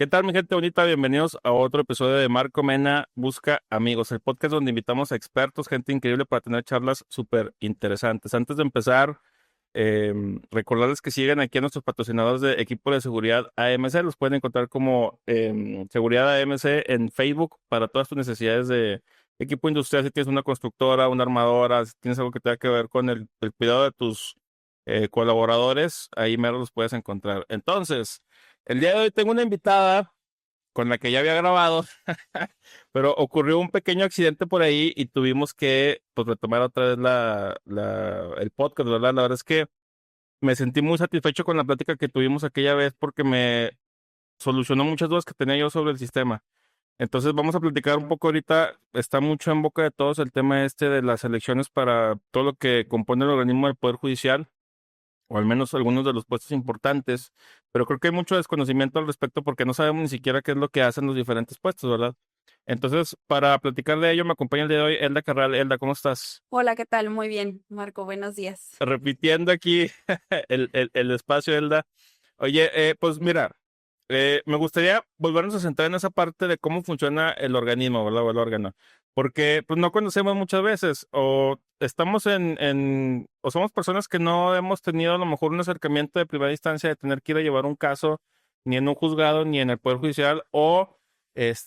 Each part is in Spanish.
¿Qué tal, mi gente bonita? Bienvenidos a otro episodio de Marco Mena Busca Amigos, el podcast donde invitamos a expertos, gente increíble para tener charlas súper interesantes. Antes de empezar, recordarles que sigan aquí a nuestros patrocinadores de equipo de seguridad AMC. Los pueden encontrar como Seguridad AMC en Facebook para todas tus necesidades de equipo industrial. Si tienes una constructora, una armadora, si tienes algo que tenga que ver con el cuidado de tus colaboradores, ahí mero los puedes encontrar. Entonces, el día de hoy tengo una invitada con la que ya había grabado, pero ocurrió un pequeño accidente por ahí y tuvimos que pues, retomar otra vez el podcast, ¿verdad? La verdad es que me sentí muy satisfecho con la plática que tuvimos aquella vez porque me solucionó muchas dudas que tenía yo sobre el sistema. Entonces vamos a platicar un poco ahorita, está mucho en boca de todos el tema este de las elecciones para todo lo que compone el organismo del Poder Judicial, o al menos algunos de los puestos importantes, pero creo que hay mucho desconocimiento al respecto porque no sabemos ni siquiera qué es lo que hacen los diferentes puestos, ¿verdad? Entonces, para platicar de ello, me acompaña el día de hoy Elda Carral. Elda, ¿cómo estás? Hola, ¿qué tal? Muy bien, Marco, buenos días. Repitiendo aquí el espacio, Elda. Oye, pues mira, me gustaría volvernos a centrar en esa parte de cómo funciona el organismo, ¿verdad? O el órgano. Porque pues no conocemos muchas veces, o estamos o somos personas que no hemos tenido a lo mejor un acercamiento de primera instancia de tener que ir a llevar un caso ni en un juzgado ni en el Poder Judicial, o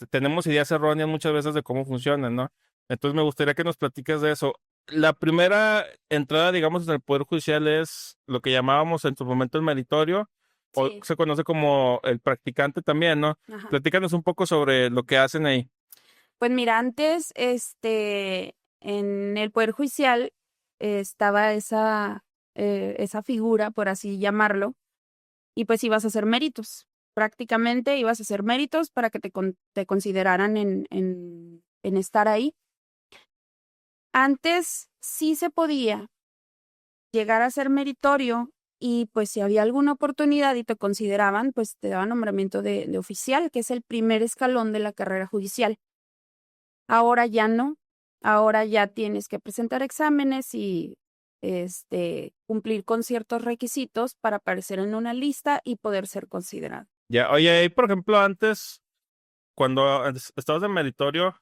tenemos ideas erróneas muchas veces de cómo funcionan, ¿no? Entonces me gustaría que nos platiques de eso. La primera entrada, digamos, en el Poder Judicial es lo que llamábamos en su momento el meritorio, o Sí, se conoce como el practicante también, ¿no? ajá. Platícanos un poco sobre lo que hacen ahí. Pues mira, antes, en el Poder Judicial estaba esa figura, por así llamarlo, y pues ibas a hacer méritos. Prácticamente ibas a hacer méritos para que te consideraran en estar ahí. Antes sí se podía llegar a ser meritorio y pues si había alguna oportunidad y te consideraban, pues te daban nombramiento de oficial, que es el primer escalón de la carrera judicial. Ahora ya no, ahora ya tienes que presentar exámenes y cumplir con ciertos requisitos para aparecer en una lista y poder ser considerado. Ya, oye, y por ejemplo, antes, cuando estabas de meritorio,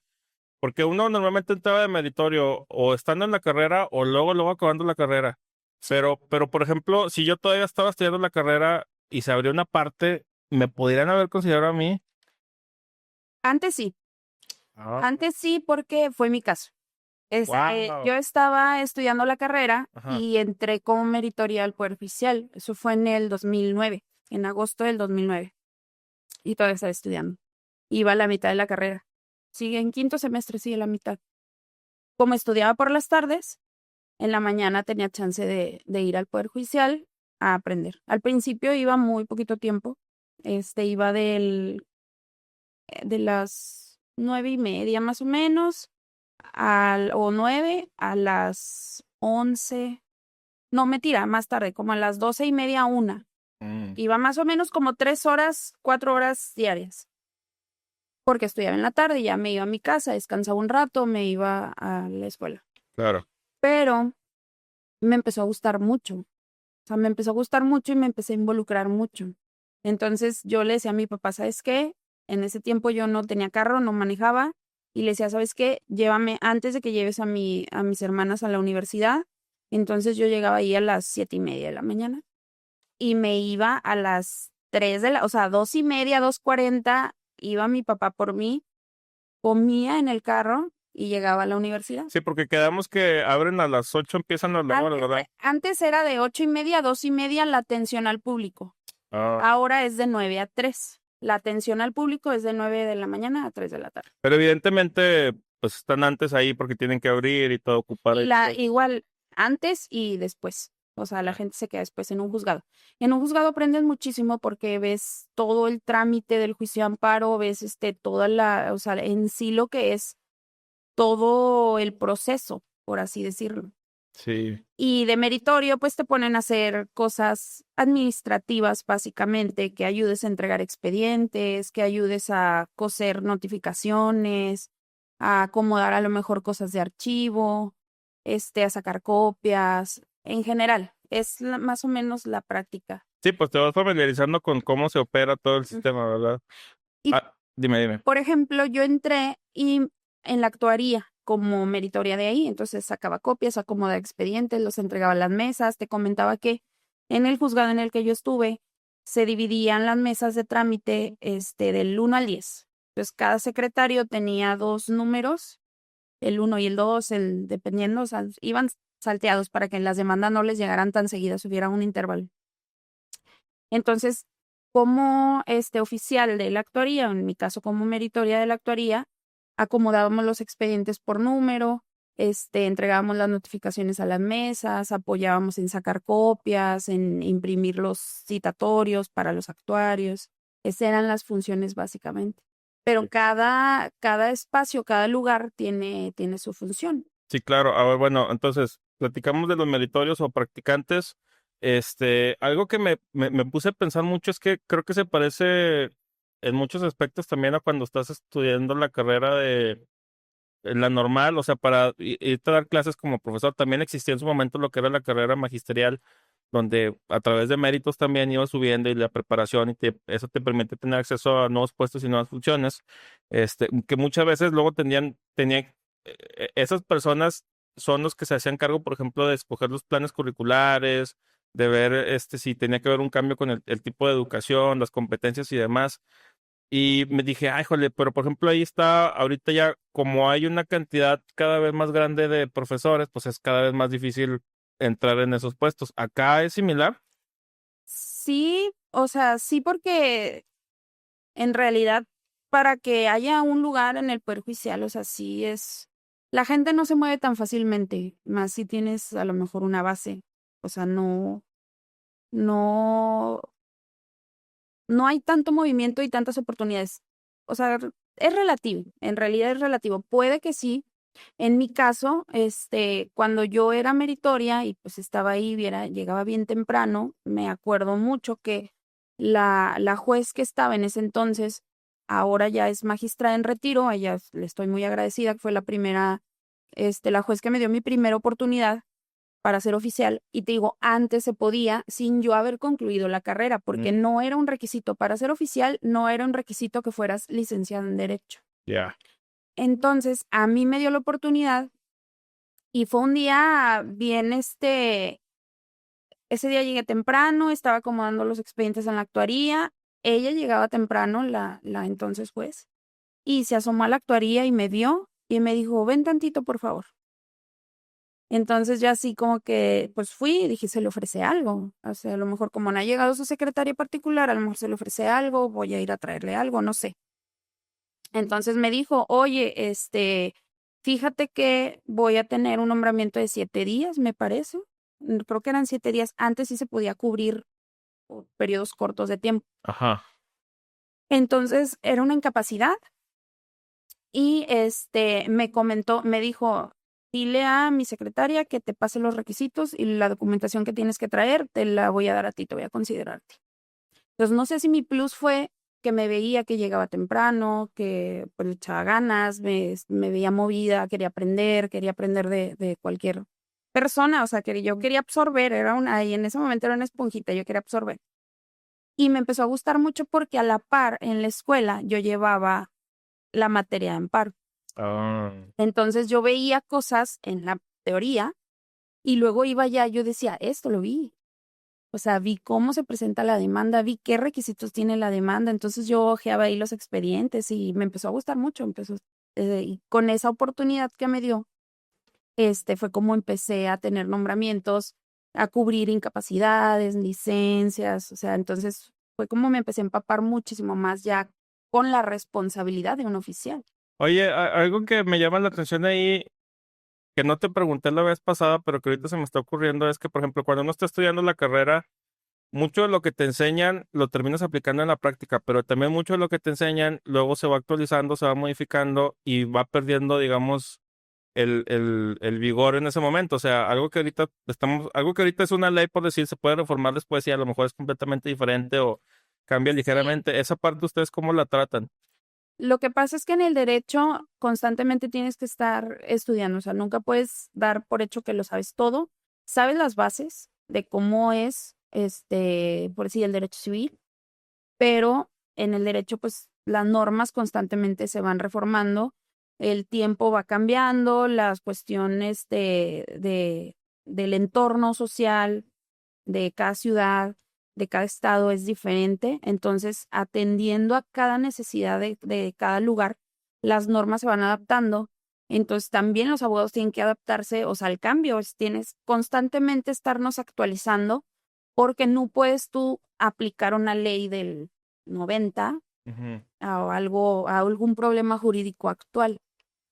porque uno normalmente entraba de meritorio o estando en la carrera o luego acabando la carrera. Sí. Pero, por ejemplo, si yo todavía estaba estudiando la carrera y se abrió una parte, ¿me podrían haber considerado a mí? Antes sí, Ah, antes sí porque fue mi caso. wow. Yo estaba estudiando la carrera Ajá. y entré como meritoria al Poder Oficial. Eso fue en el 2009, en agosto del 2009. Y todavía estaba estudiando. Iba a la mitad de la carrera. Sigue en quinto semestre, sigue la mitad. Como estudiaba por las tardes, en la mañana tenía chance de ir al Poder Judicial a aprender. Al principio iba muy poquito tiempo. Iba de las 9:30 más o menos o 9 a las 11. No, mentira, más tarde, como a las 12:30, 1. Mm, Iba más o menos como 3 horas, 4 horas diarias, porque estudiaba en la tarde y ya me iba a mi casa, descansaba un rato, me iba a la escuela. claro. Pero me empezó a gustar mucho, o sea, me empezó a gustar mucho y me empecé a involucrar mucho. Entonces yo le decía a mi papá, ¿sabes qué? En ese tiempo yo no tenía carro, no manejaba, y le decía, ¿sabes qué? Llévame antes de que lleves a mis hermanas a la universidad. Entonces yo llegaba ahí a las 7:30 de la mañana y me iba a las 3 o sea, 2:30, 2:40, iba mi papá por mí, comía en el carro y llegaba a la universidad. Sí, porque quedamos que abren a las 8, empiezan las labores, ¿verdad? Antes era de 8:30 a 2:30 la atención al público. Ah, Ahora es de 9 a 3. La atención al público es de 9 de la mañana a 3 de la tarde. pero evidentemente, pues están antes ahí porque tienen que abrir y todo ocupar Y ahí. igual antes y después. O sea, la gente se queda después en un juzgado. En un juzgado aprendes muchísimo porque ves todo el trámite del juicio de amparo, ves toda o sea, en sí lo que es todo el proceso, por así decirlo. Sí. Y de meritorio, pues te ponen a hacer cosas administrativas, básicamente, que ayudes a entregar expedientes, que ayudes a coser notificaciones, a acomodar a lo mejor cosas de archivo, a sacar copias, en general. Es más o menos la práctica. Sí, pues te vas familiarizando con cómo se opera todo el Mm. sistema, ¿verdad? Y, Dime. por ejemplo, yo entré y en la actuaría como meritoria de ahí, entonces sacaba copias, acomodaba expedientes, los entregaba a las mesas. Te comentaba que en el juzgado en el que yo estuve se dividían las mesas de trámite del 1 al 10. Entonces cada secretario tenía 2 números, el 1 y el 2, dependiendo, o sea, iban salteados para que las demandas no les llegaran tan seguidas, hubiera un intervalo. Entonces, como oficial de la actuaría, en mi caso como meritoria de la actuaría, acomodábamos los expedientes por número, entregábamos las notificaciones a las mesas, apoyábamos en sacar copias, en imprimir los citatorios para los actuarios. Esas eran las funciones básicamente. Pero cada espacio, cada lugar tiene su función. Sí, claro. A ver, bueno, entonces, platicamos de los meritorios o practicantes. Algo que me puse a pensar mucho es que creo que se parece en muchos aspectos también a cuando estás estudiando la carrera de la normal, o sea, para irte a dar clases como profesor, también existía en su momento lo que era la carrera magisterial, donde a través de méritos también ibas subiendo y la preparación y eso te permite tener acceso a nuevos puestos y nuevas funciones, que muchas veces luego esas personas son los que se hacían cargo, por ejemplo, de escoger los planes curriculares, de ver si tenía que haber un cambio con el tipo de educación, las competencias y demás. Y me dije, ay, jole, pero por ejemplo ahí está, ahorita ya como hay una cantidad cada vez más grande de profesores, pues es cada vez más difícil entrar en esos puestos. ¿Acá es similar? Sí, o sea, sí, porque en realidad para que haya un lugar en el Poder Judicial, o sea, sí es, la gente no se mueve tan fácilmente, más si tienes a lo mejor una base, o sea, no, no hay tanto movimiento y tantas oportunidades. O sea, es relativo, en realidad es relativo. Puede que sí. En mi caso, cuando yo era meritoria y pues estaba ahí, llegaba bien temprano, me acuerdo mucho que la juez que estaba en ese entonces, ahora ya es magistrada en retiro, a ella le estoy muy agradecida, que fue la primera, la juez que me dio mi primera oportunidad para ser oficial. Y te digo, antes se podía sin yo haber concluido la carrera, porque no era un requisito para ser oficial, no era un requisito que fueras licenciado en Derecho. Ya. Entonces, a mí me dio la oportunidad y fue un día bien, ese día llegué temprano, estaba acomodando los expedientes en la actuaría, ella llegaba temprano, la entonces juez, y se asomó a la actuaría y me vio y me dijo, ven tantito, por favor. Entonces ya así como que, pues fui y dije, se le ofrece algo. O sea, a lo mejor como no ha llegado su secretaria particular, a lo mejor se le ofrece algo, voy a ir a traerle algo, no sé. Entonces me dijo, oye, fíjate que voy a tener un nombramiento de 7 días, me parece. Creo que eran 7 días. Antes sí se podía cubrir periodos cortos de tiempo. Ajá. Entonces era una incapacidad y me comentó, me dijo, dile a mi secretaria que te pase los requisitos y la documentación que tienes que traer, te la voy a dar a ti, te voy a considerarte. Entonces no sé si mi plus fue que me veía que llegaba temprano, que pues le echaba ganas, me veía movida, quería aprender de cualquier persona, o sea, que yo quería absorber, y en ese momento era una esponjita, yo quería absorber. Y me empezó a gustar mucho porque a la par en la escuela yo llevaba la materia de amparo. Ah. Entonces yo veía cosas en la teoría y luego iba allá, yo decía, esto lo vi. O sea, vi cómo se presenta la demanda, vi qué requisitos tiene la demanda. Entonces yo ojeaba ahí los expedientes y me empezó a gustar mucho. Y con esa oportunidad que me dio, fue como empecé a tener nombramientos, a cubrir incapacidades, licencias. O sea, entonces fue como me empecé a empapar muchísimo más ya con la responsabilidad de un oficial. Oye, algo que me llama la atención ahí, que no te pregunté la vez pasada, pero que ahorita se me está ocurriendo, es que, por ejemplo, cuando uno está estudiando la carrera, mucho de lo que te enseñan lo terminas aplicando en la práctica, pero también mucho de lo que te enseñan luego se va actualizando, se va modificando y va perdiendo, digamos, el vigor en ese momento. O sea, algo que ahorita es una ley, por decir, se puede reformar después y a lo mejor es completamente diferente o cambia Sí. ligeramente. Esa parte, ¿ustedes cómo la tratan? Lo que pasa es que en el derecho constantemente tienes que estar estudiando, o sea, nunca puedes dar por hecho que lo sabes todo. Sabes las bases de cómo es, por decir, el derecho civil, pero en el derecho, pues, las normas constantemente se van reformando, el tiempo va cambiando, las cuestiones del entorno social de cada ciudad, de cada estado es diferente. Entonces, atendiendo a cada necesidad de cada lugar, las normas se van adaptando. Entonces, también los abogados tienen que adaptarse, o sea, al cambio. Tienes constantemente estarnos actualizando porque no puedes tú aplicar una ley del 90 Ujú. a algún problema jurídico actual.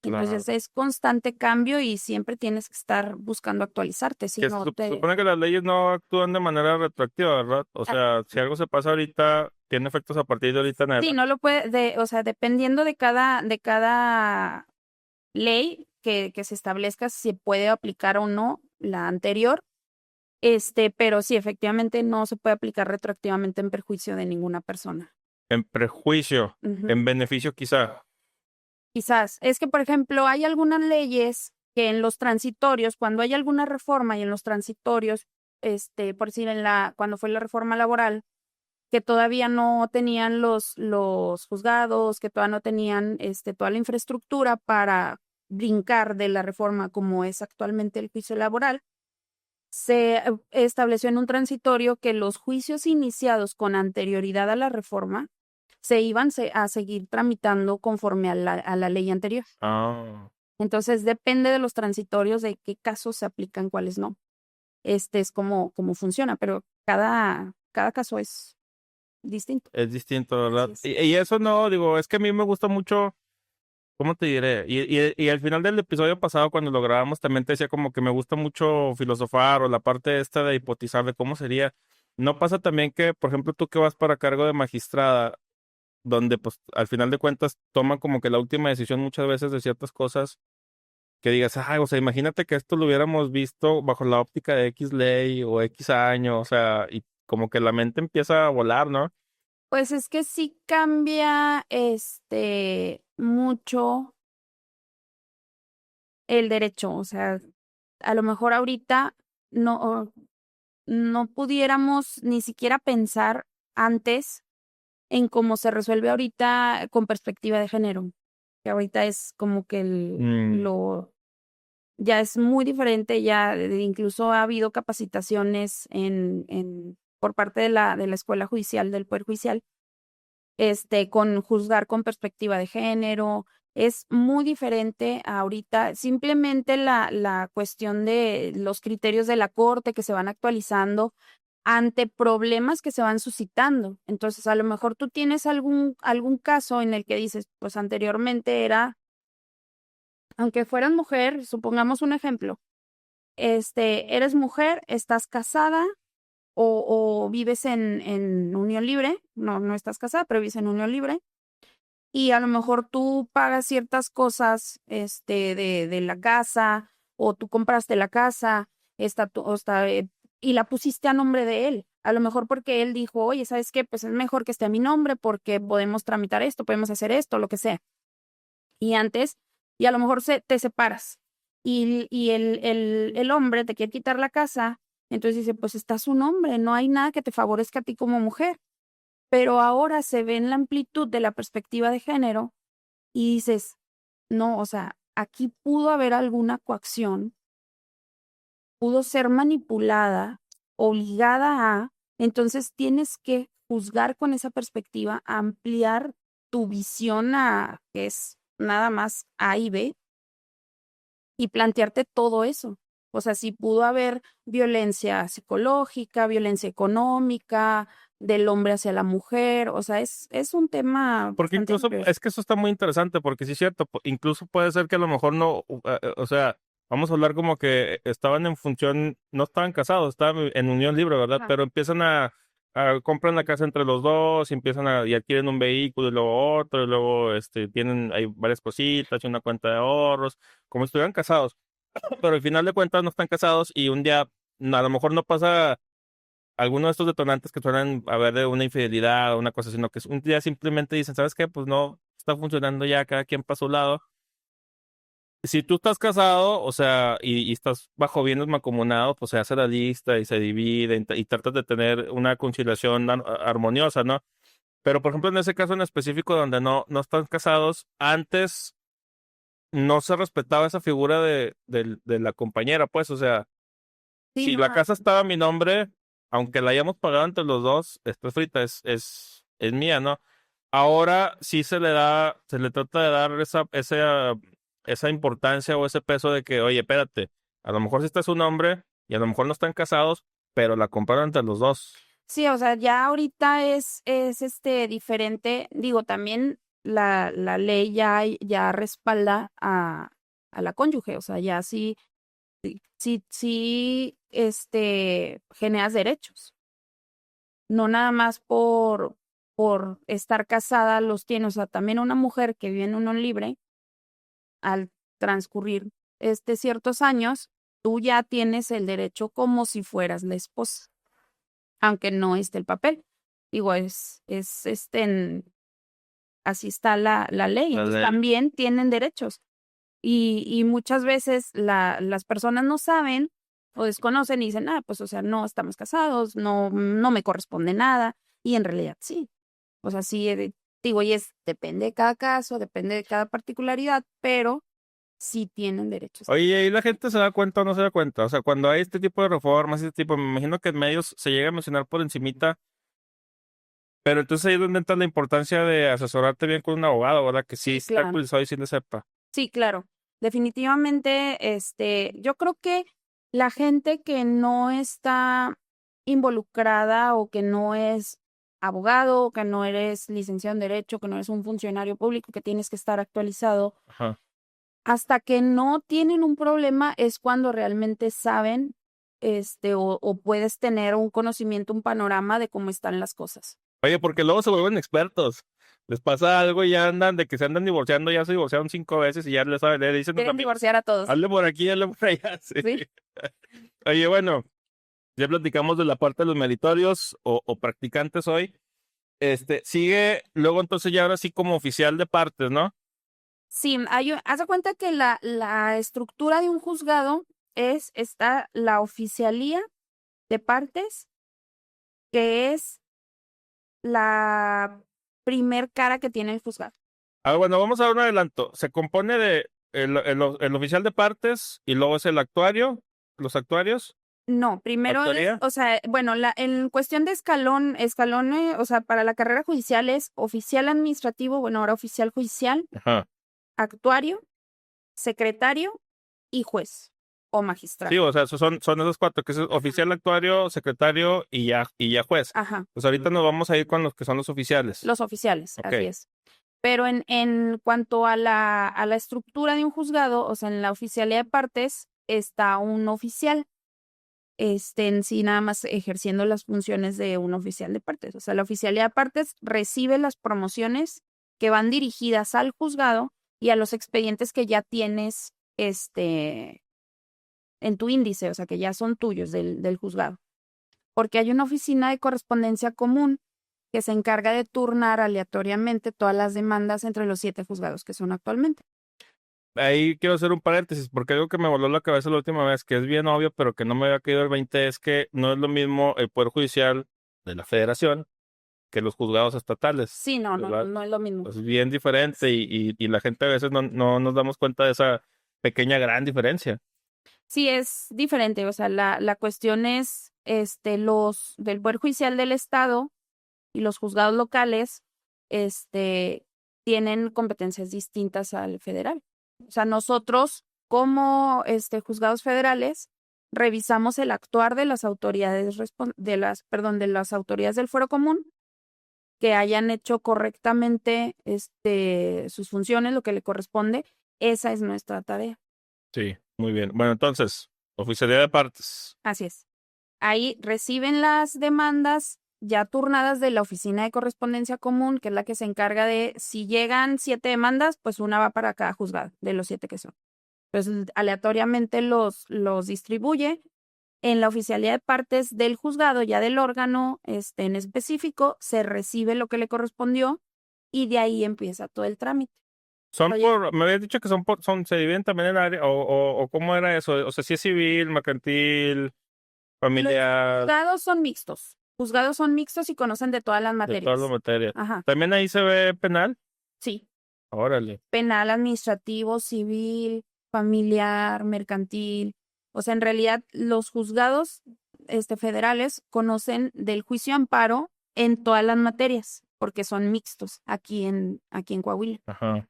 Claro. Entonces es constante cambio y siempre tienes que estar buscando actualizarte, si Que no se supone que las leyes no actúan de manera retroactiva, ¿verdad? O sea, si algo se pasa ahorita, tiene efectos a partir de ahorita en sí, adelante. no lo puede, o sea, dependiendo de cada ley que se establezca, si puede aplicar o no la anterior, pero sí, efectivamente no se puede aplicar retroactivamente en perjuicio de ninguna persona. En prejuicio, Ujú. en beneficio quizá. Quizás, es que, por ejemplo, hay algunas leyes que en los transitorios, cuando hay alguna reforma y en los transitorios, por decir, cuando fue la reforma laboral, que todavía no tenían los juzgados, que todavía no tenían toda la infraestructura para brincar de la reforma como es actualmente el juicio laboral, se estableció en un transitorio que los juicios iniciados con anterioridad a la reforma se iban a seguir tramitando conforme a la ley anterior. Ah. Entonces depende de los transitorios de qué casos se aplican, cuáles no. Es como funciona, pero cada caso es distinto. Es distinto, ¿verdad? Así es. Y eso no, digo, es que a mí me gusta mucho, ¿cómo te diré? Y al final del episodio pasado, cuando lo grabamos, también te decía como que me gusta mucho filosofar o la parte esta de hipotizar de cómo sería. ¿No pasa también que, por ejemplo, tú que vas para cargo de magistrada, donde pues al final de cuentas toman como que la última decisión muchas veces de ciertas cosas que digas, ay, o sea, imagínate que esto lo hubiéramos visto bajo la óptica de X ley o X año, o sea, y como que la mente empieza a volar, ¿no? Pues es que sí cambia mucho el derecho. O sea, a lo mejor ahorita no pudiéramos ni siquiera pensar antes en cómo se resuelve ahorita con perspectiva de género, que ahorita es como que Mm. ya es muy diferente, ya incluso ha habido capacitaciones por parte de la Escuela Judicial, del Poder Judicial, con juzgar con perspectiva de género. Es muy diferente ahorita, simplemente la cuestión de los criterios de la corte que se van actualizando ante problemas que se van suscitando. Entonces, a lo mejor tú tienes algún caso en el que dices, pues anteriormente era, aunque fueras mujer, supongamos un ejemplo, eres mujer, estás casada o vives en unión libre, no estás casada, pero vives en unión libre, y a lo mejor tú pagas ciertas cosas, de la casa, o tú compraste la casa, y la pusiste a nombre de él. A lo mejor porque él dijo, oye, ¿sabes qué? Pues es mejor que esté a mi nombre porque podemos tramitar esto, podemos hacer esto, lo que sea. Y a lo mejor te separas y el hombre te quiere quitar la casa, entonces dice, pues está su nombre, no hay nada que te favorezca a ti como mujer. Pero ahora se ve en la amplitud de la perspectiva de género y dices, no, o sea, aquí pudo haber alguna coacción, pudo ser manipulada, obligada entonces tienes que juzgar con esa perspectiva, ampliar tu visión a que es nada más A y B y plantearte todo eso. O sea, si pudo haber violencia psicológica, violencia económica, del hombre hacia la mujer, o sea, es un tema Porque bastante incluso, amplio. es que eso está muy interesante, porque sí es cierto, incluso puede ser que a lo mejor no, o sea, vamos a hablar como que estaban en función, no estaban casados, estaban en unión libre, ¿verdad? Ajá. Pero empiezan compran la casa entre los dos, y empiezan y adquieren un vehículo y luego otro, y luego tienen, hay varias cositas y una cuenta de ahorros, como si estuvieran casados, pero al final de cuentas no están casados y un día a lo mejor no pasa alguno de estos detonantes que suenan a ver de una infidelidad o una cosa, sino que un día simplemente dicen, ¿sabes qué? Pues no está funcionando ya, cada quien para su lado. Si tú estás casado, o sea, y estás bajo bienes mancomunados, pues se hace la lista y se divide y tratas de tener una conciliación armoniosa, ¿no? Pero, por ejemplo, en ese caso en específico donde no están casados, antes no se respetaba esa figura de la compañera, pues, o sea, Sí, si no, la casa estaba a mi nombre, aunque la hayamos pagado entre los dos, está frita, es mía, ¿no? Ahora sí se le trata de dar esa importancia o ese peso de que, oye, espérate, a lo mejor sí está su nombre y a lo mejor no están casados, pero la compraron entre los dos. sí, o sea, ya ahorita es diferente. Digo, también la ley ya respalda a la cónyuge. O sea, ya sí, generas derechos. No nada más por estar casada los tiene. O sea, también una mujer que vive en unión libre, al transcurrir ciertos años, tú ya tienes el derecho como si fueras la esposa, aunque no esté el papel. Digo, así está la ley, La entonces ley. también tienen derechos. Y muchas veces las personas no saben o desconocen y dicen, pues, o sea, no estamos casados, no me corresponde nada, y en realidad sí. O sea, sí, digo, depende de cada caso, depende de cada particularidad, pero sí tienen derechos. Oye, ¿y ahí la gente se da cuenta o no se da cuenta? O sea, cuando hay este tipo de reformas, este tipo, me imagino que en medios se llega a mencionar por encimita, pero entonces ahí es donde entra la importancia de asesorarte bien con un abogado, ¿verdad? Que sí Sí, está claro. actualizado y sí le sepa. Sí, claro. Definitivamente, yo creo que la gente que no está involucrada o que no es abogado, o que no eres licenciado en derecho, que no eres un funcionario público, que tienes que estar actualizado, Ajá. hasta que no tienen un problema es cuando realmente saben, o puedes tener un conocimiento, un panorama de cómo están las cosas. Oye, porque luego se vuelven expertos. Les pasa algo y ya andan de que se andan divorciando, ya se divorciaron 5 veces y ya les saben, le dicen a los Quieren amigos, divorciar a todos, hazle por aquí, hazle por allá. Sí. ¿sí? Oye, bueno, ya platicamos de la parte de los meritorios o practicantes hoy. Sigue luego entonces ya ahora sí como oficial de partes, ¿no? Sí, haz de cuenta que la estructura de un juzgado está la oficialía de partes, que es la primer cara que tiene el juzgado. Bueno, vamos a dar un adelanto. Se compone de el oficial de partes y luego es el actuario, los actuarios, No, primero actuaría. o sea, bueno, en cuestión de escalón, o sea, para la carrera judicial es oficial administrativo, bueno, ahora oficial judicial, Ajá. actuario, secretario y juez o Sí, magistrado. o sea, son esos cuatro, que es oficial, actuario, secretario y ya juez. Ajá, Pues ahorita nos vamos a ir con los que son los oficiales. los oficiales, Ok. así es. Pero en cuanto a la estructura de un juzgado, o sea, en la oficialía de partes está un oficial, en sí nada más ejerciendo las funciones de un oficial de partes. O sea, la oficialía de partes recibe las promociones que van dirigidas al juzgado y a los expedientes que ya tienes, en tu índice, o sea, que ya son tuyos del juzgado. Porque hay una oficina de correspondencia común que se encarga de turnar aleatoriamente todas las demandas entre los 7 juzgados que son actualmente. Ahí quiero hacer un paréntesis, porque algo que me voló la cabeza la última vez, que es bien obvio, pero que no me había caído el 20, es que no es lo mismo el Poder Judicial de la Federación que los juzgados estatales, Sí, no, ¿verdad? no es lo mismo. Es bien diferente y la gente a veces no nos damos cuenta de esa pequeña gran diferencia. Sí, es diferente. O sea, la cuestión es, los del Poder Judicial del Estado y los juzgados locales, tienen competencias distintas al federal. O sea, nosotros, como juzgados federales, revisamos el actuar de las autoridades de las autoridades del fuero común que hayan hecho correctamente sus funciones, lo que le corresponde. Esa es nuestra tarea. Sí, muy bien. Bueno, entonces, oficialidad de partes. Así es. Ahí reciben las demandas ya turnadas de la Oficina de Correspondencia Común, que es la que se encarga de, si llegan 7 demandas, pues una va para cada juzgado, de los 7 que son. Entonces, aleatoriamente los distribuye. En la oficialidad de partes del juzgado, ya del órgano en específico, se recibe lo que le correspondió y de ahí empieza todo el trámite. Oye, Me habías dicho que se dividen también en área, o cómo era eso, o sea, si es civil, mercantil, los familiar. juzgados son mixtos. Juzgados son mixtos y conocen de todas las De materias. todas las materias. Ajá, ¿También ahí se ve penal? sí. Órale. Penal, administrativo, civil, familiar, mercantil. O sea, en realidad los juzgados federales conocen del juicio amparo en todas las materias, porque son mixtos aquí en Coahuila. Ajá.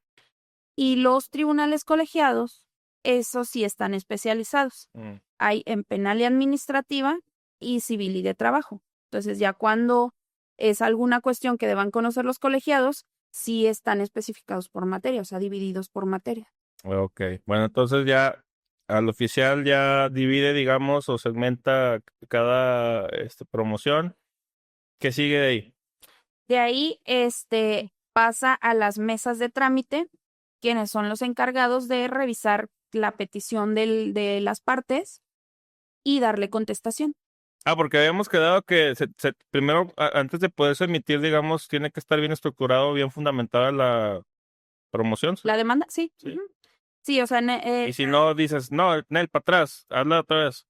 Y los tribunales colegiados, esos sí están especializados. Hay en penal y administrativa y civil y de trabajo. Entonces, ya cuando es alguna cuestión que deban conocer los colegiados, sí están especificados por materia, o sea, divididos por materia. Ok. Bueno, entonces ya al oficial ya divide, digamos, o segmenta cada promoción. ¿Qué sigue de ahí? De ahí, pasa a las mesas de trámite, quienes son los encargados de revisar la petición de las partes y darle contestación. Porque habíamos quedado que primero, antes de poderse emitir, digamos, tiene que estar bien estructurado, bien fundamentada la promoción. ¿La demanda? Sí. Sí. Ujú. Sí, o sea, Y si no dices, no, Nel, para atrás, hazla otra vez.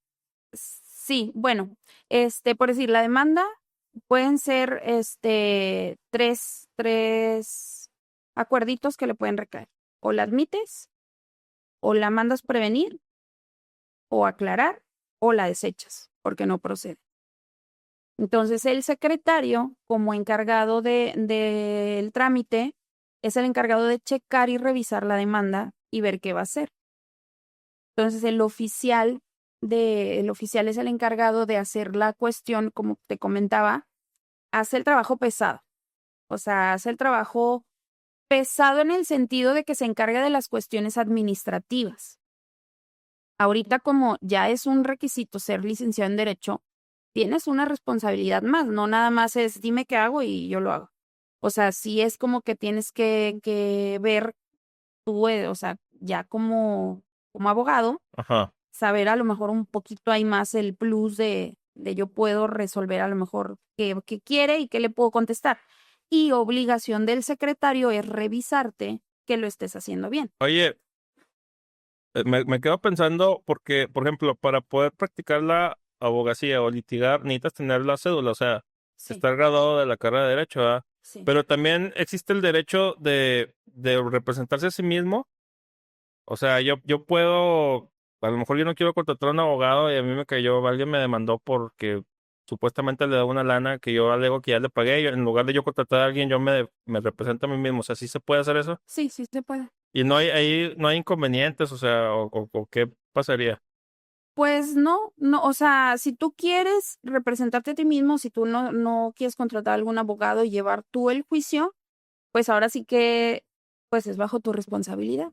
sí, bueno, por decir, la demanda pueden ser tres acuerditos que le pueden recaer. O la admites, o la mandas prevenir, o aclarar, o la desechas, porque no procede. Entonces, el secretario, como encargado del trámite, es el encargado de checar y revisar la demanda y ver qué va a hacer. Entonces, el oficial es el encargado de hacer la cuestión, como te comentaba, hace el trabajo pesado. O sea, hace el trabajo pesado en el sentido de que se encarga de las cuestiones administrativas. Ahorita, como ya es un requisito ser licenciado en Derecho, tienes una responsabilidad más, no nada más es dime qué hago y yo lo hago. O sea, sí es como que tienes que ver tú, o sea, ya como abogado, Ajá. saber a lo mejor un poquito hay más el plus de yo puedo resolver a lo mejor qué quiere y qué le puedo contestar. Y obligación del secretario es revisarte que lo estés haciendo bien. Oye, me quedo pensando porque, por ejemplo, para poder practicar la abogacía o litigar, necesitas tener la cédula, o sea, Sí, estar graduado de la carrera de Derecho, ¿verdad? sí. Pero también existe el derecho de representarse a sí mismo. O sea, yo puedo, a lo mejor yo no quiero contratar a un abogado y a mí me cayó, alguien me demandó porque supuestamente le da una lana que yo alego que ya le pagué, y en lugar de yo contratar a alguien, yo me represento a mí mismo. O sea, ¿sí se puede hacer eso? Sí, sí se puede. Y no hay, ahí no hay inconvenientes, o sea, o qué pasaría. Pues no, o sea, si tú quieres representarte a ti mismo, si tú no quieres contratar a algún abogado y llevar tú el juicio, pues ahora sí que, pues es bajo tu responsabilidad.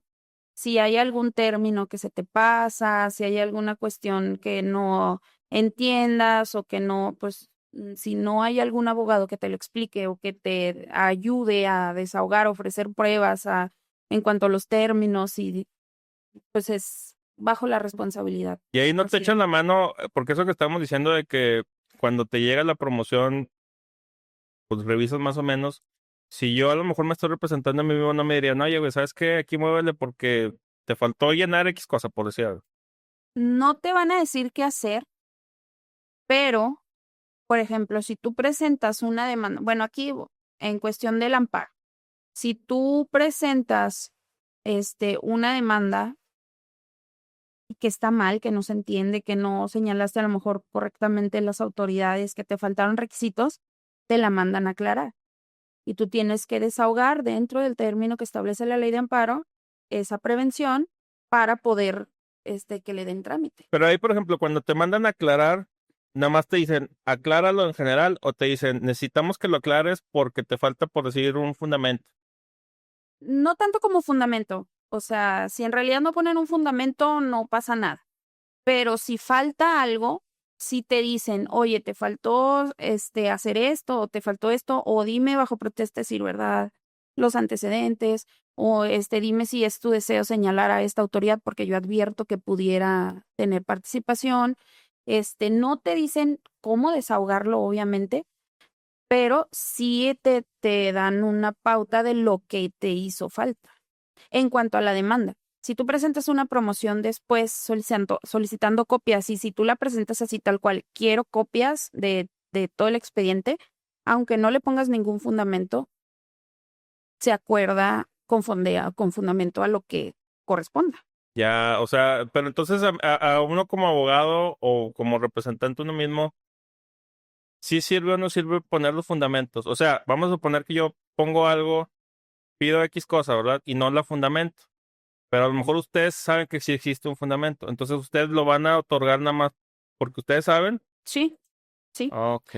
Si hay algún término que se te pasa, si hay alguna cuestión que no entiendas o que no, pues si no hay algún abogado que te lo explique o que te ayude a desahogar, ofrecer pruebas en cuanto a los términos y pues es bajo la responsabilidad. Y ahí no te Así es. echan la mano, porque eso que estamos diciendo de que cuando te llega la promoción, pues revisas más o menos. Si yo a lo mejor me estoy representando a mí mismo, no me dirían, oye, güey, ¿sabes qué? Aquí muévele porque te faltó llenar X cosa, por decir algo. No te van a decir qué hacer, pero, por ejemplo, si tú presentas una demanda, bueno, aquí en cuestión del amparo, si tú presentas una demanda que está mal, que no se entiende, que no señalaste a lo mejor correctamente las autoridades, que te faltaron requisitos, te la mandan a aclarar. Y tú tienes que desahogar dentro del término que establece la ley de amparo esa prevención para poder que le den trámite. Pero ahí, por ejemplo, cuando te mandan a aclarar, nada más te dicen, acláralo en general, o te dicen, necesitamos que lo aclares porque te falta, por decir, un fundamento. No tanto como fundamento, o sea, si en realidad no ponen un fundamento, no pasa nada. Pero si falta algo, si te dicen, oye, te faltó hacer esto, o te faltó esto, o dime bajo protesta decir verdad los antecedentes, o dime si es tu deseo señalar a esta autoridad porque yo advierto que pudiera tener participación. No te dicen cómo desahogarlo, obviamente, pero sí te dan una pauta de lo que te hizo falta. En cuanto a la demanda, si tú presentas una promoción después solicitando copias y si tú la presentas así tal cual, quiero copias de de todo el expediente, aunque no le pongas ningún fundamento, se acuerda con fundamento a lo que corresponda. Ya, o sea, pero entonces a uno como abogado o como representante uno mismo, ¿sí sirve o no sirve poner los fundamentos? O sea, vamos a suponer que yo pongo algo, pido X cosa, ¿verdad? Y no la fundamento. Pero a lo mejor ustedes saben que sí existe un fundamento. Entonces ustedes lo van a otorgar nada más porque ustedes saben. Sí, sí. Ok.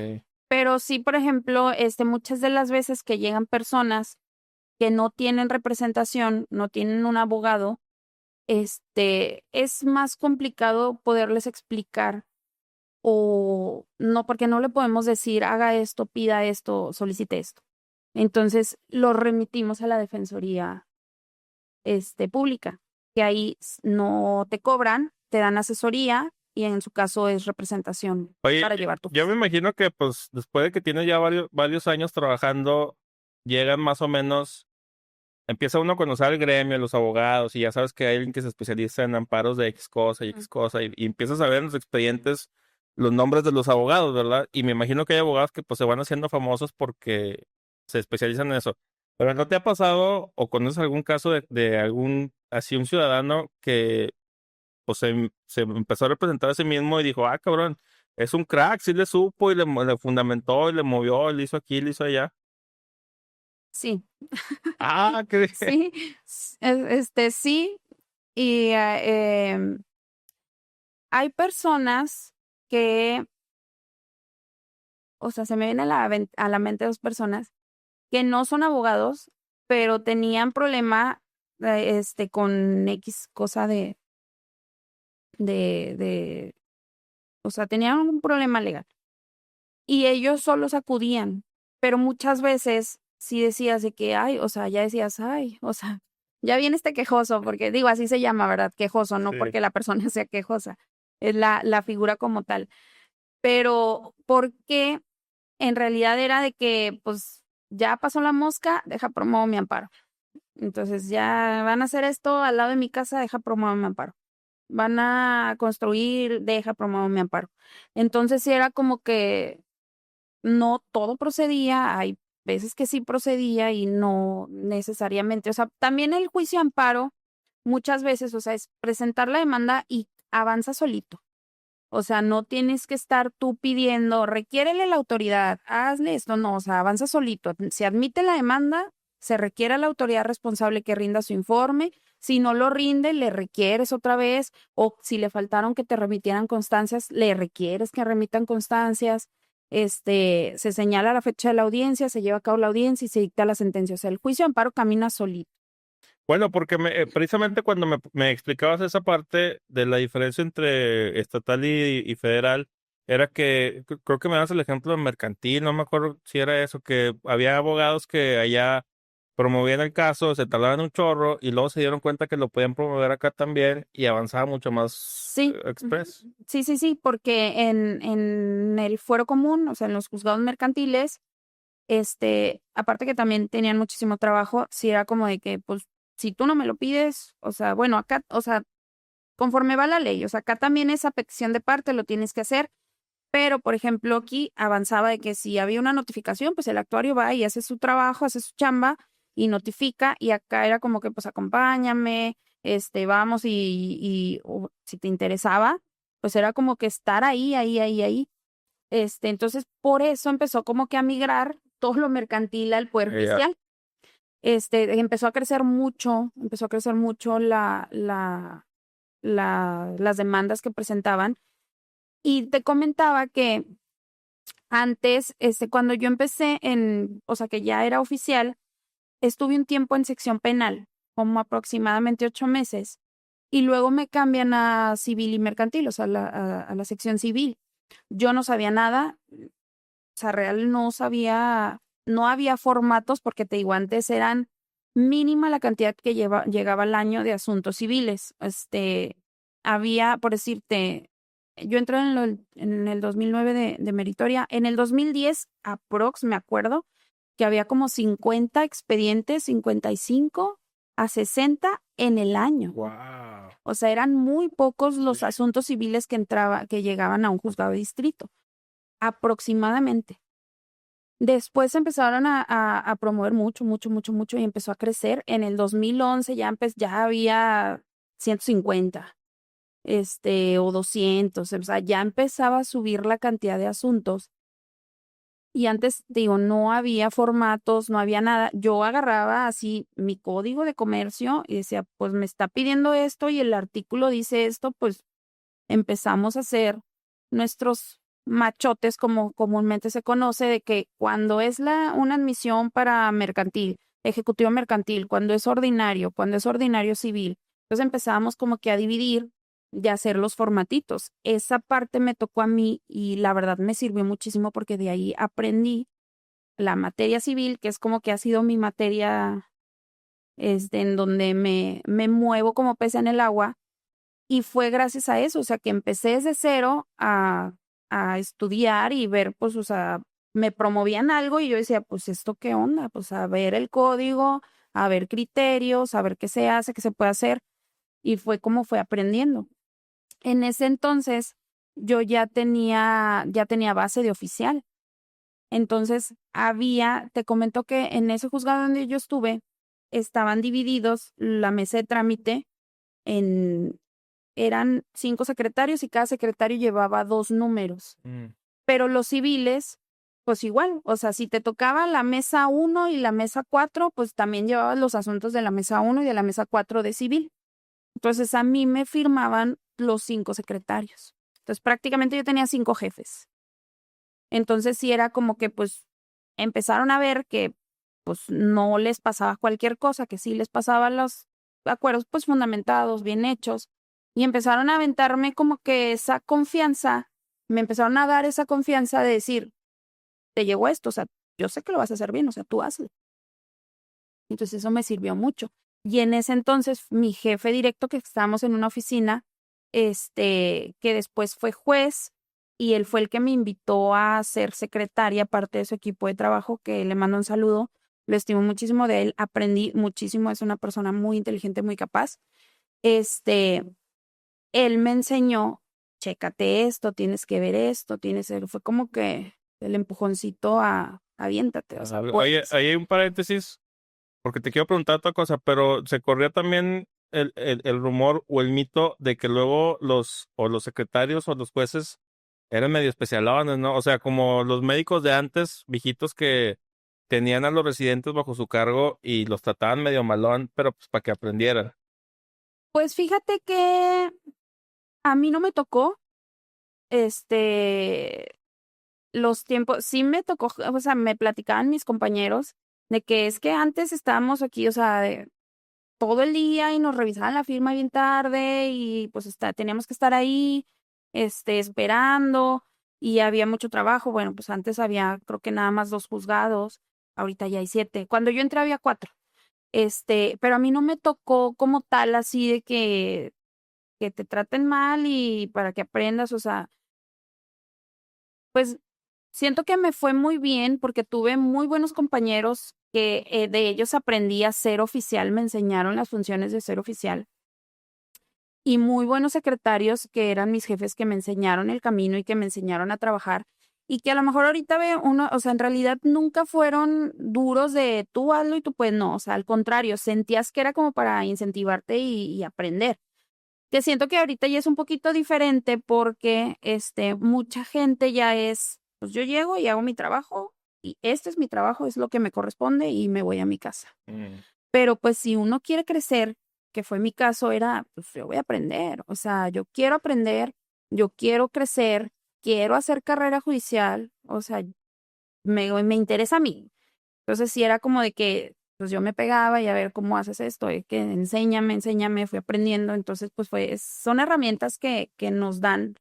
Pero sí, por ejemplo, muchas de las veces que llegan personas que no tienen representación, no tienen un abogado, es más complicado poderles explicar o no, porque no le podemos decir haga esto, pida esto, solicite esto. Entonces lo remitimos a la Defensoría pública, que ahí no te cobran, te dan asesoría y en su caso es representación Oye, para llevar tu yo me caso. imagino que pues después de que tienes ya varios años trabajando, llegan más o menos, empieza uno a conocer al gremio, los abogados, y ya sabes que hay alguien que se especializa en amparos de X cosa y Mm. X cosa, y empiezas a ver en los expedientes los nombres de los abogados, ¿verdad? Y me imagino que hay abogados que pues se van haciendo famosos porque se especializan en eso. Pero ¿no te ha pasado o conoces algún caso de algún, así un ciudadano que pues se empezó a representar a sí mismo y dijo, ah, cabrón, es un crack, sí le supo y le fundamentó y le movió, le hizo aquí, le hizo allá? Sí, Ah, qué bien. sí, sí, y hay personas que, o sea, se me viene a la mente dos personas que no son abogados, pero tenían problema, con X cosa de, o sea, tenían un problema legal. Y ellos solos acudían, pero muchas veces sí decías de que, ay, o sea, ya decías, ay, o sea, ya viene este quejoso, porque digo, así se llama, ¿verdad? Quejoso, no Sí. porque la persona sea quejosa, es la figura como tal. Pero, porque en realidad era de que, pues, ya pasó la mosca, deja promuevo mi amparo. Entonces, ya van a hacer esto al lado de mi casa, deja promuevo mi amparo. Van a construir, deja promuevo mi amparo. Entonces, sí era como que no todo procedía, hay veces que sí procedía y no necesariamente, o sea, también el juicio amparo, muchas veces, o sea, es presentar la demanda y avanza solito. O sea, no tienes que estar tú pidiendo, requiérele la autoridad, hazle esto, no, o sea, avanza solito. Se admite la demanda, se requiere a la autoridad responsable que rinda su informe. Si no lo rinde, le requieres otra vez, o si le faltaron que te remitieran constancias, le requieres que remitan constancias. Se señala la fecha de la audiencia, se lleva a cabo la audiencia y se dicta la sentencia. O sea, el juicio de amparo camina solito. Bueno, porque precisamente cuando me explicabas esa parte de la diferencia entre estatal y federal, era que creo que me das el ejemplo de mercantil, no me acuerdo si era eso, que había abogados que allá promovían el caso, se tardaban un chorro y luego se dieron cuenta que lo podían promover acá también y avanzaba mucho más Sí, express. sí, sí, sí, porque en el fuero común, o sea, en los juzgados mercantiles, aparte que también tenían muchísimo trabajo, sí era como de que, pues, si tú no me lo pides, o sea, bueno, acá, o sea, conforme va la ley, o sea, acá también esa petición de parte lo tienes que hacer, pero, por ejemplo, aquí avanzaba de que si había una notificación, pues el actuario va y hace su trabajo, hace su chamba y notifica, y acá era como que, pues, acompáñame, vamos o si te interesaba, pues era como que estar ahí, ahí, ahí, ahí. Entonces, por eso empezó como que a migrar todo lo mercantil al Poder Ya. Judicial. Empezó a crecer mucho las demandas que presentaban. Y te comentaba que antes, cuando yo empecé o sea, que ya era oficial, estuve un tiempo en sección penal, como aproximadamente 8 meses, y luego me cambian a civil y mercantil, o sea, a la sección civil. Yo no sabía nada, o sea, real no sabía, no había formatos porque te digo, antes eran mínima la cantidad que llegaba al año de asuntos civiles. Había, por decirte, yo entré en el 2009 de meritoria, en el 2010 aprox, me acuerdo, que había como 50 expedientes, 55 a 60 en el año. Wow. O sea, eran muy pocos los asuntos civiles que llegaban a un juzgado de distrito. aproximadamente. Después empezaron a promover mucho, mucho, mucho, mucho y empezó a crecer. En el 2011 ya había 150, o 200, o sea, ya empezaba a subir la cantidad de asuntos. Y antes, digo, no había formatos, no había nada. Yo agarraba así mi código de comercio y decía, pues me está pidiendo esto y el artículo dice esto, pues empezamos a hacer nuestros machotes, como comúnmente se conoce, de que cuando es una admisión para mercantil, ejecutivo mercantil, cuando es ordinario civil. Entonces empezamos como que a dividir y a hacer los formatitos. Esa parte me tocó a mí y la verdad me sirvió muchísimo porque de ahí aprendí la materia civil, que es como que ha sido mi materia, en donde me muevo como pez en el agua. Y fue gracias a eso, o sea, que empecé desde cero a estudiar y ver, pues, o sea, me promovían algo y yo decía, pues, ¿esto qué onda? Pues, a ver el código, a ver criterios, a ver qué se hace, qué se puede hacer. Y fue como fue aprendiendo. En ese entonces, yo ya tenía base de oficial. Entonces, te comento que en ese juzgado donde yo estuve, estaban divididos la mesa de trámite en eran 5 secretarios y cada secretario llevaba 2 números. Pero los civiles, pues igual, o sea, si te tocaba la mesa 1 y la mesa 4, pues también llevabas los asuntos de la mesa 1 y de la mesa 4 de civil. Entonces a mí me firmaban los 5 secretarios. Entonces prácticamente yo tenía 5 jefes. Entonces sí era como que pues empezaron a ver que pues no les pasaba cualquier cosa, que sí les pasaban los acuerdos pues fundamentados, bien hechos, y empezaron a aventarme como que esa confianza, me empezaron a dar esa confianza de decir, te llegó esto, o sea, yo sé que lo vas a hacer bien, o sea, tú hazlo. Entonces eso me sirvió mucho. Y en ese entonces mi jefe directo, que estábamos en una oficina, que después fue juez, y él fue el que me invitó a ser secretaria, parte de su equipo de trabajo, que le mando un saludo, lo estimo muchísimo de él, aprendí muchísimo, es una persona muy inteligente, muy capaz. Él me enseñó, chécate esto, tienes que ver esto, fue como que el empujoncito aviéntate, o sea, Oye, puedes. ahí hay un paréntesis, porque te quiero preguntar otra cosa, pero se corría también el rumor o el mito de que luego los secretarios o los jueces eran medio especialones, ¿no? O sea, como los médicos de antes, viejitos que tenían a los residentes bajo su cargo y los trataban medio malón, pero pues para que aprendieran. Pues fíjate que a mí no me tocó, este, los tiempos, sí me tocó, o sea, me platicaban mis compañeros de que es que antes estábamos aquí, o sea, todo el día y nos revisaban la firma bien tarde y pues teníamos que estar ahí, esperando y había mucho trabajo. Bueno, pues antes había creo que nada más 2 juzgados, ahorita ya hay 7. Cuando yo entré había 4. Pero a mí no me tocó como tal así de que te traten mal y para que aprendas, o sea, pues siento que me fue muy bien porque tuve muy buenos compañeros que de ellos aprendí a ser oficial, me enseñaron las funciones de ser oficial y muy buenos secretarios que eran mis jefes que me enseñaron el camino y que me enseñaron a trabajar y que a lo mejor ahorita veo uno, o sea, en realidad nunca fueron duros de tú hazlo y tú pues no, o sea, al contrario, sentías que era como para incentivarte y aprender. Que siento que ahorita ya es un poquito diferente porque mucha gente ya es, pues yo llego y hago mi trabajo y este es mi trabajo, es lo que me corresponde y me voy a mi casa. Pero pues si uno quiere crecer, que fue mi caso, era, pues yo voy a aprender, o sea, yo quiero aprender, yo quiero crecer, quiero hacer carrera judicial, o sea, me interesa a mí. Entonces sí era como de que, pues yo me pegaba y a ver cómo haces esto, y que enséñame, enséñame, fui aprendiendo. Entonces, pues son herramientas que nos dan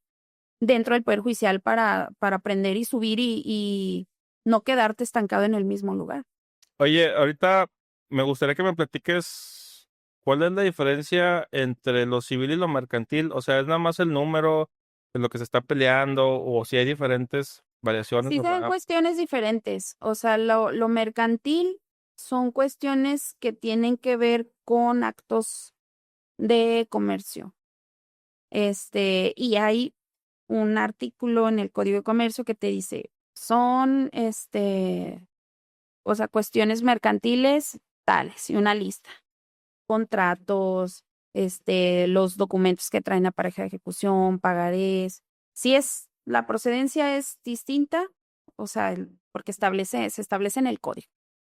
dentro del Poder Judicial para aprender y subir y no quedarte estancado en el mismo lugar. Oye, ahorita me gustaría que me platiques cuál es la diferencia entre lo civil y lo mercantil. O sea, ¿es nada más el número de lo que se está peleando o si hay diferentes variaciones? Sí, son cuestiones diferentes. O sea, lo mercantil son cuestiones que tienen que ver con actos de comercio. Y hay un artículo en el Código de Comercio que te dice, son, o sea, cuestiones mercantiles tales y una lista, contratos, los documentos que traen la pareja de ejecución, pagarés. Si es, la procedencia es distinta, o sea, porque se establece en el código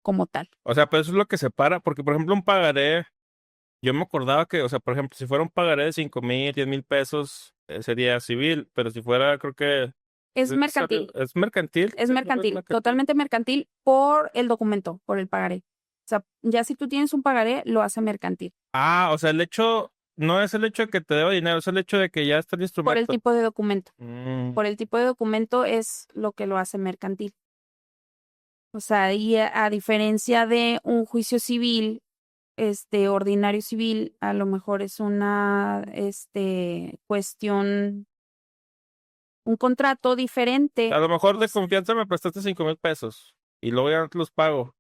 como tal. O sea, pero eso es lo que separa, porque por ejemplo un pagaré, yo me acordaba que, o sea, por ejemplo, si fuera un pagaré de 5,000, 10,000 pesos, sería civil, pero si fuera, creo que Es mercantil. es mercantil. Es mercantil, totalmente mercantil por el documento, por el pagaré. O sea, ya si tú tienes un pagaré, lo hace mercantil. Ah, o sea, el hecho, no es el hecho de que te deba dinero, es el hecho de que ya está el Por el instrumento. tipo de documento. Mm. Por el tipo de documento es lo que lo hace mercantil. O sea, y a diferencia de un juicio civil, ordinario civil, a lo mejor es una, cuestión, un contrato diferente. A lo mejor de confianza me prestaste 5,000 pesos y luego ya no te los pago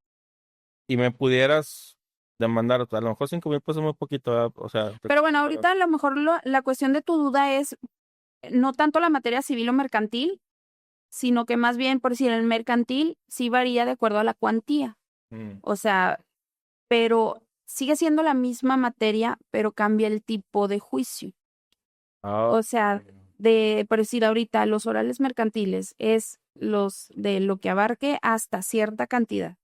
y me pudieras demandar. A lo mejor 5,000 pesos es muy poquito, ¿verdad? O sea, Pero bueno, ahorita a lo mejor la cuestión de tu duda es no tanto la materia civil o mercantil, sino que más bien, por decir, el mercantil sí varía de acuerdo a la cuantía. O sea, pero sigue siendo la misma materia, pero cambia el tipo de juicio. O sea, por decir ahorita, los orales mercantiles es los de lo que abarque hasta cierta cantidad.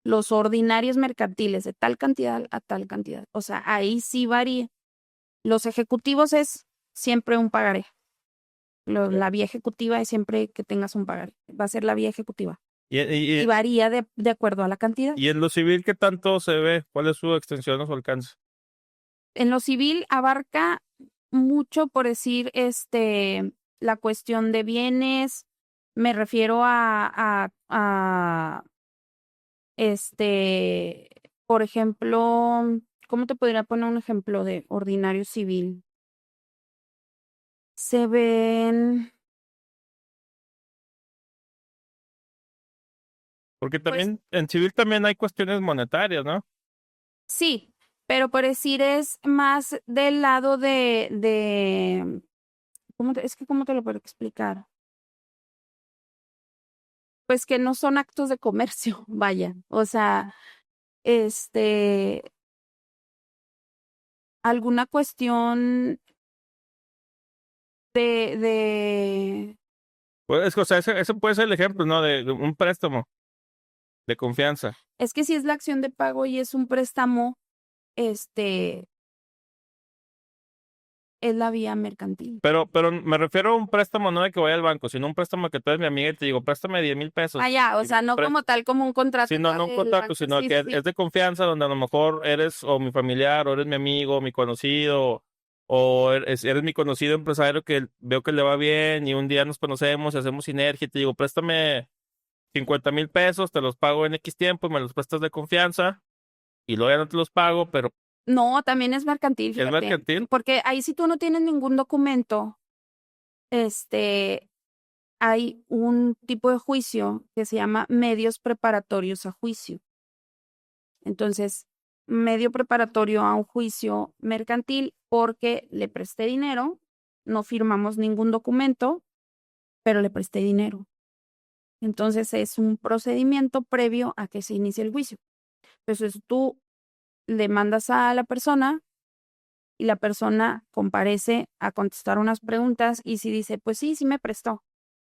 Los ordinarios mercantiles de tal cantidad a tal cantidad. O sea, ahí sí varía. Los ejecutivos es siempre un pagaré. La vía ejecutiva es siempre que tengas un pagaré. Va a ser la vía ejecutiva. Y varía de acuerdo a la cantidad. ¿Y en lo civil qué tanto se ve? ¿Cuál es su extensión o su alcance? En lo civil abarca mucho, por decir, la cuestión de bienes. Me refiero por ejemplo, ¿cómo te podría poner un ejemplo de ordinario civil? Se ven, Porque pues también en civil también hay cuestiones monetarias, ¿no? sí, pero por decir es más del lado ¿cómo te lo puedo explicar? Pues que no son actos de comercio, vaya. O sea, este, alguna cuestión de, Pues, o sea, ese puede ser el ejemplo, ¿no? De un préstamo de confianza. es que si es la acción de pago y es un préstamo, este, es la vía mercantil. Pero me refiero a un préstamo no de que vaya al banco, sino un préstamo que tú eres mi amiga y te digo, préstame 10,000 pesos. Ah, ya, o sea, no como tal como un contrato. Sí, no, no un contrato, sino que es de confianza, donde a lo mejor eres o mi familiar, o eres mi amigo, mi conocido, o eres mi conocido empresario que veo que le va bien y un día nos conocemos y hacemos sinergia y te digo, préstame 50,000 pesos, te los pago en X tiempo, me los prestas de confianza y luego ya no te los pago, pero No, también es mercantil, ¿es fíjate. mercantil? Porque ahí si tú no tienes ningún documento, hay un tipo de juicio que se llama medios preparatorios a juicio. Entonces, medio preparatorio a un juicio mercantil porque le presté dinero, no firmamos ningún documento, pero le presté dinero. Entonces, es un procedimiento previo a que se inicie el juicio. Entonces, tú le mandas a la persona y la persona comparece a contestar unas preguntas y si dice, pues sí, sí me prestó.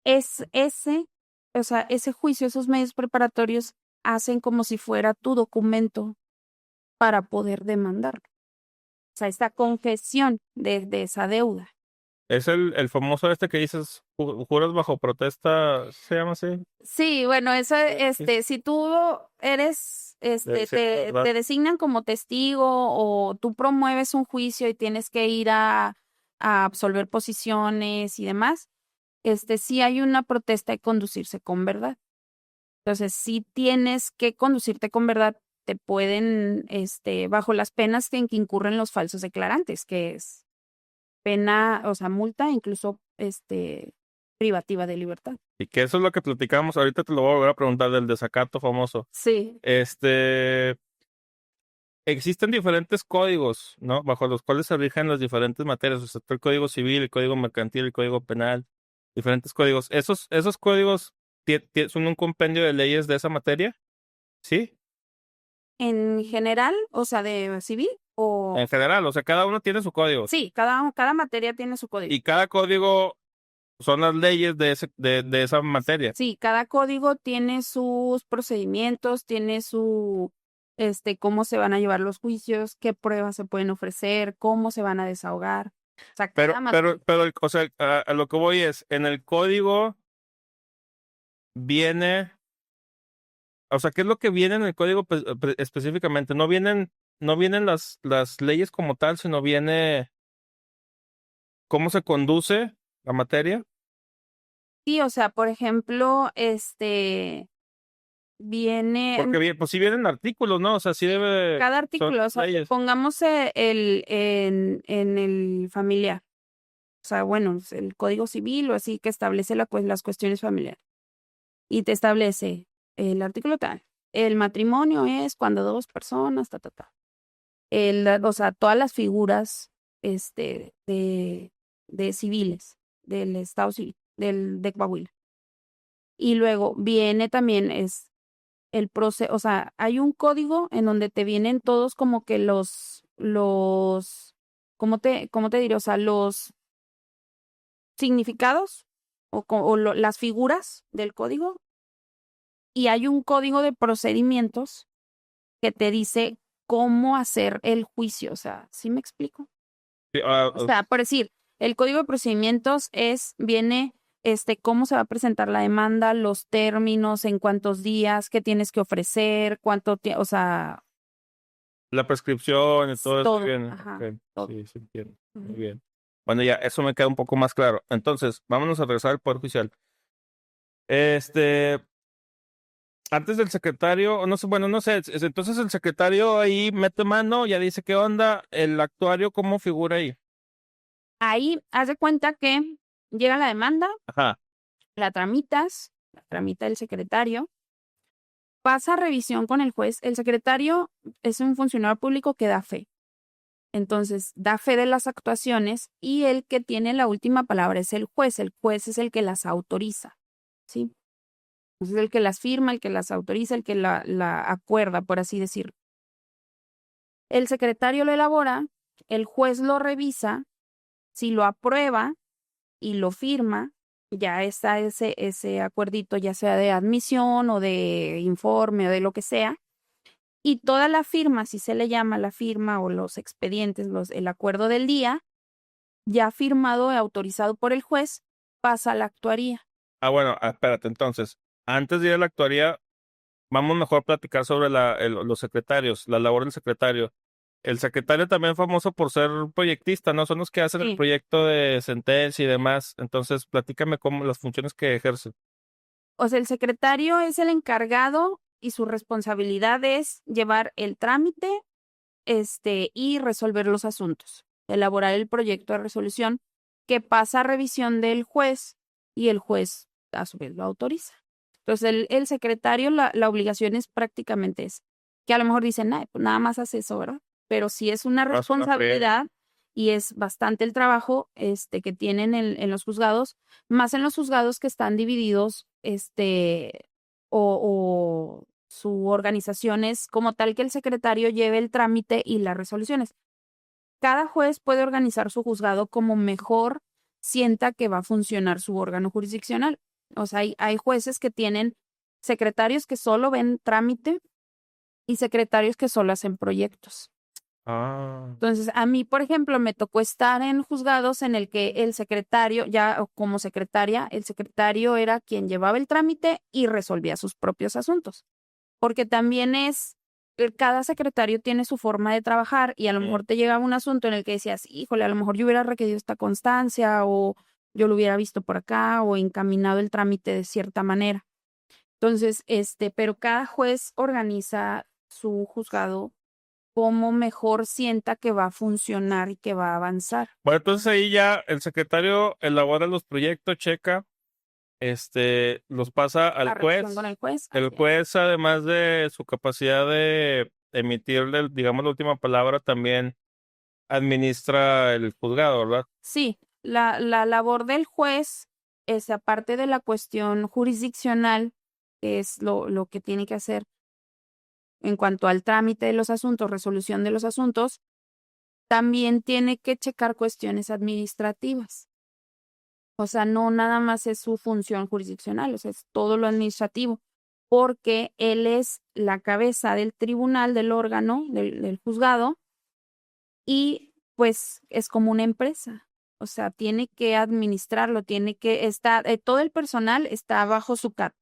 O sea, ese juicio, esos medios preparatorios hacen como si fuera tu documento para poder demandarlo. O sea, esta confesión de esa deuda. Es el famoso este que dices, juras bajo protesta, ¿se llama así? Sí, bueno, eso, si tú eres, Sí, ¿verdad? te designan como testigo o tú promueves un juicio y tienes que ir a absolver posiciones y demás, sí hay una protesta de conducirse con verdad. Entonces, si tienes que conducirte con verdad, te pueden, bajo las penas en que incurren los falsos declarantes, que es pena, o sea, multa, incluso, privativa de libertad. Y que eso es lo que platicamos, ahorita te lo voy a volver a preguntar del desacato famoso. Sí. existen diferentes códigos, ¿no? Bajo los cuales se rigen las diferentes materias. O sea, está el Código Civil, el Código Mercantil, el Código Penal, diferentes códigos. Esos códigos son un compendio de leyes de esa materia, ¿sí? En general, o sea, de civil o... En general, o sea, cada uno tiene su código. Sí, cada materia tiene su código. Y cada código son las leyes de esa materia. Sí, cada código tiene sus procedimientos, tiene su, cómo se van a llevar los juicios, qué pruebas se pueden ofrecer, cómo se van a desahogar. O sea, cada materia. O sea, a lo que voy es, en el código viene, o sea, ¿qué es lo que viene en el código específicamente? No vienen las leyes como tal, sino viene cómo se conduce la materia. Sí, o sea, por ejemplo, viene Porque bien, pues sí vienen artículos, ¿no? O sea, sí debe, cada son artículo, o sea, leyes. pongamos en el familiar. O sea, bueno, es el Código Civil o así que establece las cuestiones familiares. Y te establece el artículo tal. El matrimonio es cuando dos personas, ta, ta, ta. O sea, todas las figuras de civiles, del Estado civil, de Coahuila. Y luego viene también el proceso, o sea, hay un código en donde te vienen todos como que ¿cómo te diré? O sea, los significados las figuras del código. Y hay un código de procedimientos que te dice cómo hacer el juicio. O sea, ¿sí me explico? Sí, O sea, por decir, el código de procedimientos viene, cómo se va a presentar la demanda, los términos, en cuántos días, qué tienes que ofrecer, o sea, la prescripción y todo eso todo, viene. ajá, Ok, todo. sí, sí entiendo. Muy Ujú. bien. Bueno, ya, eso me queda un poco más claro. Entonces, vámonos a regresar al Poder Judicial. Este, antes del secretario, o no sé, bueno, no sé, entonces el secretario ahí mete mano, ya dice qué onda, el actuario, ¿cómo figura ahí? Ahí, haz de cuenta que llega la demanda, Ajá. la tramita el secretario, pasa revisión con el juez. El secretario es un funcionario público que da fe. Entonces, da fe de las actuaciones y el que tiene la última palabra es el juez. El juez es el que las autoriza, ¿sí? Entonces, el que las firma, el que las autoriza, el que la acuerda, por así decirlo. El secretario lo elabora, el juez lo revisa, si lo aprueba y lo firma, ya está ese acuerdito, ya sea de admisión o de informe o de lo que sea. Y toda la firma, si se le llama la firma o los expedientes, el acuerdo del día, ya firmado y autorizado por el juez, pasa a la actuaría. Ah, bueno, espérate, entonces, antes de ir a la actuaría, vamos mejor a platicar sobre los secretarios, la labor del secretario. El secretario también famoso por ser proyectista, ¿no? Son los que hacen el Sí. proyecto de sentencia y demás. Entonces, platícame cómo las funciones que ejerce. O sea, el secretario es el encargado y su responsabilidad es llevar el trámite, y resolver los asuntos, elaborar el proyecto de resolución que pasa a revisión del juez y el juez a su vez lo autoriza. Entonces, el secretario, la obligación es prácticamente esa, que a lo mejor dicen, "Ay, pues nada más hace eso, ¿verdad?". Pero sí es una Ah, suena friega. responsabilidad y es bastante el trabajo que tienen en los juzgados, más en los juzgados que están divididos, o su organización es como tal que el secretario lleve el trámite y las resoluciones. Cada juez puede organizar su juzgado como mejor sienta que va a funcionar su órgano jurisdiccional. O sea, hay jueces que tienen secretarios que solo ven trámite y secretarios que solo hacen proyectos. Ah. Entonces, a mí, por ejemplo, me tocó estar en juzgados en el que el secretario, ya como secretaria, el secretario era quien llevaba el trámite y resolvía sus propios asuntos. Porque también cada secretario tiene su forma de trabajar y a lo mejor te llegaba un asunto en el que decías, híjole, a lo mejor yo hubiera requerido esta constancia o yo lo hubiera visto por acá o encaminado el trámite de cierta manera. Entonces, pero cada juez organiza su juzgado como mejor sienta que va a funcionar y que va a avanzar. Bueno, entonces ahí ya el secretario elabora los proyectos, checa, los pasa La al revisión juez. con el juez, El así es. juez, además de su capacidad de emitirle, digamos, la última palabra, también administra el juzgado, ¿verdad? Sí, la labor del juez es, aparte de la cuestión jurisdiccional, que es lo que tiene que hacer en cuanto al trámite de los asuntos, resolución de los asuntos, también tiene que checar cuestiones administrativas. O sea, no nada más es su función jurisdiccional, o sea, es todo lo administrativo, porque él es la cabeza del tribunal, del órgano, del juzgado, y pues es como una empresa. O sea, tiene que administrarlo, tiene que estar, todo el personal está bajo su cargo.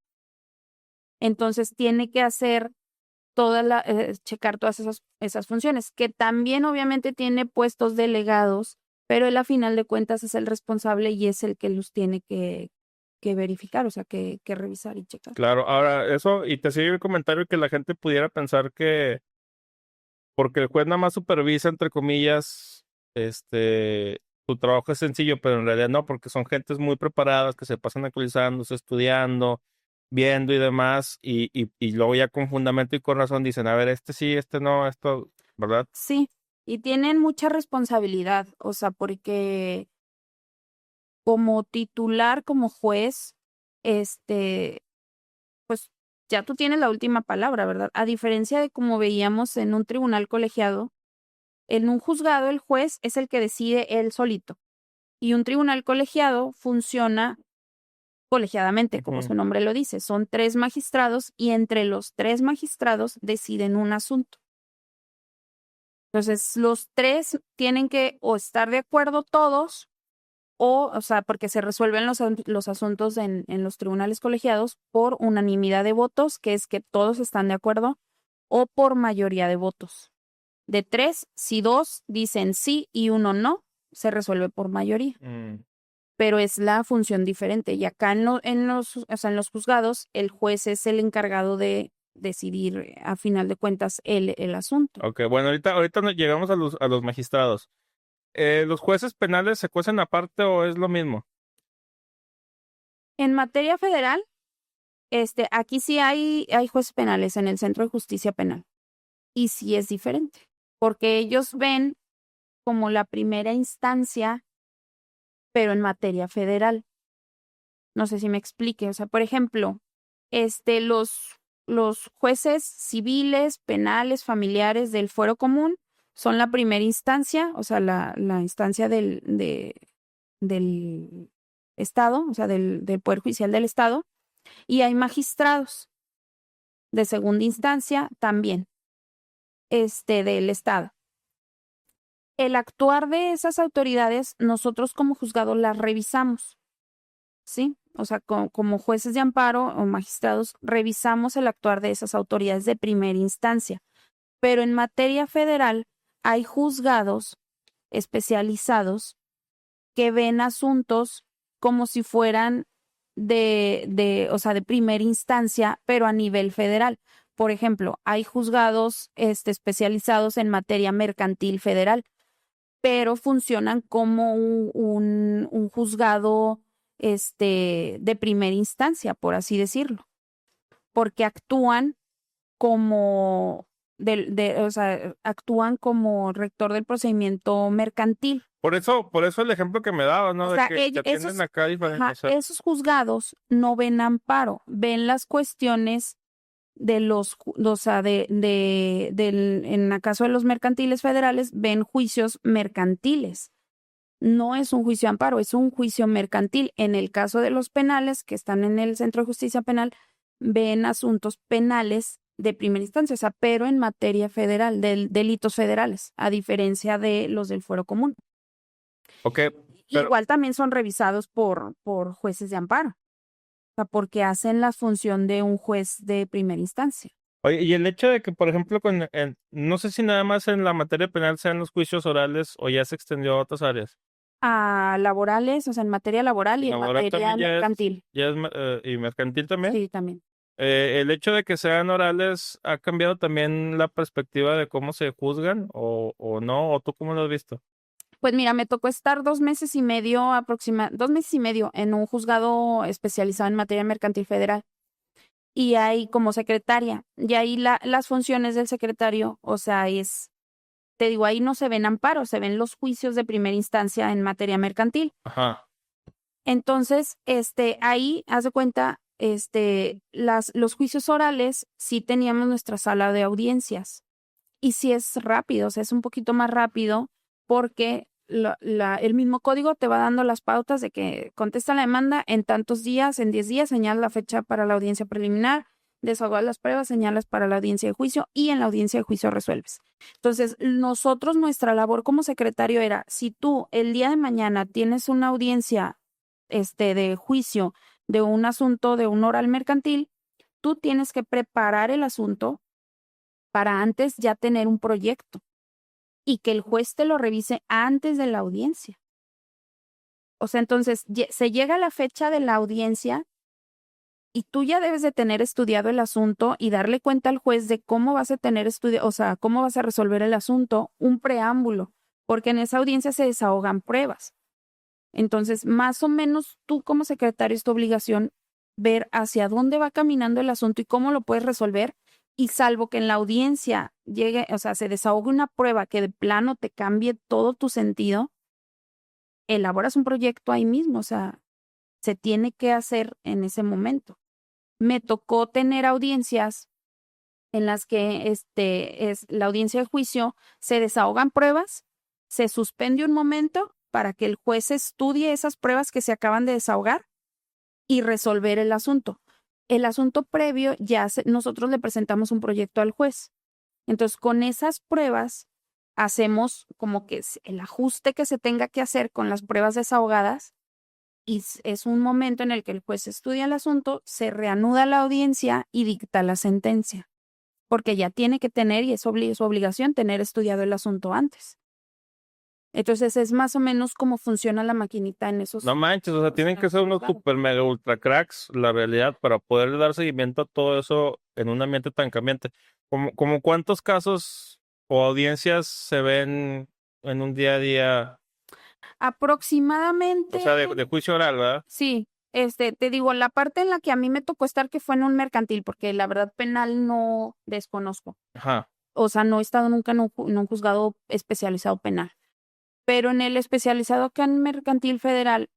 Entonces tiene que hacer checar todas esas funciones, que también obviamente tiene puestos delegados, pero él a final de cuentas es el responsable y es el que los tiene que verificar, o sea, que revisar y checar. Claro, ahora eso, y te sigue el comentario que la gente pudiera pensar que porque el juez nada más supervisa, entre comillas, tu trabajo es sencillo, pero en realidad no, porque son gentes muy preparadas que se pasan actualizándose, estudiando, viendo y demás, y luego ya con fundamento y con razón dicen, a ver, este sí, este no, esto, ¿verdad? Sí, y tienen mucha responsabilidad, o sea, porque como titular, como juez, pues ya tú tienes la última palabra, ¿verdad? A diferencia de como veíamos en un tribunal colegiado, en un juzgado el juez es el que decide él solito. Y un tribunal colegiado funciona colegiadamente, como su nombre lo dice. Son 3 magistrados y entre los 3 magistrados deciden un asunto. Entonces, los 3 tienen que o estar de acuerdo todos, o sea, porque se resuelven los asuntos en los tribunales colegiados por unanimidad de votos, que es que todos están de acuerdo, o por mayoría de votos. De 3, si 2 dicen sí y 1 no, se resuelve por mayoría. Pero es la función diferente. Y acá en los juzgados, el juez es el encargado de decidir, a final de cuentas, el asunto. Ok, bueno, ahorita llegamos a los magistrados. ¿Los jueces penales se cuecen aparte o es lo mismo? En materia federal, aquí sí hay jueces penales en el Centro de Justicia Penal. Y sí es diferente, porque ellos ven como la primera instancia, pero en materia federal. No sé si me explique. O sea, por ejemplo, los jueces civiles, penales, familiares del fuero común son la primera instancia, o sea, la instancia del Estado, o sea, del Poder Judicial del Estado, y hay magistrados de segunda instancia también, del Estado. El actuar de esas autoridades, nosotros como juzgado las revisamos, ¿sí? O sea, como jueces de amparo o magistrados, revisamos el actuar de esas autoridades de primera instancia. Pero en materia federal hay juzgados especializados que ven asuntos como si fueran o sea, de primera instancia, pero a nivel federal. Por ejemplo, hay juzgados especializados en materia mercantil federal, pero funcionan como un juzgado de primera instancia, por así decirlo, porque actúan como o sea, actúan como rector del procedimiento mercantil. Por eso el ejemplo que me daba, ¿no? O De sea, que atienden acá diferente. O sea, esos juzgados no ven amparo, ven las cuestiones o sea, en el caso de los mercantiles federales, ven juicios mercantiles. No es un juicio de amparo, es un juicio mercantil. En el caso de los penales, que están en el Centro de Justicia Penal, ven asuntos penales de primera instancia, o sea, pero en materia federal, de delitos federales, a diferencia de los del fuero común. ok, pero Igual también son revisados por jueces de amparo, o sea, porque hacen la función de un juez de primera instancia. oye, y el hecho de que, por ejemplo, no sé si nada más en la materia penal sean los juicios orales o ya se extendió a otras áreas. A laborales, o sea, en materia laboral y en Laboral materia también mercantil. y mercantil también. Sí, también. El hecho de que sean orales ha cambiado también la perspectiva de cómo se juzgan o no, o tú cómo lo has visto. Pues mira, me tocó estar 2 meses y medio, 2 meses y medio en un juzgado especializado en materia mercantil federal. y hay como secretaria. Y ahí las funciones del secretario, o sea, te digo, ahí no se ven amparos, se ven los juicios de primera instancia en materia mercantil. Ajá. Entonces, ahí, haz de cuenta, los juicios orales sí teníamos nuestra sala de audiencias. Y sí es rápido, o sea, es un poquito más rápido porque el mismo código te va dando las pautas de que contesta la demanda en tantos días, en 10 días, señala la fecha para la audiencia preliminar, desahogar las pruebas, señalas para la audiencia de juicio y en la audiencia de juicio resuelves. Entonces, nuestra labor como secretario era, si tú el día de mañana tienes una audiencia de juicio de un asunto de un oral mercantil, tú tienes que preparar el asunto para antes ya tener un proyecto y que el juez te lo revise antes de la audiencia. O sea, entonces se llega a la fecha de la audiencia y tú ya debes de tener estudiado el asunto y darle cuenta al juez de cómo vas a tener o sea, cómo vas a resolver el asunto, un preámbulo, porque en esa audiencia se desahogan pruebas. Entonces, más o menos tú como secretario es tu obligación ver hacia dónde va caminando el asunto y cómo lo puedes resolver. Y salvo que en la audiencia llegue, o sea, se desahogue una prueba que de plano te cambie todo tu sentido, elaboras un proyecto ahí mismo, o sea, se tiene que hacer en ese momento. Me tocó tener audiencias en las que es la audiencia de juicio, se desahogan pruebas, se suspende un momento para que el juez estudie esas pruebas que se acaban de desahogar y resolver el asunto. El asunto previo nosotros le presentamos un proyecto al juez. Entonces, con esas pruebas hacemos como que el ajuste que se tenga que hacer con las pruebas desahogadas y es un momento en el que el juez estudia el asunto, se reanuda la audiencia y dicta la sentencia, porque ya tiene que tener, y es su obligación, tener estudiado el asunto antes. Entonces es más o menos cómo funciona la maquinita en esos. No manches, o sea, tienen que ser unos super mega ultra cracks, la realidad, para poder dar seguimiento a todo eso en un ambiente tan cambiante. Como cuántos casos o audiencias se ven en un día a día, Aproximadamente. o sea, de juicio oral, ¿verdad? Sí, te digo, la parte en la que a mí me tocó estar que fue en un mercantil, porque la verdad penal no desconozco. Ajá. O sea, no he estado nunca en un juzgado especializado penal. Pero en el especializado acá en mercantil federal,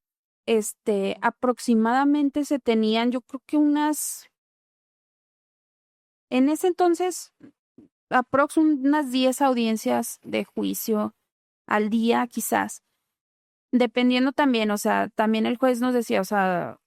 aproximadamente se tenían, yo creo que en ese entonces, unas 10 audiencias de juicio al día, quizás. Dependiendo también, o sea, también el juez nos decía, o sea,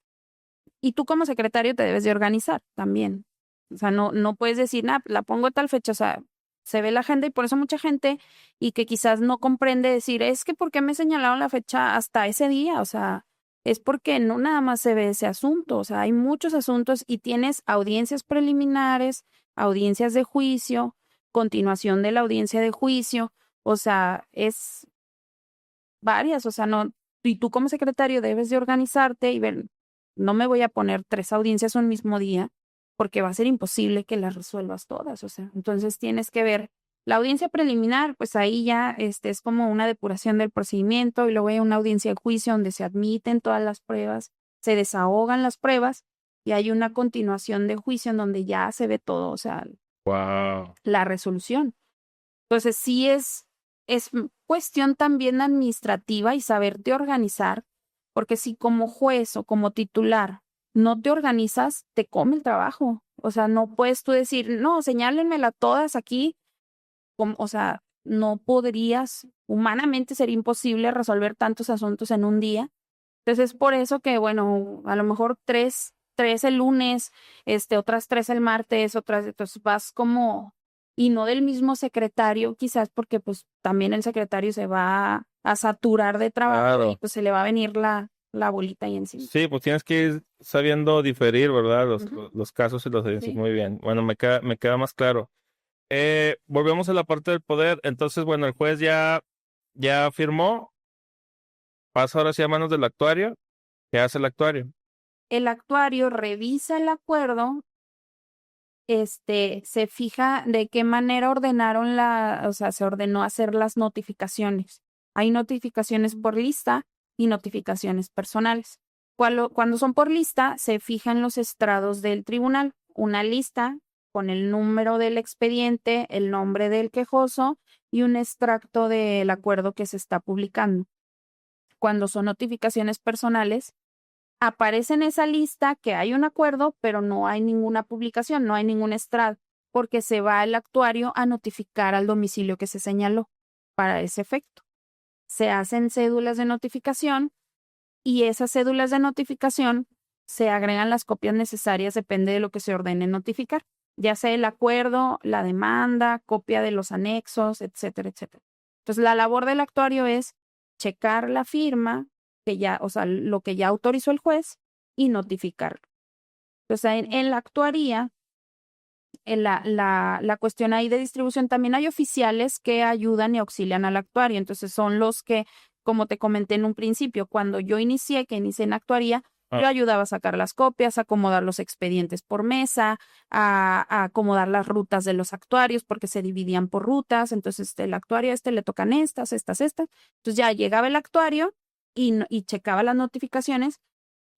y tú como secretario te debes de organizar también. O sea, no puedes decir, la pongo a tal fecha, o sea, se ve la agenda y por eso mucha gente y que quizás no comprende decir, es que ¿por qué me señalaron la fecha hasta ese día? O sea, es porque no nada más se ve ese asunto, o sea, hay muchos asuntos y tienes audiencias preliminares, audiencias de juicio, continuación de la audiencia de juicio, o sea, es varias, o sea, no, y tú como secretario debes de organizarte y ver, no me voy a poner 3 audiencias un mismo día porque va a ser imposible que las resuelvas todas, o sea, entonces tienes que ver la audiencia preliminar, pues ahí ya es como una depuración del procedimiento y luego hay una audiencia de juicio donde se admiten todas las pruebas, se desahogan las pruebas y hay una continuación de juicio en donde ya se ve todo, o sea, Wow. la resolución. Entonces sí es cuestión también administrativa y saberte organizar, porque si como juez o como titular no te organizas, te come el trabajo. O sea, no puedes tú decir, no, señálenmela todas aquí. O sea, no podrías, humanamente sería imposible resolver tantos asuntos en un día. Entonces es por eso que, bueno, a lo mejor tres el lunes, otras 3 el martes, entonces vas como, y no del mismo secretario, quizás porque pues también el secretario se va a saturar de trabajo Claro. y pues se le va a venir la bolita ahí encima. Sí, pues tienes que ir sabiendo diferir, ¿verdad? Ujú. Los casos y los audiencias. Sí. Muy bien. Bueno, me queda más claro. Volvemos a la parte del poder. Entonces, bueno, el juez ya firmó, pasa ahora sí a manos del actuario. ¿Qué hace el actuario? El actuario revisa el acuerdo, se fija de qué manera ordenaron o sea, se ordenó hacer las notificaciones. Hay notificaciones por lista y notificaciones personales. Cuando son por lista, se fijan los estrados del tribunal. una lista con el número del expediente, el nombre del quejoso y un extracto del acuerdo que se está publicando. Cuando son notificaciones personales, aparece en esa lista que hay un acuerdo, pero no hay ninguna publicación, no hay ningún extracto, porque se va el actuario a notificar al domicilio que se señaló para ese efecto. Se hacen cédulas de notificación y esas cédulas de notificación se agregan las copias necesarias, depende de lo que se ordene notificar, ya sea el acuerdo, la demanda, copia de los anexos, etcétera, etcétera. Entonces, la labor del actuario es checar la firma, que ya, o sea, lo que ya autorizó el juez y notificarlo. Entonces, en la actuaría, en la cuestión ahí de distribución, también hay oficiales que ayudan y auxilian al actuario. Entonces, son los que, como te comenté en un principio, cuando yo inicié en actuaría, yo ayudaba a sacar las copias, a acomodar los expedientes por mesa, a acomodar las rutas de los actuarios, porque se dividían por rutas. Entonces, el actuario le tocan estas. Entonces, ya llegaba el actuario y checaba las notificaciones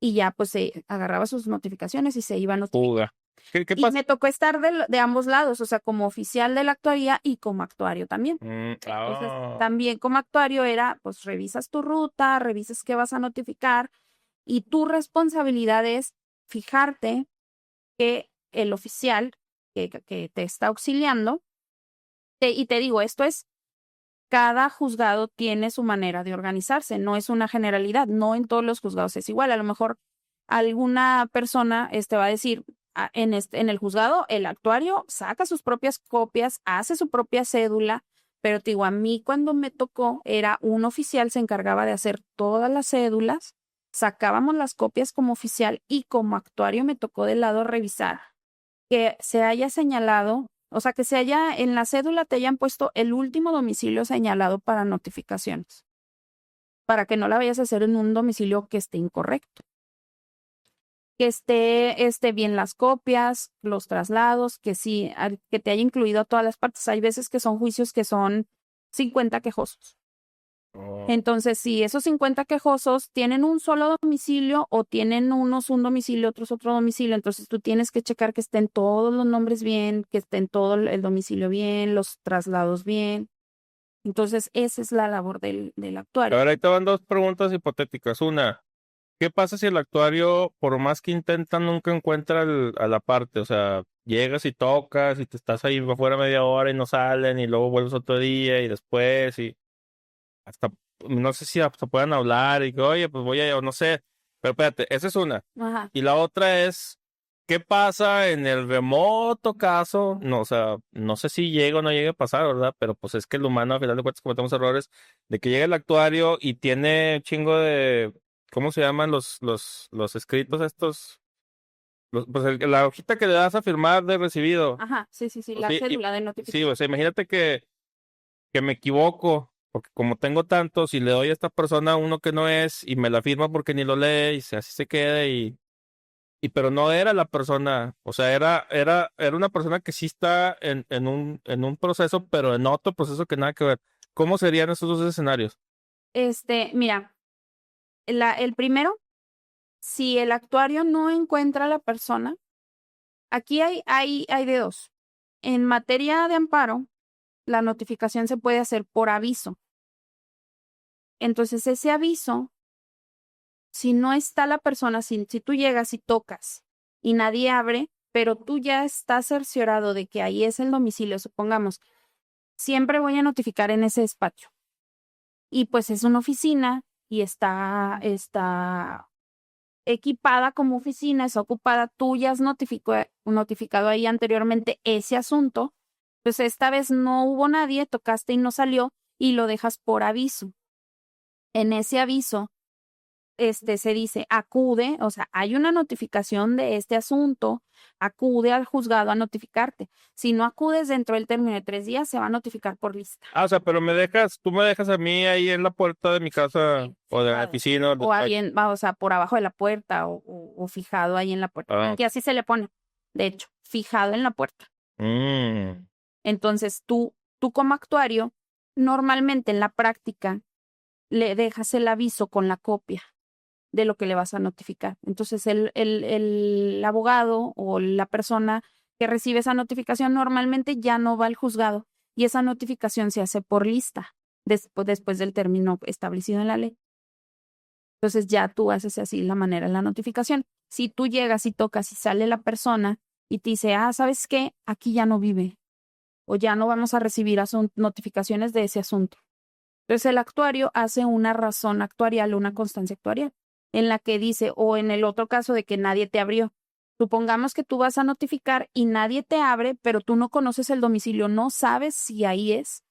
y ya pues se agarraba sus notificaciones y se iba a notificar. ¿Qué Y pasa? me tocó estar de ambos lados, o sea, como oficial de la actuaría y como actuario también. Entonces, también como actuario era, pues revisas tu ruta, revisas qué vas a notificar y tu responsabilidad es fijarte que el oficial que te está auxiliando, y te digo, esto es, cada juzgado tiene su manera de organizarse, no es una generalidad, no en todos los juzgados es igual. A lo mejor alguna persona va a decir, en el juzgado, el actuario saca sus propias copias, hace su propia cédula, pero te digo, a mí cuando me tocó, era un oficial, se encargaba de hacer todas las cédulas, sacábamos las copias como oficial y como actuario me tocó del lado revisar que se haya señalado, o sea, que se haya en la cédula te hayan puesto el último domicilio señalado para notificaciones, para que no la vayas a hacer en un domicilio que esté incorrecto. Que esté bien las copias, los traslados, que sí, que te haya incluido a todas las partes. Hay veces que son juicios que son 50 quejosos. Entonces, si esos 50 quejosos tienen un solo domicilio o tienen unos un domicilio, otros otro domicilio, entonces tú tienes que checar que estén todos los nombres bien, que estén todo el domicilio bien, los traslados bien. Entonces, esa es la labor del actuario. Ahora ahí te van dos preguntas hipotéticas. Una, ¿qué pasa si el actuario, por más que intenta, nunca encuentra a la parte? O sea, llegas y tocas y te estás ahí afuera media hora y no salen y luego vuelves otro día y después y hasta, no sé si hasta puedan hablar y que, oye, pues voy a, o no sé, pero espérate, esa es una. Ajá. Y la otra es, ¿qué pasa en el remoto caso? No, o sea, no sé si llega o no llega a pasar, ¿verdad? Pero pues es que el humano, al final de cuentas, cometemos errores de que llega el actuario y tiene chingo de, ¿cómo se llaman los escritos estos? Pues la hojita que le das a firmar de recibido. Ajá, sí, O la sea, cédula de sí, notificación. o sea, imagínate que me equivoco, porque como tengo tantos y le doy a esta persona uno que no es y me la firma porque ni lo lee y así se queda y pero no era la persona, o sea, era una persona que sí está en un proceso, pero en otro proceso que nada que ver. ¿Cómo serían esos dos escenarios? Mira, el primero, si el actuario no encuentra a la persona, aquí hay de dos. En materia de amparo, la notificación se puede hacer por aviso. Entonces, ese aviso, si no está la persona, si tú llegas y tocas y nadie abre, pero tú ya estás cerciorado de que ahí es el domicilio, supongamos, siempre voy a notificar en ese despacho. Y pues es una oficina y está equipada como oficina, es ocupada, tú ya has notificado ahí anteriormente ese asunto, pues esta vez no hubo nadie, tocaste y no salió y lo dejas por aviso. En ese aviso, se dice, acude, o sea, hay una notificación de este asunto, acude al juzgado a notificarte. Si no acudes dentro del término de 3 días, se va a notificar por lista. Ah, o sea, pero tú me dejas a mí ahí en la puerta de mi casa Sí, o de la fijado. oficina. O ahí o sea, por abajo de la puerta o fijado ahí en la puerta. Ah, Aquí así se le pone, de hecho, fijado en la puerta. Entonces, tú como actuario, normalmente en la práctica le dejas el aviso con la copia de lo que le vas a notificar. Entonces, el abogado o la persona que recibe esa notificación normalmente ya no va al juzgado y esa notificación se hace por lista después del término establecido en la ley. Entonces ya tú haces así la manera de la notificación. Si tú llegas y tocas y sale la persona y te dice, ¿sabes qué? Aquí ya no vive o ya no vamos a recibir notificaciones de ese asunto. Entonces el actuario hace una razón actuarial, una constancia actuarial, en la que dice, o en el otro caso de que nadie te abrió. Supongamos que tú vas a notificar y nadie te abre, pero tú no conoces el domicilio, no sabes si ahí es.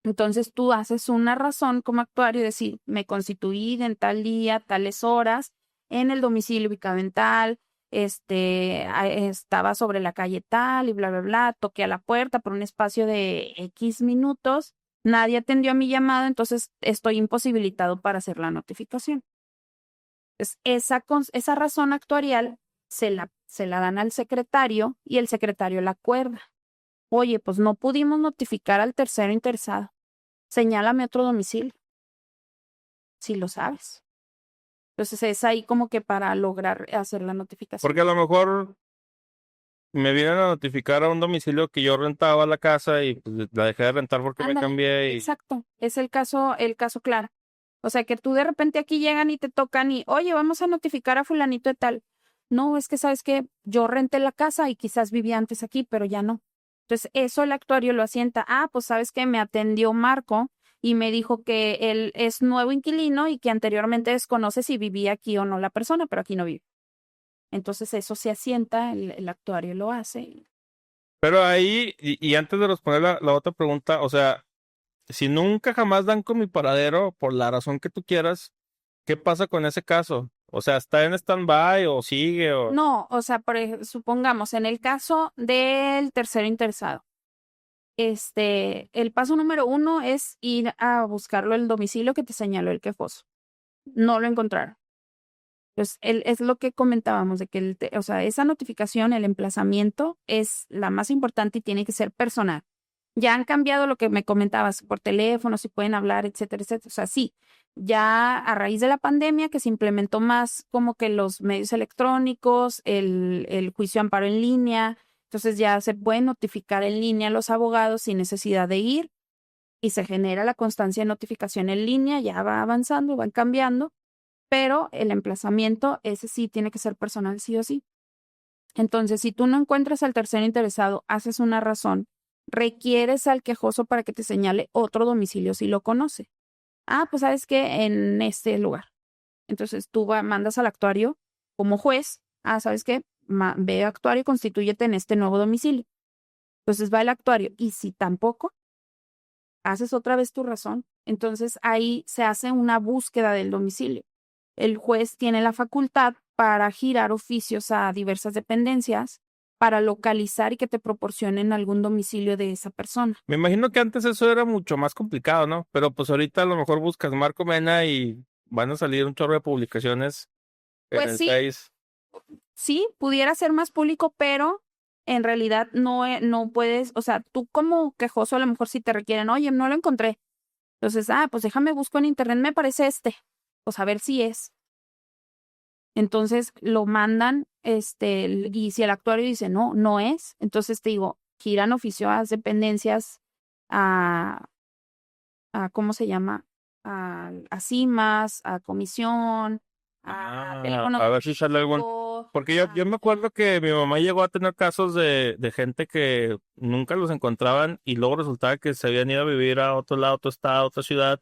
Entonces tú haces una razón como actuario y decir, me constituí en tal día, tales horas, en el domicilio ubicado en tal, estaba sobre la calle tal y bla, bla, bla, toqué a la puerta por un espacio de X minutos, nadie atendió a mi llamado, entonces estoy imposibilitado para hacer la notificación. Entonces, esa razón actuarial se la dan al secretario y el secretario la acuerda. Oye, pues no pudimos notificar al tercero interesado. Señálame otro domicilio, si lo sabes. Entonces es ahí como que para lograr hacer la notificación. Porque a lo mejor me vienen a notificar a un domicilio que yo rentaba la casa y pues, la dejé de rentar porque me Ándale, cambié y... exacto, es el caso claro. O sea, que tú de repente aquí llegan y te tocan y, oye, vamos a notificar a fulanito de tal. No, es que sabes que yo renté la casa y quizás vivía antes aquí, pero ya no. Entonces, eso el actuario lo asienta. Pues sabes que me atendió Marco y me dijo que él es nuevo inquilino y que anteriormente desconoce si vivía aquí o no la persona, pero aquí no vive. Entonces, eso se asienta, el actuario lo hace. Pero ahí, y antes de responder la otra pregunta, o sea, si nunca jamás dan con mi paradero, por la razón que tú quieras, ¿qué pasa con ese caso? O sea, ¿está en stand-by o sigue o...? No, o sea, supongamos, en el caso del tercero interesado, el paso número 1 es ir a buscarlo el domicilio que te señaló el quejoso. No lo encontraron. Entonces, es lo que comentábamos, de que o sea, esa notificación, el emplazamiento, es la más importante y tiene que ser personal. Ya han cambiado lo que me comentabas por teléfono, si pueden hablar, etcétera, etcétera. O sea, sí, ya a raíz de la pandemia que se implementó más como que los medios electrónicos, el juicio de amparo en línea, entonces ya se puede notificar en línea a los abogados sin necesidad de ir y se genera la constancia de notificación en línea, ya va avanzando, van cambiando, pero el emplazamiento, ese sí tiene que ser personal, sí o sí. Entonces, si tú no encuentras al tercero interesado, haces una razón, requieres al quejoso para que te señale otro domicilio si lo conoce. Pues sabes que en este lugar. Entonces tú mandas al actuario como juez. ¿Sabes qué? Ve actuario y constitúyete en este nuevo domicilio. Entonces va el actuario. Y si tampoco, haces otra vez tu razón. Entonces ahí se hace una búsqueda del domicilio. El juez tiene la facultad para girar oficios a diversas dependencias para localizar y que te proporcionen algún domicilio de esa persona. Me imagino que antes eso era mucho más complicado, ¿no? Pero pues ahorita a lo mejor buscas Marco Mena y van a salir un chorro de publicaciones en Pues el sí, Face. sí, pudiera ser más público, pero en realidad no puedes, o sea, tú como quejoso a lo mejor si te requieren, oye, no lo encontré. Entonces, pues déjame busco en internet, me parece pues a ver si es. Entonces lo mandan, y si el actuario dice no, no es, entonces te digo, giran oficio a dependencias, a, ¿cómo se llama? A CIMAS, a comisión, a teléfono A ver si sale algún... público, Porque yo me acuerdo que mi mamá llegó a tener casos de gente que nunca los encontraban y luego resultaba que se habían ido a vivir a otro lado, otro estado, otra ciudad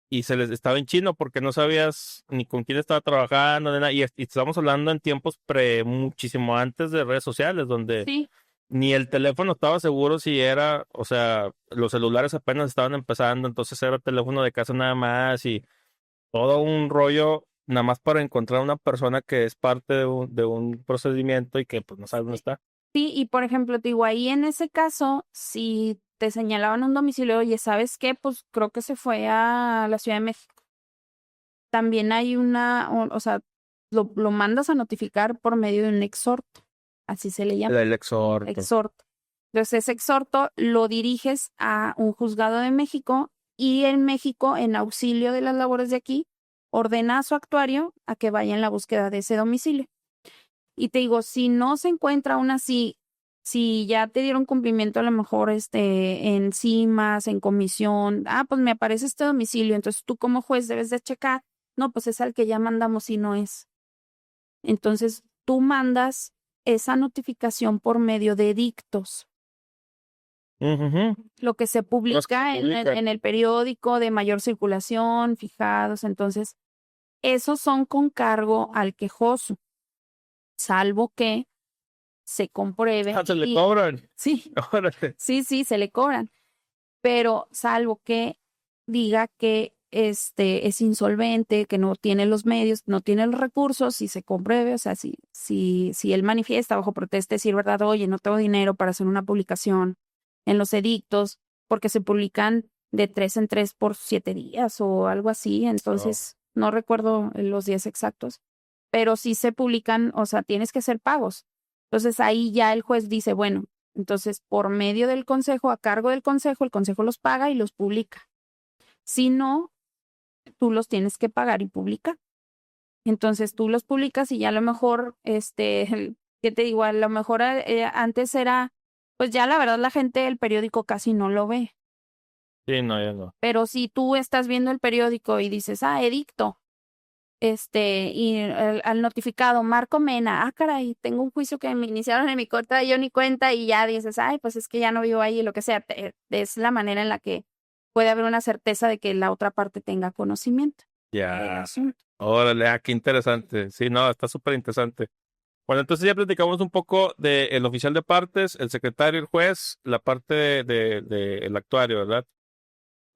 y se les estaba en chino porque no sabías ni con quién estaba trabajando, ni nada. Y estamos hablando en tiempos muchísimo antes de redes sociales, donde Sí, ni el teléfono estaba seguro si era, o sea, los celulares apenas estaban empezando, entonces era teléfono de casa nada más y todo un rollo nada más para encontrar una persona que es parte de un procedimiento y que pues no sabe dónde está. sí, y por ejemplo, te digo, ahí en ese caso, si te señalaban un domicilio, oye, ¿sabes qué? Pues creo que se fue a la Ciudad de México. También hay o sea, lo mandas a notificar por medio de un exhorto, así se le llama, El exhorto. exhorto. Entonces, ese exhorto lo diriges a un juzgado de México y en México, en auxilio de las labores de aquí, ordena a su actuario a que vaya en la búsqueda de ese domicilio. Y te digo, si no se encuentra aún así, si ya te dieron cumplimiento a lo mejor en cimas, en comisión, pues me aparece este domicilio, entonces tú como juez debes de checar, no, pues es al que ya mandamos y no es. Entonces tú mandas esa notificación por medio de edictos. Lo que se publica en el periódico de mayor circulación, fijados, entonces esos son con cargo al quejoso, salvo que se compruebe. Se le cobran. Sí, Órale. sí, se le cobran, pero salvo que diga que es insolvente, que no tiene los medios, no tiene los recursos, si se compruebe, o sea, si él manifiesta bajo protesta, decir verdad, oye, no tengo dinero para hacer una publicación en los edictos, porque se publican de 3 en 3 por 7 días o algo así, entonces no recuerdo los días exactos, pero sí se publican, o sea, tienes que hacer pagos. Entonces ahí ya el juez dice, bueno, entonces por medio del consejo, a cargo del consejo, el consejo los paga y los publica. Si no, tú los tienes que pagar y publicar. Entonces tú los publicas y ya a lo mejor, ¿qué te digo? A lo mejor antes era, pues ya la verdad la gente el periódico casi no lo ve. Sí, no, ya no. Pero si tú estás viendo el periódico y dices, edicto, y al notificado, Marco Mena, caray, tengo un juicio que me iniciaron en mi contra, yo ni cuenta, y ya dices, pues es que ya no vivo ahí, lo que sea, es la manera en la que puede haber una certeza de que la otra parte tenga conocimiento. Ya. Órale, qué interesante. Sí, no, está súper interesante. Bueno, entonces ya platicamos un poco del oficial de partes, el secretario, el juez, la parte el actuario, ¿verdad?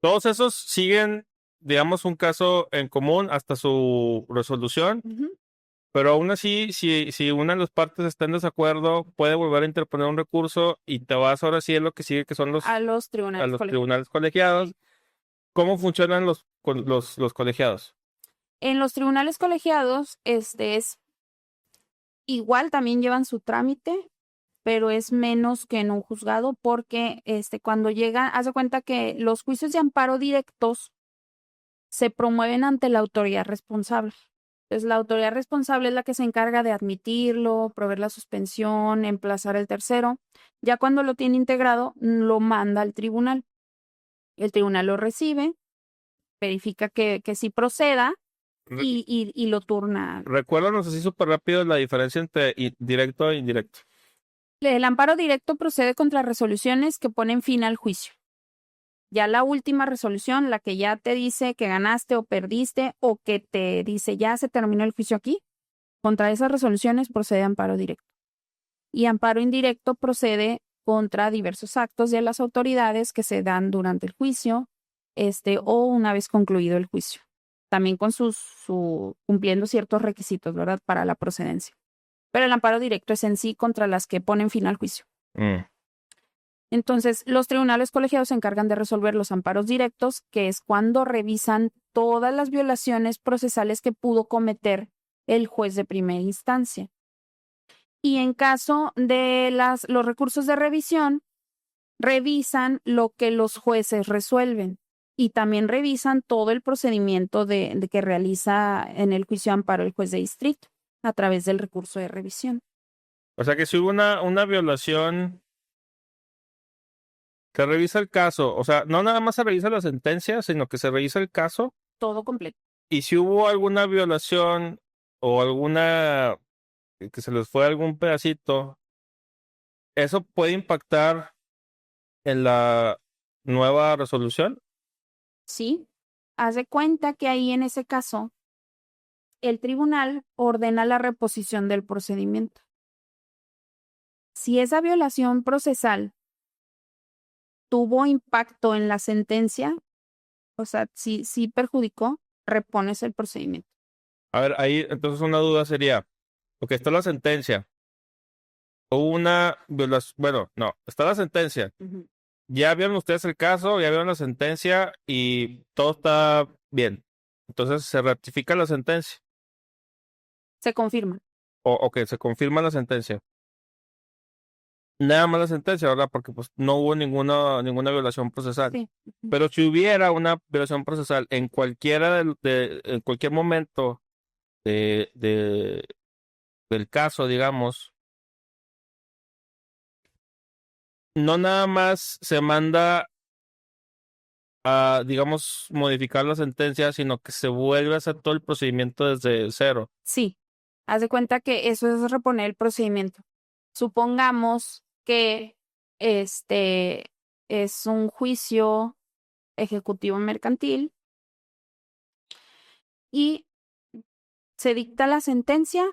Todos esos siguen, digamos, un caso en común hasta su resolución, pero aún así, si una de las partes está en desacuerdo, puede volver a interponer un recurso y te vas ahora sí a lo que sigue, que son a los tribunales colegiados. ¿Cómo funcionan los colegiados? En los tribunales colegiados, es igual, también llevan su trámite, pero es menos que en un juzgado porque cuando llega, haz de cuenta que los juicios de amparo directos se promueven ante la autoridad responsable. Entonces, la autoridad responsable es la que se encarga de admitirlo, proveer la suspensión, emplazar el tercero. Ya cuando lo tiene integrado, lo manda al tribunal. El tribunal lo recibe, verifica que sí proceda y lo turna. Recuérdanos así súper rápido la diferencia entre directo e indirecto. El amparo directo procede contra resoluciones que ponen fin al juicio. Ya la última resolución, la que ya te dice que ganaste o perdiste o que te dice ya se terminó el juicio aquí, contra esas resoluciones procede amparo directo. Y amparo indirecto procede contra diversos actos de las autoridades que se dan durante el juicio, o una vez concluido el juicio. También con cumpliendo ciertos requisitos, ¿verdad? Para la procedencia. Pero el amparo directo es en sí contra las que ponen fin al juicio. Entonces, los tribunales colegiados se encargan de resolver los amparos directos, que es cuando revisan todas las violaciones procesales que pudo cometer el juez de primera instancia. Y en caso de los recursos de revisión, revisan lo que los jueces resuelven y también revisan todo el procedimiento de que realiza en el juicio de amparo el juez de distrito a través del recurso de revisión. O sea que si hubo una violación, se revisa el caso. O sea, no nada más se revisa la sentencia, sino que se revisa el caso. Todo completo. Y si hubo alguna violación o que se les fue algún pedacito, ¿eso puede impactar en la nueva resolución? Sí. Haz de cuenta que ahí en ese caso, el tribunal ordena la reposición del procedimiento. Si esa violación procesal tuvo impacto en la sentencia, o sea, si perjudicó, repones el procedimiento. A ver, ahí entonces una duda sería, porque está la sentencia, hubo una violación, bueno, no, está la sentencia. Ya vieron ustedes el caso, ya vieron la sentencia y todo está bien. Entonces se ratifica la sentencia. Se confirma. O que se confirma la sentencia. nada más la sentencia, ¿verdad? Porque pues no hubo ninguna violación procesal. Sí. Pero si hubiera una violación procesal en en cualquier momento de, de- del caso, digamos, no nada más se manda a, digamos, modificar la sentencia, sino que se vuelve a hacer todo el procedimiento desde cero. Sí, haz de cuenta que eso es reponer el procedimiento. Supongamos que este es un juicio ejecutivo mercantil y se dicta la sentencia,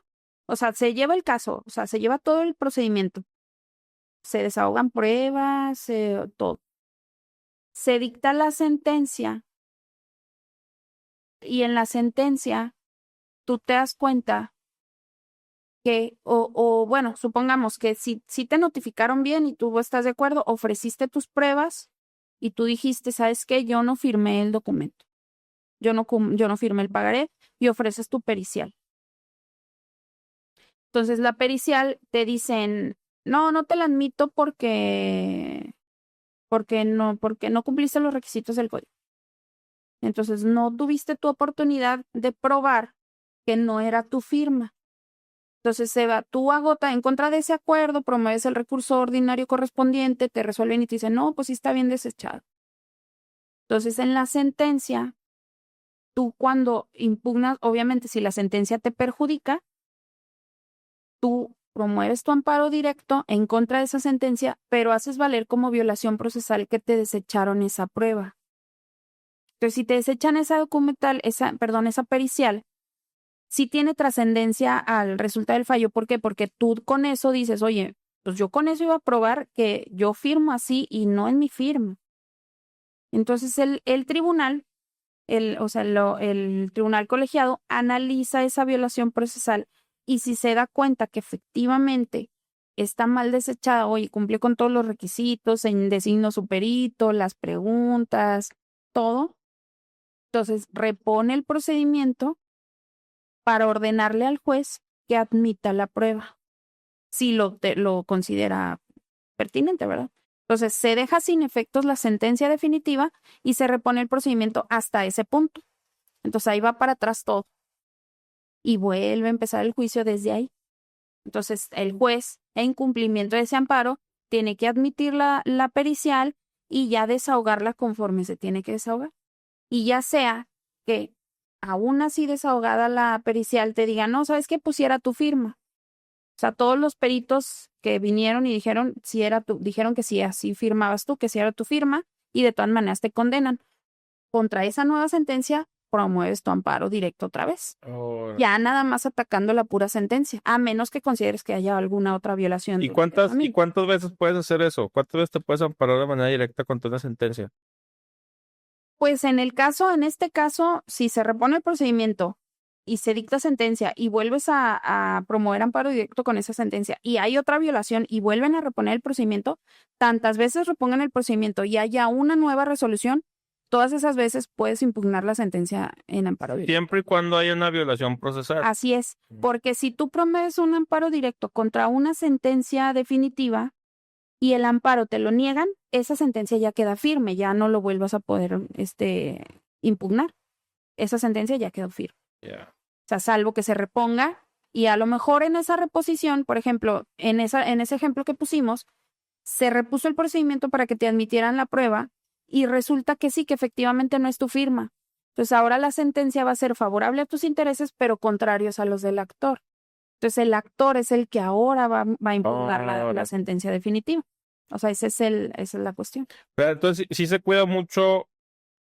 o sea, se lleva el caso, o sea, se lleva todo el procedimiento, se desahogan pruebas, todo. Se dicta la sentencia y en la sentencia tú te das cuenta que, o bueno, supongamos que si te notificaron bien y tú estás de acuerdo, ofreciste tus pruebas y tú dijiste, ¿sabes qué? Yo no firmé el documento, yo no firmé el pagaré y ofreces tu pericial. Entonces la pericial te dicen, no, no te la admito porque no cumpliste los requisitos del código. Entonces no tuviste tu oportunidad de probar que no era tu firma. Entonces se va, tú agota en contra de ese acuerdo, promueves el recurso ordinario correspondiente, te resuelven y te dicen, no, pues sí está bien desechado. Entonces en la sentencia, tú cuando impugnas, obviamente si la sentencia te perjudica, tú promueves tu amparo directo en contra de esa sentencia, pero haces valer como violación procesal que te desecharon esa prueba. Entonces, si te desechan esa esa pericial, sí tiene trascendencia al resultado del fallo. ¿Por qué? Porque tú con eso dices, oye, pues yo con eso iba a probar que yo firmo así y no en mi firma. Entonces el tribunal, el tribunal colegiado analiza esa violación procesal y si se da cuenta que efectivamente está mal desechada, oye, cumplió con todos los requisitos, se designó su perito, las preguntas, todo, entonces repone el procedimiento para ordenarle al juez que admita la prueba, si lo considera pertinente, ¿verdad? Entonces se deja sin efectos la sentencia definitiva y se repone el procedimiento hasta ese punto. Entonces ahí va para atrás todo y vuelve a empezar el juicio desde ahí. Entonces el juez, en cumplimiento de ese amparo, tiene que admitir la pericial y ya desahogarla conforme se tiene que desahogar. Y ya sea que aún así desahogada la pericial te diga, no, ¿sabes qué? Pusiera tu firma. O sea, todos los peritos que vinieron y dijeron si era dijeron que si así firmabas tú, que si era tu firma, y de todas maneras te condenan. Contra esa nueva sentencia, promueves tu amparo directo otra vez. Ahora, Ya nada más atacando la pura sentencia, a menos que consideres que haya alguna otra violación ¿y del y camino. cuántas veces puedes hacer eso? ¿Cuántas veces te puedes amparar de manera directa contra una sentencia? Pues en este caso, si se repone el procedimiento y se dicta sentencia y vuelves a promover amparo directo con esa sentencia y hay otra violación y vuelven a reponer el procedimiento, tantas veces repongan el procedimiento y haya una nueva resolución, todas esas veces puedes impugnar la sentencia en amparo directo. Siempre y cuando haya una violación procesal. Así es, porque si tú promueves un amparo directo contra una sentencia definitiva, y el amparo te lo niegan, esa sentencia ya queda firme, ya no lo vuelvas a poder impugnar. Esa sentencia ya quedó firme. Yeah. O sea, salvo que se reponga y a lo mejor en esa reposición, por ejemplo, en ese ejemplo que pusimos, se repuso el procedimiento para que te admitieran la prueba y resulta que sí, que efectivamente no es tu firma. Entonces ahora la sentencia va a ser favorable a tus intereses, pero contrarios a los del actor. Entonces el actor es el que ahora va a impugnar la sentencia definitiva. O sea, esa es la cuestión. Pero entonces sí se cuida mucho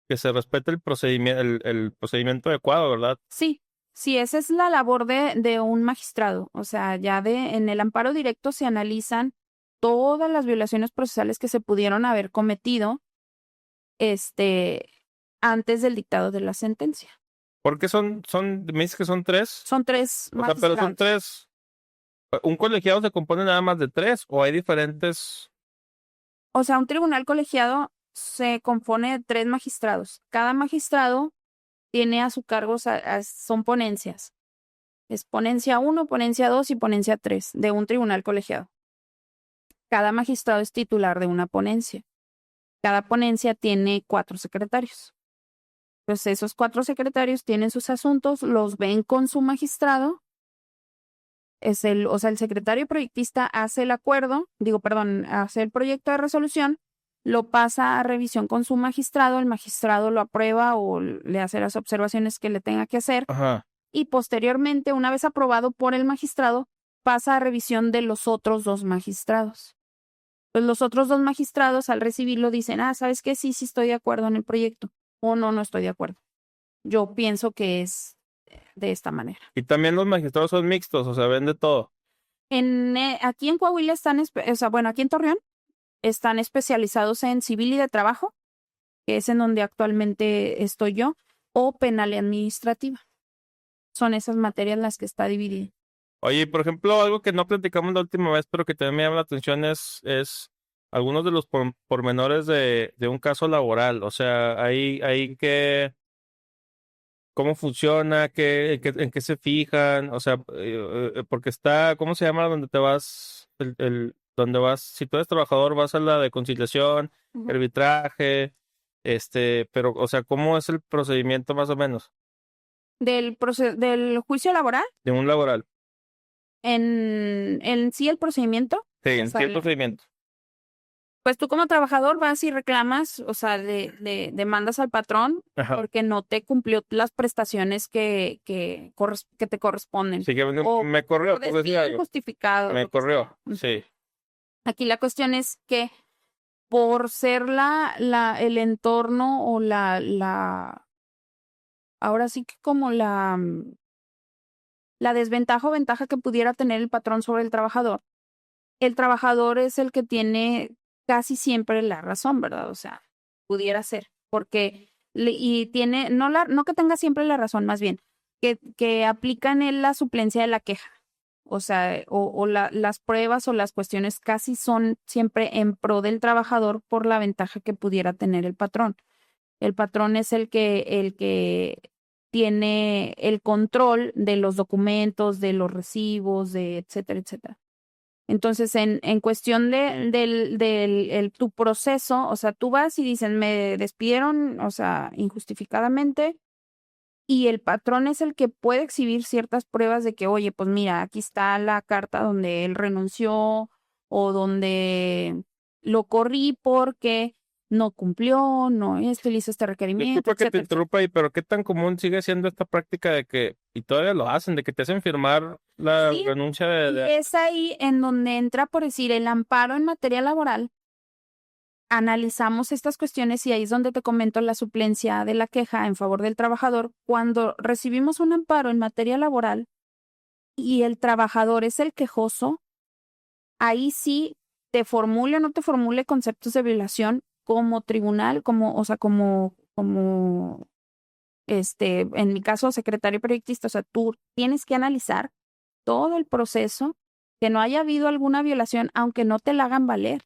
que se respete el procedimiento adecuado, ¿verdad? Sí, sí, esa es la labor de un magistrado. O sea, en el amparo directo se analizan todas las violaciones procesales que se pudieron haber cometido, este, antes del dictado de la sentencia. Porque me dices que son tres. Son tres O sea, pero son magistrados. tres. ¿Un colegiado se compone nada más de tres o hay diferentes? O sea, un tribunal colegiado se compone de tres magistrados. Cada magistrado tiene a su cargo, son ponencias. Es ponencia 1, ponencia 2 y ponencia 3 de un tribunal colegiado. Cada magistrado es titular de una ponencia. Cada ponencia tiene 4 secretarios. Pues esos 4 secretarios tienen sus asuntos, los ven con su magistrado. O sea, el secretario proyectista hace el acuerdo, hace el proyecto de resolución, lo pasa a revisión con su magistrado, el magistrado lo aprueba o le hace las observaciones que le tenga que hacer. Ajá. Y posteriormente, una vez aprobado por el magistrado, pasa a revisión de los otros 2 magistrados. Pues los otros 2 magistrados al recibirlo dicen, ¿sabes qué? Sí, sí estoy de acuerdo en el proyecto. O no, no estoy de acuerdo. Yo pienso que es de esta manera. Y también los magistrados son mixtos, o sea, ven de todo. Aquí en Coahuila aquí en Torreón, están especializados en civil y de trabajo, que es en donde actualmente estoy yo, o penal y administrativa. Son esas materias las que está dividida. Oye, por ejemplo, algo que no platicamos la última vez, pero que también me llama la atención es algunos de los pormenores de un caso laboral. O sea, hay que, cómo funciona, en qué se fijan, o sea, porque está, ¿cómo se llama? Donde te vas, donde vas, si tú eres trabajador, vas a la de conciliación, arbitraje, pero, o sea, ¿cómo es el procedimiento más o menos Del juicio laboral, de un laboral? en sí el procedimiento, Sí, o en sea, sí el procedimiento. pues tú como trabajador vas y reclamas, o sea, demandas al patrón Ajá. porque no te cumplió las prestaciones que te corresponden. Sí, que O me corrió, por por decir despido algo. injustificado. Me lo que sea. corrió, Ujú. sí. Aquí la cuestión es que por ser el entorno o ahora sí que como la desventaja o ventaja que pudiera tener el patrón sobre el trabajador es el que tiene casi siempre la razón, ¿verdad? O sea, pudiera ser, porque y tiene, no que tenga siempre la razón, más bien, que aplica en él la suplencia de la queja. O sea, las pruebas o las cuestiones casi son siempre en pro del trabajador por la ventaja que pudiera tener el patrón. El patrón es el que tiene el control de los documentos, de los recibos, de etcétera, etcétera. Entonces, en cuestión tu proceso, o sea, tú vas y dicen, me despidieron, o sea, injustificadamente, y el patrón es el que puede exhibir ciertas pruebas de que, oye, pues mira, aquí está la carta donde él renunció o donde lo corrí porque no cumplió, no esto, le hizo este requerimiento, Disculpa que te etcétera, etcétera. interrumpa ahí, pero ¿qué tan común sigue siendo esta práctica de que, y todavía lo hacen, de que te hacen firmar la Sí, renuncia y es ahí en donde entra, por decir, el amparo en materia laboral. Analizamos estas cuestiones y ahí es donde te comento la suplencia de la queja en favor del trabajador. Cuando recibimos un amparo en materia laboral y el trabajador es el quejoso, ahí sí te formule o no te formule conceptos de violación como tribunal, en mi caso, secretario proyectista, o sea, tú tienes que analizar todo el proceso, que no haya habido alguna violación, aunque no te la hagan valer.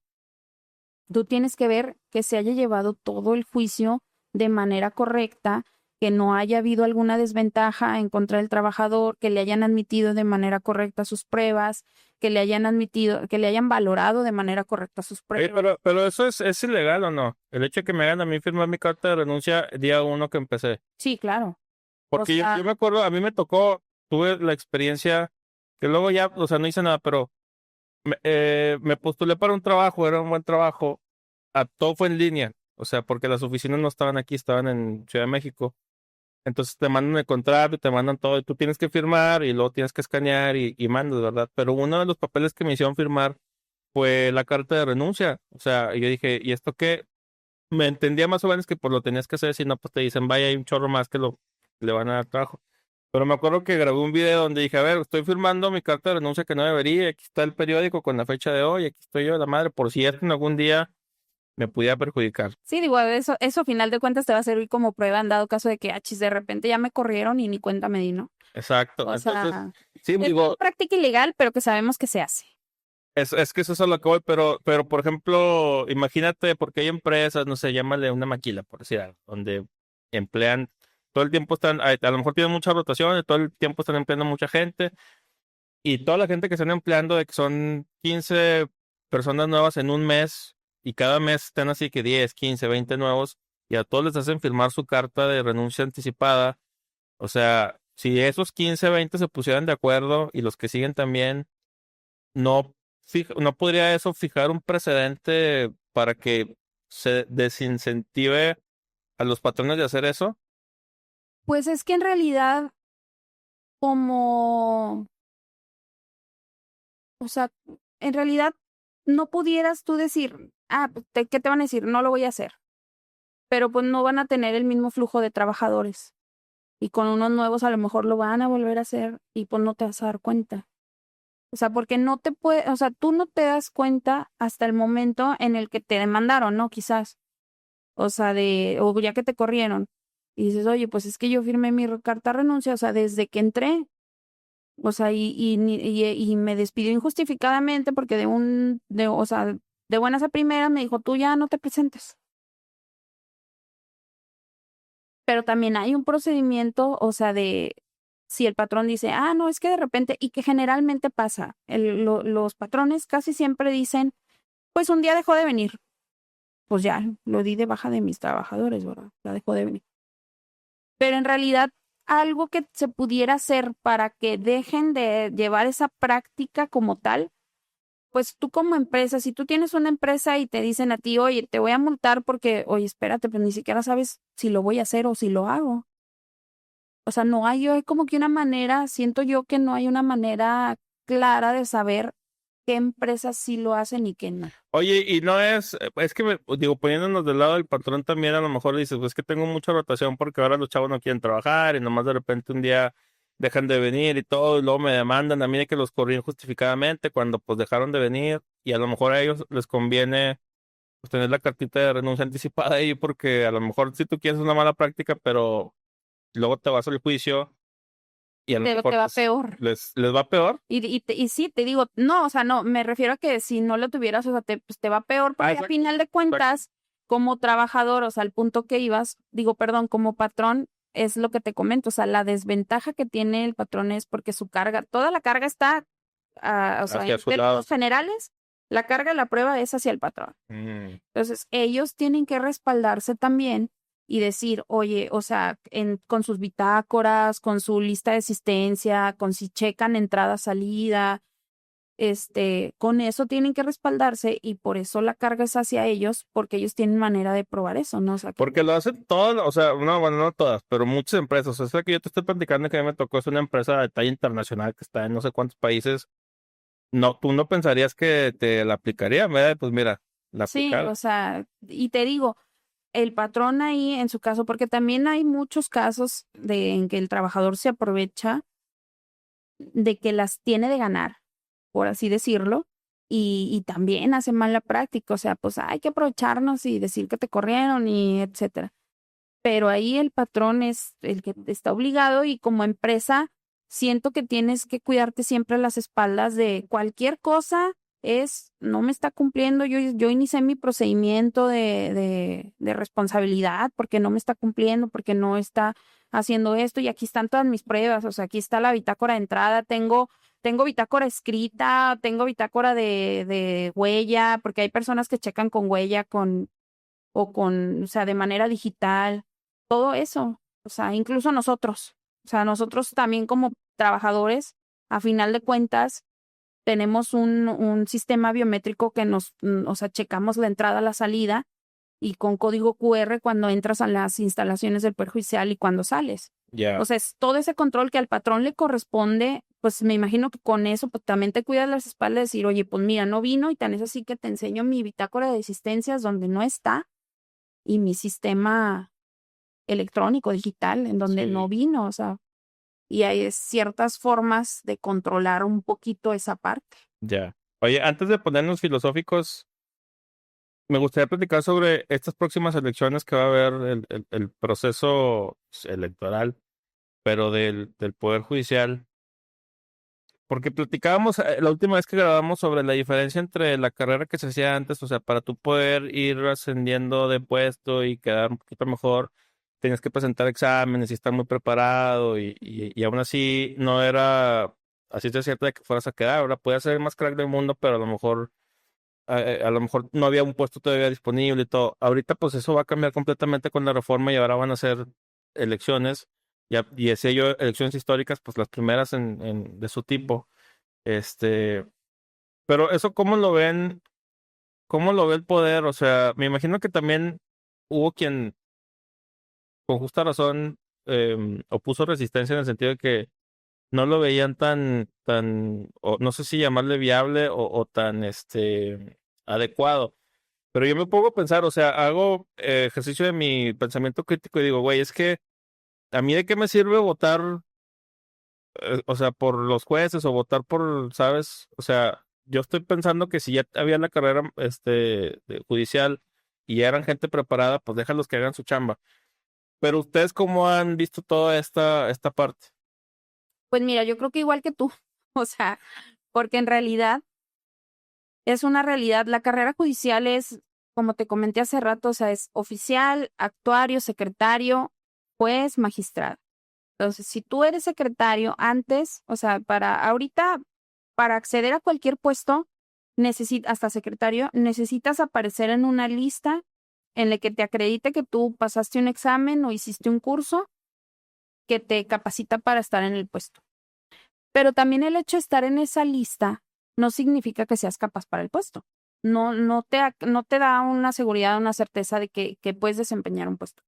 Tú tienes que ver que se haya llevado todo el juicio de manera correcta, que no haya habido alguna desventaja en contra del trabajador, que le hayan admitido de manera correcta sus pruebas, que le hayan valorado de manera correcta sus Oye, pruebas. pero eso es ilegal o no? El hecho de que me hagan a mí firmar mi carta de renuncia día uno que empecé. Sí, claro. O Porque sea, yo me acuerdo, a mí me tocó, tuve la experiencia, que luego ya, o sea, no hice nada, pero me postulé para un trabajo, era un buen trabajo, todo fue en línea, o sea, porque las oficinas no estaban aquí, estaban en Ciudad de México. Entonces te mandan el contrato y te mandan todo y tú tienes que firmar y luego tienes que escanear y mandas, ¿verdad? Pero uno de los papeles que me hicieron firmar fue la carta de renuncia. O sea, y yo dije, ¿y esto qué? Me entendía más o menos que pues lo tenías que hacer, si no, pues te dicen, vaya, hay un chorro más que le van a dar trabajo. Pero me acuerdo que grabé un video donde dije, a ver, estoy firmando mi carta de renuncia que no debería, y aquí está el periódico con la fecha de hoy, aquí estoy yo, la madre, por si esto en algún día me pudiera perjudicar. sí, digo, eso a final de cuentas te va a servir como prueba en dado caso de que, de repente ya me corrieron y ni cuenta me di, ¿no? Exacto. O Entonces, sea, sí, es una digo, práctica ilegal, pero que sabemos que se hace. es que eso es a lo que voy, pero por ejemplo, imagínate, porque hay empresas, no sé, llámale una maquila, por decir algo, donde emplean, todo el tiempo están, a lo mejor tienen mucha rotación, y todo el tiempo están empleando mucha gente, y toda la gente que están empleando, de que son 15 personas nuevas en un mes y cada mes están así que 10, 15, 20 nuevos y a todos les hacen firmar su carta de renuncia anticipada. O sea, si esos 15, 20 se pusieran de acuerdo y los que siguen también, no, no podría eso fijar un precedente para que se desincentive a los patrones de hacer eso. Pues es que en realidad, como, o sea, en realidad no pudieras tú decir, pues, ¿qué te van a decir? No lo voy a hacer. Pero pues no van a tener el mismo flujo de trabajadores. Y con unos nuevos a lo mejor lo van a volver a hacer y pues no te vas a dar cuenta. O sea, porque no te puede, o sea, tú no te das cuenta hasta el momento en el que te demandaron, ¿no? Quizás. O sea, o ya que te corrieron. Y dices, oye, pues es que yo firmé mi carta de renuncia, o sea, desde que entré. O sea, y me despidió injustificadamente porque o sea, de buenas a primeras me dijo, tú ya no te presentes. Pero también hay un procedimiento, o sea, de si el patrón dice, no, es que de repente, y que generalmente pasa, los patrones casi siempre dicen, pues un día dejó de venir, pues ya, lo di de baja de mis trabajadores, ¿verdad? Ya dejó de venir. Pero en realidad, algo que se pudiera hacer para que dejen de llevar esa práctica como tal, pues tú como empresa, si tú tienes una empresa y te dicen a ti, oye, te voy a multar porque, oye, espérate, pues ni siquiera sabes si lo voy a hacer o si lo hago. O sea, no hay como que una manera, siento yo que no hay una manera clara de saber qué empresas sí lo hacen y qué no. Oye, y no es que digo, poniéndonos del lado del patrón también a lo mejor dices, pues que tengo mucha rotación porque ahora los chavos no quieren trabajar y nomás de repente un día dejan de venir y todo, y luego me demandan a mí de que los corrí injustificadamente cuando pues dejaron de venir y a lo mejor a ellos les conviene pues tener la cartita de renuncia anticipada ahí porque a lo mejor si tú quieres una mala práctica, pero luego te vas al juicio y a lo Pero mejor te va pues, peor. les va peor. Y sí, te digo, no, o sea, no, me refiero a que si no lo tuvieras, o sea, pues te va peor porque a Exacto, final de exacto. cuentas, como trabajador, o sea, al punto que ibas, digo, perdón, como patrón, es lo que te comento, o sea, la desventaja que tiene el patrón es porque su carga, toda la carga está, o sea, Hacia en su lado. términos generales, la carga de la prueba es hacia el patrón. Entonces, ellos tienen que respaldarse también y decir, oye, o sea, con sus bitácoras, con su lista de asistencia, con si checan entrada, salida, con eso tienen que respaldarse y por eso la carga es hacia ellos, porque ellos tienen manera de probar eso, ¿no? O sea, Porque lo hacen todas, o sea, no, bueno, no todas, pero muchas empresas. O sea, que yo te estoy platicando que a mí me tocó, es una empresa de talla internacional que está en no sé cuántos países. No, tú no pensarías que te la aplicaría, ¿verdad? Pues mira, la sí, aplicaron. o sea, y te digo, el patrón ahí en su caso, porque también hay muchos casos en que el trabajador se aprovecha de que las tiene de ganar, por así decirlo, y también hace mala práctica, o sea, pues hay que aprovecharnos y decir que te corrieron y etcétera. Pero ahí el patrón es el que está obligado y como empresa siento que tienes que cuidarte siempre las espaldas de cualquier cosa. No me está cumpliendo, yo inicié mi procedimiento de responsabilidad porque no me está cumpliendo, porque no está haciendo esto y aquí están todas mis pruebas, o sea, aquí está la bitácora de entrada, tengo bitácora escrita, tengo bitácora de huella, porque hay personas que checan con huella, o sea, de manera digital, todo eso, o sea, incluso nosotros, o sea, nosotros también como trabajadores, a final de cuentas, tenemos un sistema biométrico que o sea, checamos la entrada, la salida y con código QR cuando entras a las instalaciones del Poder Judicial y cuando sales. Ya. O sea, es todo ese control que al patrón le corresponde, pues me imagino que con eso pues, también te cuidas las espaldas de decir, oye, pues mira, no vino y tan es así que te enseño mi bitácora de existencias donde no está y mi sistema electrónico, digital, en donde no Sí. vino, o sea, y hay ciertas formas de controlar un poquito esa parte. Ya. Oye, antes de ponernos filosóficos, me gustaría platicar sobre estas próximas elecciones que va a haber, el proceso electoral, pero del Poder Judicial. Porque platicábamos la última vez que grabamos sobre la diferencia entre la carrera que se hacía antes, o sea, para tú poder ir ascendiendo de puesto y quedar un poquito mejor, tenías que presentar exámenes y estar muy preparado y aún así no era así de cierto de que fueras a quedar. Ahora puedes ser el más crack del mundo, pero a lo mejor a lo mejor no había un puesto todavía disponible y todo. Ahorita pues eso va a cambiar completamente con la reforma y ahora van a ser elecciones, y decía yo, elecciones históricas, pues las primeras de su tipo. Este, pero eso, cómo lo ve el poder? O sea, me imagino que también hubo quien, con justa razón, opuso resistencia en el sentido de que no lo veían o no sé si llamarle viable o tan, adecuado. Pero yo me pongo a pensar, o sea, hago ejercicio de mi pensamiento crítico y digo, güey, es que a mí de qué me sirve votar, o sea, por los jueces o votar por, ¿sabes? O sea, yo estoy pensando que si ya había la carrera, judicial y ya eran gente preparada, pues déjalos que hagan su chamba. Pero ustedes, ¿cómo han visto toda esta parte? Pues mira, yo creo que igual que tú, o sea, porque en realidad es una realidad. La carrera judicial es, como te comenté hace rato, o sea, es oficial, actuario, secretario, juez, magistrado. Entonces, si tú eres secretario antes, o sea, para acceder a cualquier puesto, hasta secretario, necesitas aparecer en una lista en la que te acredite que tú pasaste un examen o hiciste un curso que te capacita para estar en el puesto. Pero también el hecho de estar en esa lista no significa que seas capaz para el puesto. No te da una seguridad, una certeza de que puedes desempeñar un puesto.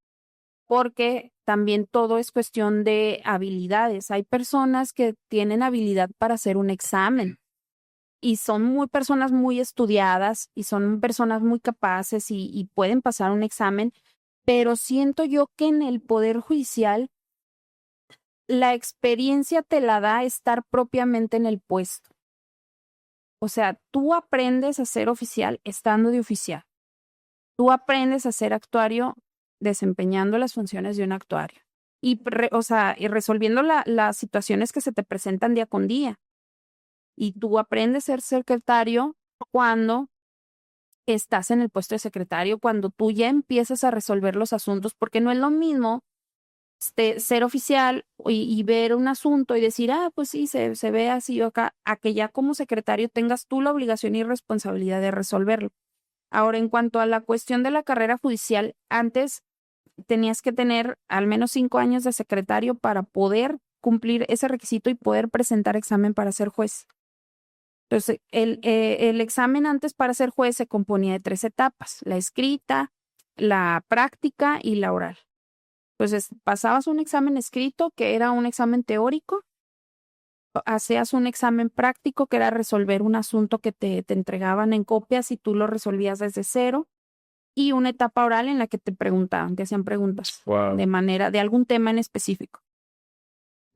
Porque también todo es cuestión de habilidades. Hay personas que tienen habilidad para hacer un examen y son personas muy estudiadas y son personas muy capaces y pueden pasar un examen, pero siento yo que en el Poder Judicial la experiencia te la da estar propiamente en el puesto. O sea, tú aprendes a ser oficial estando de oficial. Tú aprendes a ser actuario desempeñando las funciones de un actuario. O sea, y resolviendo las situaciones que se te presentan día con día. Y tú aprendes a ser secretario cuando estás en el puesto de secretario, cuando tú ya empiezas a resolver los asuntos, porque no es lo mismo ser oficial y ver un asunto y decir, pues sí, se ve así o acá, a que ya como secretario tengas tú la obligación y responsabilidad de resolverlo. Ahora, en cuanto a la cuestión de la carrera judicial, antes tenías que tener al menos 5 años de secretario para poder cumplir ese requisito y poder presentar examen para ser juez. Entonces, el examen antes para ser juez se componía de 3 etapas: la escrita, la práctica y la oral. Entonces, pasabas un examen escrito, que era un examen teórico, hacías un examen práctico, que era resolver un asunto que te entregaban en copias y tú lo resolvías desde cero, y una etapa oral en la que te hacían preguntas Wow. de algún tema en específico.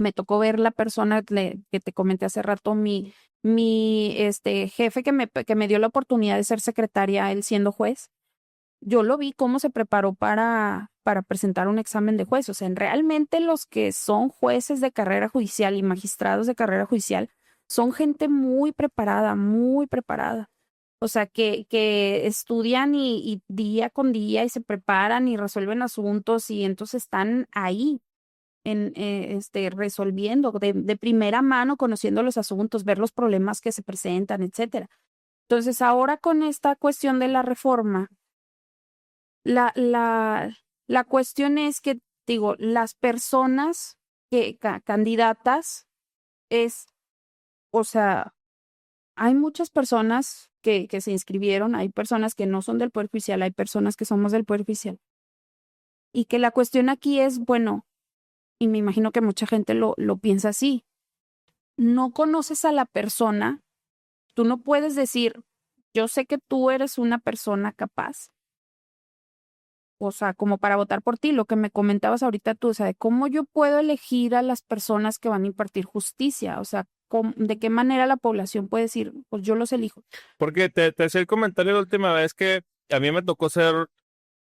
Me tocó ver la persona que te comenté hace rato, mi jefe que me dio la oportunidad de ser secretaria, él siendo juez. Yo lo vi cómo se preparó para presentar un examen de juez. O sea, realmente los que son jueces de carrera judicial y magistrados de carrera judicial son gente muy preparada, muy preparada. O sea, que estudian y día con día y se preparan y resuelven asuntos y entonces están ahí resolviendo de primera mano, conociendo los asuntos, ver los problemas que se presentan, etcétera. Entonces, ahora con esta cuestión de la reforma, la cuestión es que, digo, las personas candidatas o sea, hay muchas personas que se inscribieron, hay personas que no son del Poder Judicial, hay personas que somos del Poder Judicial. Y que la cuestión aquí es, bueno, y me imagino que mucha gente lo piensa así, no conoces a la persona, tú no puedes decir, yo sé que tú eres una persona capaz, o sea, como para votar por ti, lo que me comentabas ahorita tú, o sea, de cómo yo puedo elegir a las personas que van a impartir justicia, o sea, de qué manera la población puede decir, pues yo los elijo. Porque te hacía el comentario la última vez que a mí me tocó ser,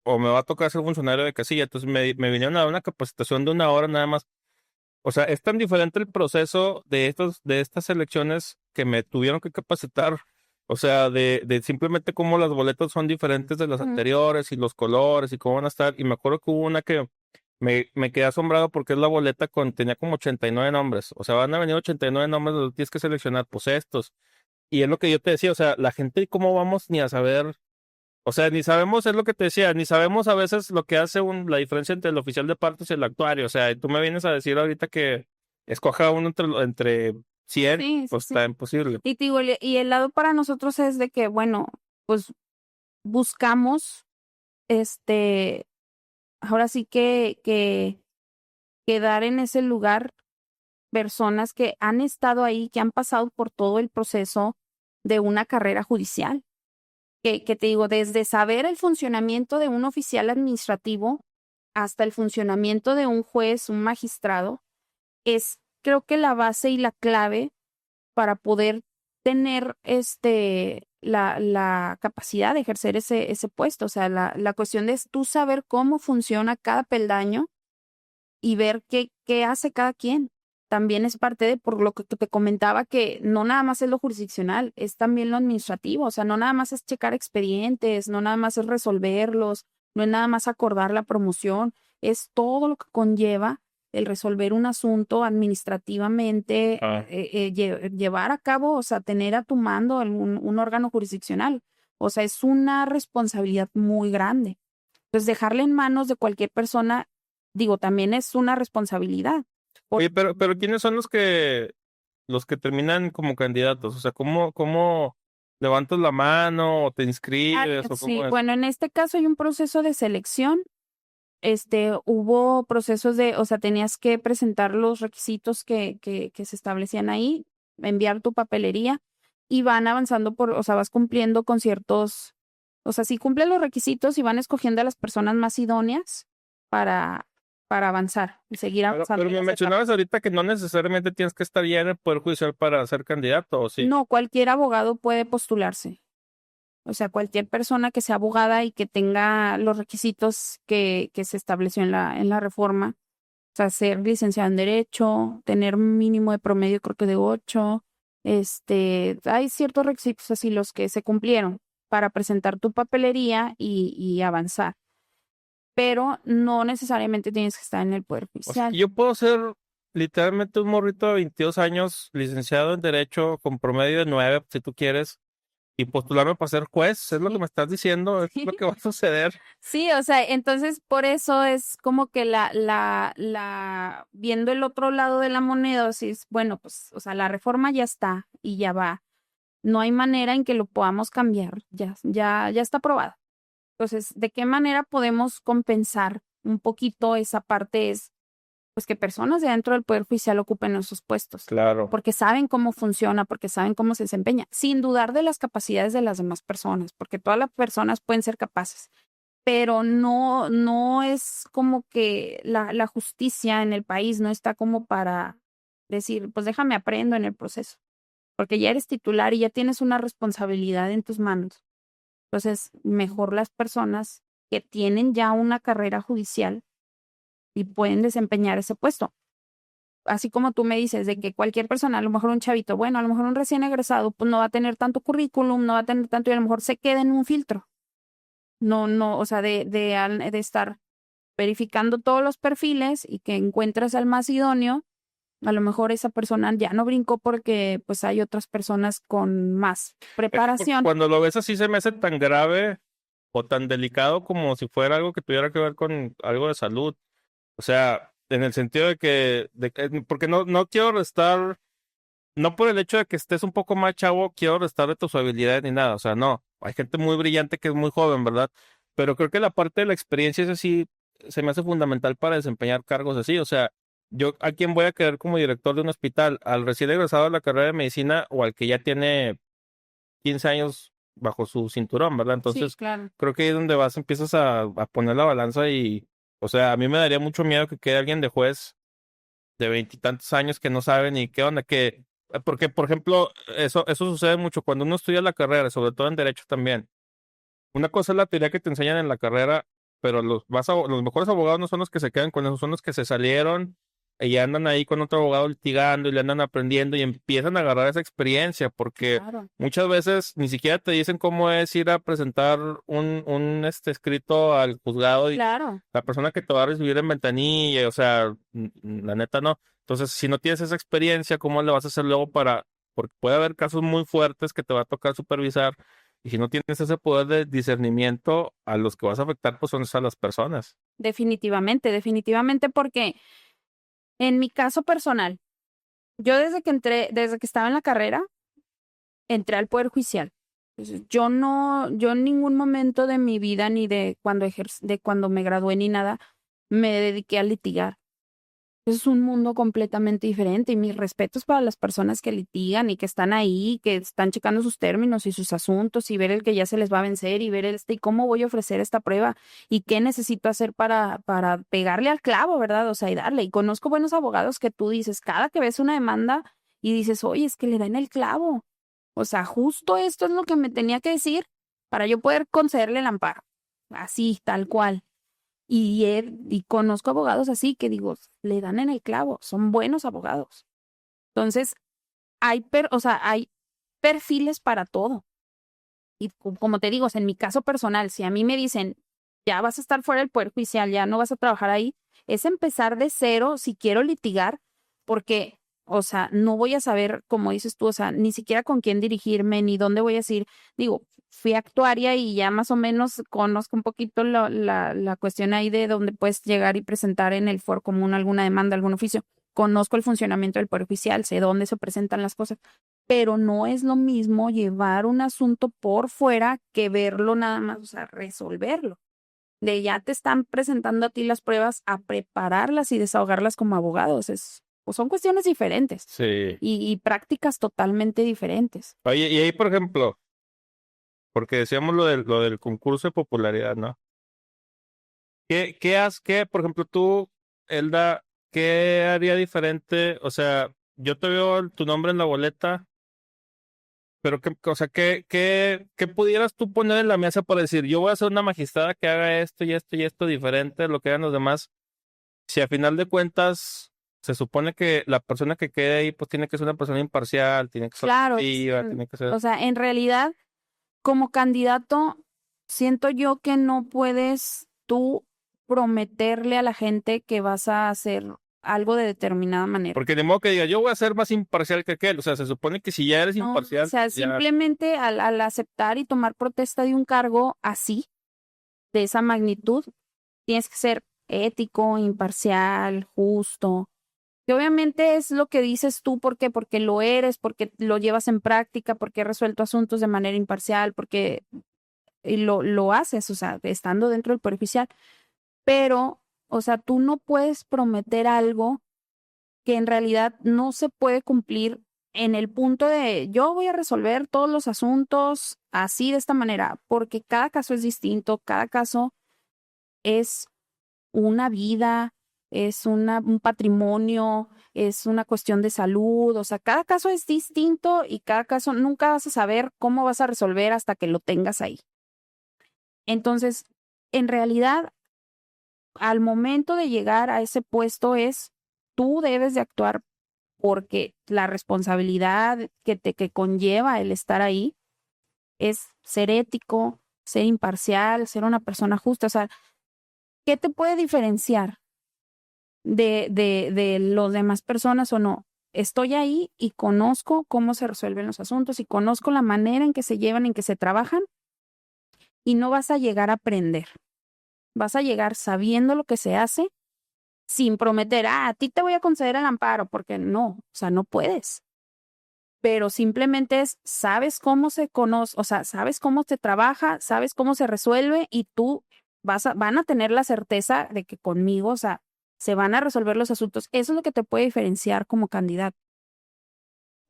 o me va a tocar ser funcionario de casilla, entonces me vinieron a dar una capacitación de 1 hora nada más. O sea, es tan diferente el proceso de estas elecciones que me tuvieron que capacitar. O sea, de simplemente cómo las boletas son diferentes de las anteriores y los colores y cómo van a estar. Y me acuerdo que hubo una que me quedé asombrado porque es la boleta tenía como 89 nombres. O sea, van a venir 89 nombres, los tienes que seleccionar, pues estos. Y es lo que yo te decía, o sea, la gente, ¿cómo vamos ni a saber? O sea, ni sabemos, es lo que te decía, ni sabemos a veces lo que hace la diferencia entre el oficial de partos y el actuario. O sea, tú me vienes a decir ahorita que escoja uno entre 100, Sí, sí, pues sí. está imposible. Y te digo, y el lado para nosotros es de que, bueno, pues buscamos, este, ahora sí que quedar en ese lugar personas que han estado ahí, que han pasado por todo el proceso de una carrera judicial. Que te digo, desde saber el funcionamiento de un oficial administrativo hasta el funcionamiento de un juez, un magistrado, es creo que la base y la clave para poder tener la capacidad de ejercer ese puesto. O sea, la cuestión es tú saber cómo funciona cada peldaño y ver qué hace cada quien. También es parte de, por lo que te comentaba, que no nada más es lo jurisdiccional, es también lo administrativo. O sea, no nada más es checar expedientes, no nada más es resolverlos, no es nada más acordar la promoción, es todo lo que conlleva el resolver un asunto administrativamente, Ah. llevar a cabo, o sea, tener a tu mando un órgano jurisdiccional. O sea, es una responsabilidad muy grande. Entonces, dejarle en manos de cualquier persona, digo, también es una responsabilidad. Oye, pero ¿quiénes son los que terminan como candidatos? O sea, ¿cómo levantas la mano o te inscribes o Sí, cómo es? bueno, en este caso hay un proceso de selección. Hubo procesos o sea, tenías que presentar los requisitos que se establecían ahí, enviar tu papelería y van avanzando o sea, vas cumpliendo con ciertos, o sea, si cumplen los requisitos y van escogiendo a las personas más idóneas para, para avanzar y seguir avanzando Pero en me las etapas. mencionabas ahorita que no necesariamente tienes que estar ya en el Poder Judicial para ser candidato, ¿o sí? No, cualquier abogado puede postularse. O sea, cualquier persona que sea abogada y que tenga los requisitos que se estableció en la reforma, o sea, ser licenciado en Derecho, tener un mínimo de promedio, creo que de 8, hay ciertos requisitos así los que se cumplieron para presentar tu papelería y avanzar, pero no necesariamente tienes que estar en el Poder O sea, Judicial. yo puedo ser literalmente un morrito de 22 años, licenciado en Derecho, con promedio de 9, si tú quieres, y postularme para ser juez. ¿Es lo que Sí, me estás diciendo? ¿Es lo que va a suceder? sí, o sea, entonces por eso es como que viendo el otro lado de la moneda, o sea, es, bueno, pues, o sea, la reforma ya está y ya va. No hay manera en que lo podamos cambiar, ya está aprobado. Entonces, ¿de qué manera podemos compensar un poquito esa parte? Es, pues, que personas de dentro del Poder Judicial ocupen esos puestos, Claro. porque saben cómo funciona, porque saben cómo se desempeña, sin dudar de las capacidades de las demás personas, porque todas las personas pueden ser capaces, pero no es como que la justicia en el país no está como para decir, pues déjame aprendo en el proceso, porque ya eres titular y ya tienes una responsabilidad en tus manos. Entonces, mejor las personas que tienen ya una carrera judicial y pueden desempeñar ese puesto. Así como tú me dices de que cualquier persona, a lo mejor un chavito, bueno, a lo mejor un recién egresado, pues no va a tener tanto currículum, no va a tener tanto y a lo mejor se queda en un filtro. No, o sea, de estar verificando todos los perfiles y que encuentres al más idóneo, a lo mejor esa persona ya no brincó porque pues hay otras personas con más Porque preparación. cuando lo ves así se me hace tan grave o tan delicado como si fuera algo que tuviera que ver con algo de salud. O sea, en el sentido porque no quiero restar, no por el hecho de que estés un poco más chavo, quiero restar de tus habilidades ni nada. O sea, no, hay gente muy brillante que es muy joven, ¿verdad? Pero creo que la parte de la experiencia es así, se me hace fundamental para desempeñar cargos así. O sea, yo a quién voy a querer como director de un hospital, al recién egresado de la carrera de medicina o al que ya tiene 15 años bajo su cinturón, ¿verdad? Sí, Entonces, claro. creo que ahí es donde empiezas a poner la balanza y, o sea, a mí me daría mucho miedo que quede alguien de juez de veintitantos años que no sabe ni qué onda, porque, por ejemplo, eso sucede mucho cuando uno estudia la carrera, sobre todo en derecho también. Una cosa es la teoría que te enseñan en la carrera, pero los mejores abogados no son los que se quedan con eso, son los que se salieron y andan ahí con otro abogado litigando y le andan aprendiendo y empiezan a agarrar esa experiencia, porque Claro, muchas veces ni siquiera te dicen cómo es ir a presentar un escrito al juzgado y claro. la persona que te va a recibir en ventanilla, o sea, la neta no. Entonces, si no tienes esa experiencia, ¿cómo le vas a hacer luego porque puede haber casos muy fuertes que te va a tocar supervisar, y si no tienes ese poder de discernimiento, a los que vas a afectar pues son a las personas. Definitivamente, porque en mi caso personal, yo desde que estaba en la carrera, entré al Poder Judicial. Entonces, yo en ningún momento de mi vida, ni de cuando me gradué ni nada, me dediqué a litigar. Es un mundo completamente diferente y mis respetos para las personas que litigan y que están ahí, que están checando sus términos y sus asuntos y ver el que ya se les va a vencer y ver y cómo voy a ofrecer esta prueba y qué necesito hacer para pegarle al clavo, ¿verdad? O sea, y darle. Y conozco buenos abogados que tú dices, cada que ves una demanda y dices, oye, es que le dan el clavo. O sea, justo esto es lo que me tenía que decir para yo poder concederle el amparo. Así, tal cual. Y conozco abogados así que digo, le dan en el clavo, son buenos abogados. Entonces, o sea, hay perfiles para todo. Y como te digo, o sea, en mi caso personal, si a mí me dicen, ya vas a estar fuera del Poder Judicial, ya no vas a trabajar ahí, es empezar de cero si quiero litigar, porque, o sea, no voy a saber, como dices tú, o sea, ni siquiera con quién dirigirme, ni dónde voy a decir. Digo, fui actuaria y ya más o menos conozco un poquito la cuestión ahí de dónde puedes llegar y presentar en el foro común alguna demanda, algún oficio. Conozco el funcionamiento del Poder Judicial, sé dónde se presentan las cosas, pero no es lo mismo llevar un asunto por fuera que verlo nada más, o sea, resolverlo. De ya te están presentando a ti las pruebas a prepararlas y desahogarlas como abogados. Pues son cuestiones diferentes Sí. y prácticas totalmente diferentes. Oye, y ahí, por ejemplo, porque decíamos lo del concurso de popularidad, ¿no? ¿Qué, por ejemplo, tú, Elda, qué haría diferente? O sea, yo te veo tu nombre en la boleta, pero o sea, ¿qué pudieras tú poner en la mesa para decir, yo voy a ser una magistrada que haga esto y esto y esto diferente de lo que hagan los demás? Si a final de cuentas se supone que la persona que quede ahí, pues tiene que ser una persona imparcial, tiene que ser Claro, objetiva, tiene que ser... o sea, en realidad, como candidato, siento yo que no puedes tú prometerle a la gente que vas a hacer algo de determinada manera. Porque de modo que diga, yo voy a ser más imparcial que aquel. O sea, se supone que si ya eres No, o imparcial, sea, ya... simplemente al aceptar y tomar protesta de un cargo así, de esa magnitud, tienes que ser ético, imparcial, justo. Que obviamente es lo que dices tú, ¿por qué? Porque lo eres, porque lo llevas en práctica, porque has resuelto asuntos de manera imparcial, porque lo haces, o sea, estando dentro del Poder Judicial. Pero, o sea, tú no puedes prometer algo que en realidad no se puede cumplir en el punto de yo voy a resolver todos los asuntos así de esta manera, porque cada caso es distinto, cada caso es una vida, es un patrimonio, es una cuestión de salud, o sea, cada caso es distinto y cada caso nunca vas a saber cómo vas a resolver hasta que lo tengas ahí. Entonces, en realidad, al momento de llegar a ese puesto tú debes de actuar porque la responsabilidad que conlleva el estar ahí es ser ético, ser imparcial, ser una persona justa. O sea, ¿qué te puede diferenciar de los demás personas o no? Estoy ahí y conozco cómo se resuelven los asuntos y conozco la manera en que se llevan, en que se trabajan y no vas a llegar a aprender. Vas a llegar sabiendo lo que se hace sin prometer, a ti te voy a conceder el amparo, porque no, o sea, no puedes. Pero simplemente sabes cómo se conoce, o sea, sabes cómo se trabaja, sabes cómo se resuelve y tú van a tener la certeza de que conmigo, o sea, se van a resolver los asuntos. Eso es lo que te puede diferenciar como candidato.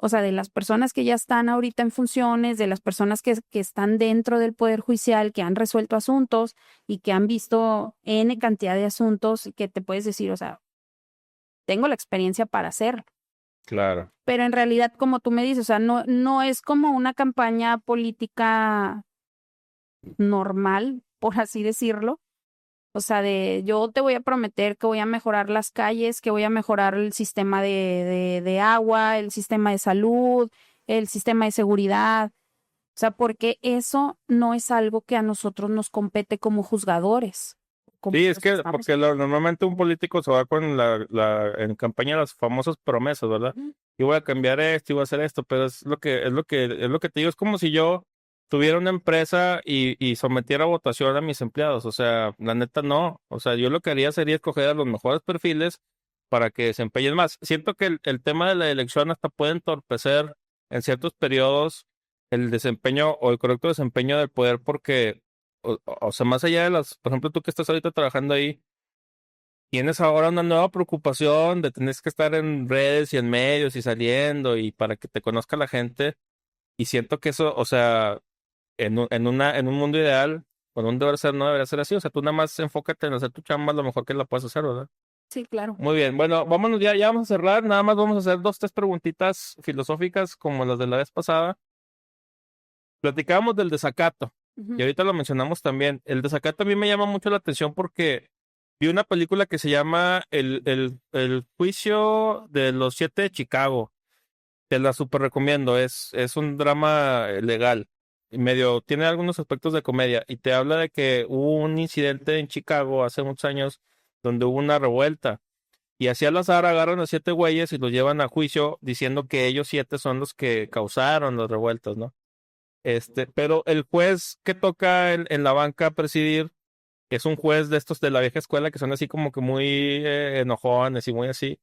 O sea, de las personas que ya están ahorita en funciones, de las personas que están dentro del Poder Judicial, que han resuelto asuntos y que han visto N cantidad de asuntos que te puedes decir, o sea, tengo la experiencia para hacerlo. Claro. Pero en realidad, como tú me dices, o sea, no es como una campaña política normal, por así decirlo. O sea, yo te voy a prometer que voy a mejorar las calles, que voy a mejorar el sistema de agua, el sistema de salud, el sistema de seguridad. O sea, porque eso no es algo que a nosotros nos compete como juzgadores. como Sí, los es que estamos. porque normalmente un político se va con en campaña las famosas promesas, ¿verdad? Ujú. Y voy a cambiar esto y voy a hacer esto, pero es lo que te digo, es como si yo tuviera una empresa y sometiera a votación a mis empleados, o sea, la neta no, o sea, yo lo que haría sería escoger a los mejores perfiles para que desempeñen más. Siento que el tema de la elección hasta puede entorpecer en ciertos periodos el desempeño o el correcto desempeño del poder porque o sea, más allá de por ejemplo, tú que estás ahorita trabajando ahí, tienes ahora una nueva preocupación de tener que estar en redes y en medios y saliendo y para que te conozca la gente. Y siento que eso, o sea, en un mundo ideal, cuando un deber ser, no debería ser así. O sea, tú nada más enfócate en hacer tu chamba lo mejor que la puedes hacer, ¿verdad? Sí, claro. Muy bien, bueno, vámonos ya vamos a cerrar. Nada más vamos a hacer dos, tres preguntitas filosóficas como las de la vez pasada. Platicábamos del desacato y Ujú. ahorita lo mencionamos también. El desacato a mí me llama mucho la atención porque vi una película que se llama el juicio de los siete de Chicago. Te la super recomiendo. Es un drama legal y medio, tiene algunos aspectos de comedia y te habla de que hubo un incidente en Chicago hace muchos años donde hubo una revuelta y así al azar agarran a siete güeyes y los llevan a juicio diciendo que ellos siete son los que causaron las revueltas, ¿no? Pero el juez que toca en la banca a presidir es un juez de estos de la vieja escuela que son así como que muy enojones y muy así.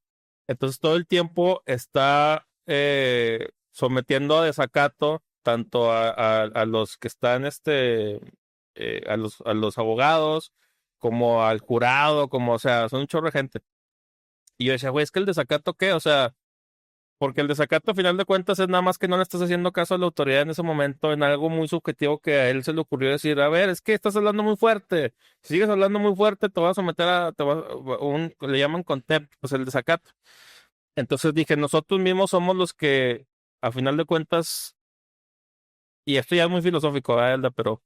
Entonces todo el tiempo está sometiendo a desacato tanto a los que están, a los abogados, como al jurado, como, o sea, son un chorro de gente. Y yo decía, güey, es que el desacato, ¿qué? O sea, porque el desacato, a final de cuentas, es nada más que no le estás haciendo caso a la autoridad en ese momento, en algo muy subjetivo que a él se le ocurrió decir, a ver, es que estás hablando muy fuerte. Si sigues hablando muy fuerte, te vas a someter le llaman contempt, pues el desacato. Entonces dije, nosotros mismos somos los que, a final de cuentas, y esto ya es muy filosófico, ¿verdad, Elda? Pero,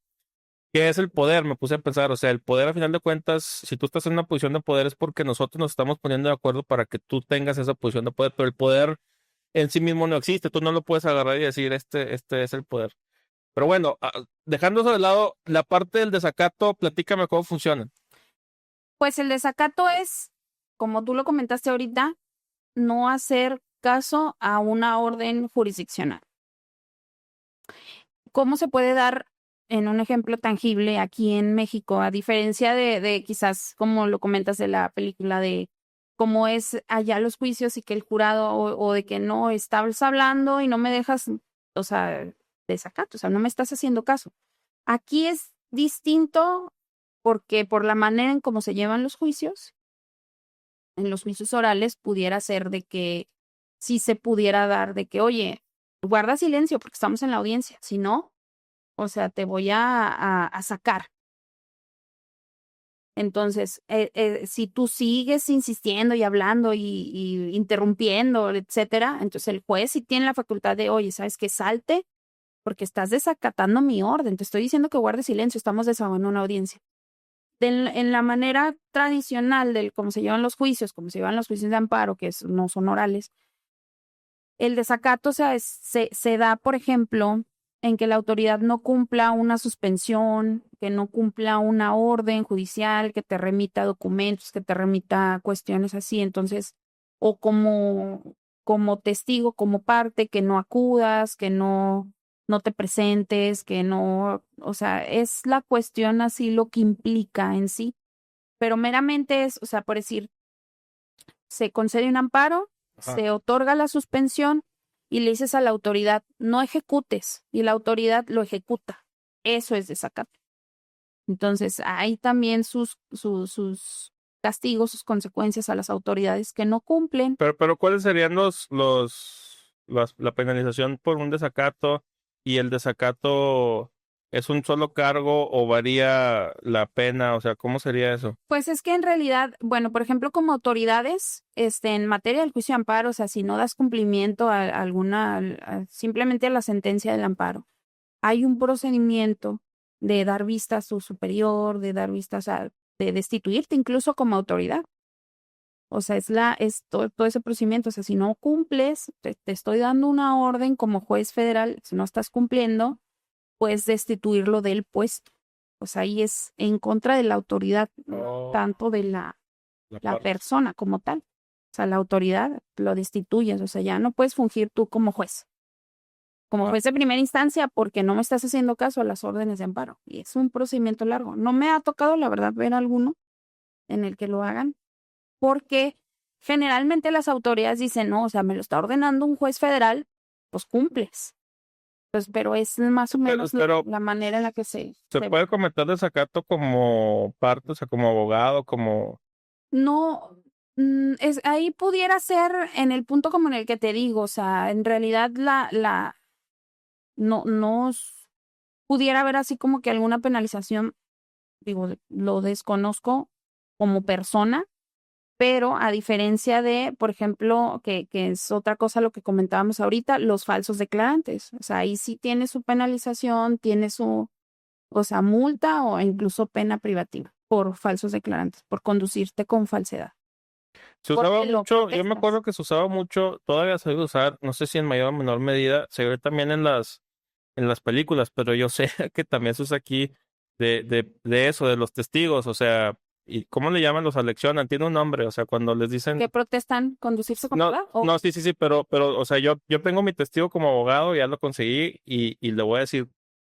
¿qué es el poder? Me puse a pensar, o sea, el poder, a final de cuentas, si tú estás en una posición de poder es porque nosotros nos estamos poniendo de acuerdo para que tú tengas esa posición de poder, pero el poder en sí mismo no existe, tú no lo puedes agarrar y decir, este es el poder. Pero bueno, dejando eso de lado, la parte del desacato, platícame cómo funciona. Pues el desacato es, como tú lo comentaste ahorita, no hacer caso a una orden jurisdiccional. ¿Cómo se puede dar en un ejemplo tangible aquí en México, a diferencia de quizás, como lo comentas de la película, de cómo es allá los juicios y que el jurado o de que no estás hablando y no me dejas, o sea, desacato, o sea, no me estás haciendo caso? Aquí es distinto porque por la manera en cómo se llevan los juicios, en los juicios orales pudiera ser de que sí se pudiera dar de que, oye, guarda silencio porque estamos en la audiencia, si no, o sea, te voy a sacar. Entonces, si tú sigues insistiendo y hablando y interrumpiendo, etcétera, entonces el juez sí tiene la facultad de, oye, ¿sabes qué? Salte porque estás desacatando mi orden. Te estoy diciendo que guardes silencio, estamos desahogando una audiencia. En la manera tradicional del cómo se llevan los juicios, como se llevan los juicios de amparo, que no son orales, el desacato, o sea, se da, por ejemplo, en que la autoridad no cumpla una suspensión, que no cumpla una orden judicial, que te remita documentos, que te remita cuestiones así. Entonces, o como testigo, como parte, que no acudas, que no te presentes, que no, o sea, es la cuestión así lo que implica en sí. Pero meramente es, o sea, por decir, se concede un amparo, Ajá. se otorga la suspensión y le dices a la autoridad, no ejecutes, y la autoridad lo ejecuta. Eso es desacato. Entonces, hay también sus castigos, sus consecuencias a las autoridades que no cumplen. Pero ¿cuáles serían la penalización por un desacato y el desacato es un solo cargo o varía la pena? O sea, ¿cómo sería eso? Pues es que en realidad, bueno, por ejemplo, como autoridades, en materia del juicio de amparo, o sea, si no das cumplimiento a simplemente a la sentencia del amparo, hay un procedimiento de dar vista a su superior, de dar vista, o sea, de destituirte incluso como autoridad. O sea, es todo ese procedimiento. O sea, si no cumples, te estoy dando una orden como juez federal, si no estás cumpliendo, puedes destituirlo del puesto. Pues ahí es en contra de la autoridad, no Oh, tanto de la parte. persona como tal. O sea, la autoridad lo destituyes, o sea, ya no puedes fungir tú como Ah, juez de primera instancia porque no me estás haciendo caso a las órdenes de amparo. Y es un procedimiento largo. No me ha tocado, la verdad, ver alguno en el que lo hagan, porque generalmente las autoridades dicen, no, o sea, me lo está ordenando un juez federal, pues cumples. Pues, pero es más o menos pero la manera en la que se puede cometer desacato como parte, o sea, como abogado, como... no, ahí pudiera ser en el punto como en el que te digo, o sea, en realidad no pudiera haber así como que alguna penalización, digo, lo desconozco como persona, pero a diferencia de, por ejemplo, que es otra cosa lo que comentábamos ahorita, los falsos declarantes. O sea, ahí sí tiene su penalización, tiene su, o sea, multa o incluso pena privativa por falsos declarantes, por conducirte con falsedad. Se usaba Porque lo mucho, yo me protestas. acuerdo que se usaba mucho, todavía se debe usar, no sé si en mayor o menor medida, se ve también en las películas, pero yo sé que también se usa aquí de eso, de los testigos, o sea, ¿y cómo le llaman? Los aleccionan, tiene un nombre, o sea, cuando les dicen, ¿Que protestan conducirse con no, verdad? O no, sí, sí, sí, pero, o sea, yo tengo mi testigo como abogado, ya lo conseguí y le voy a decir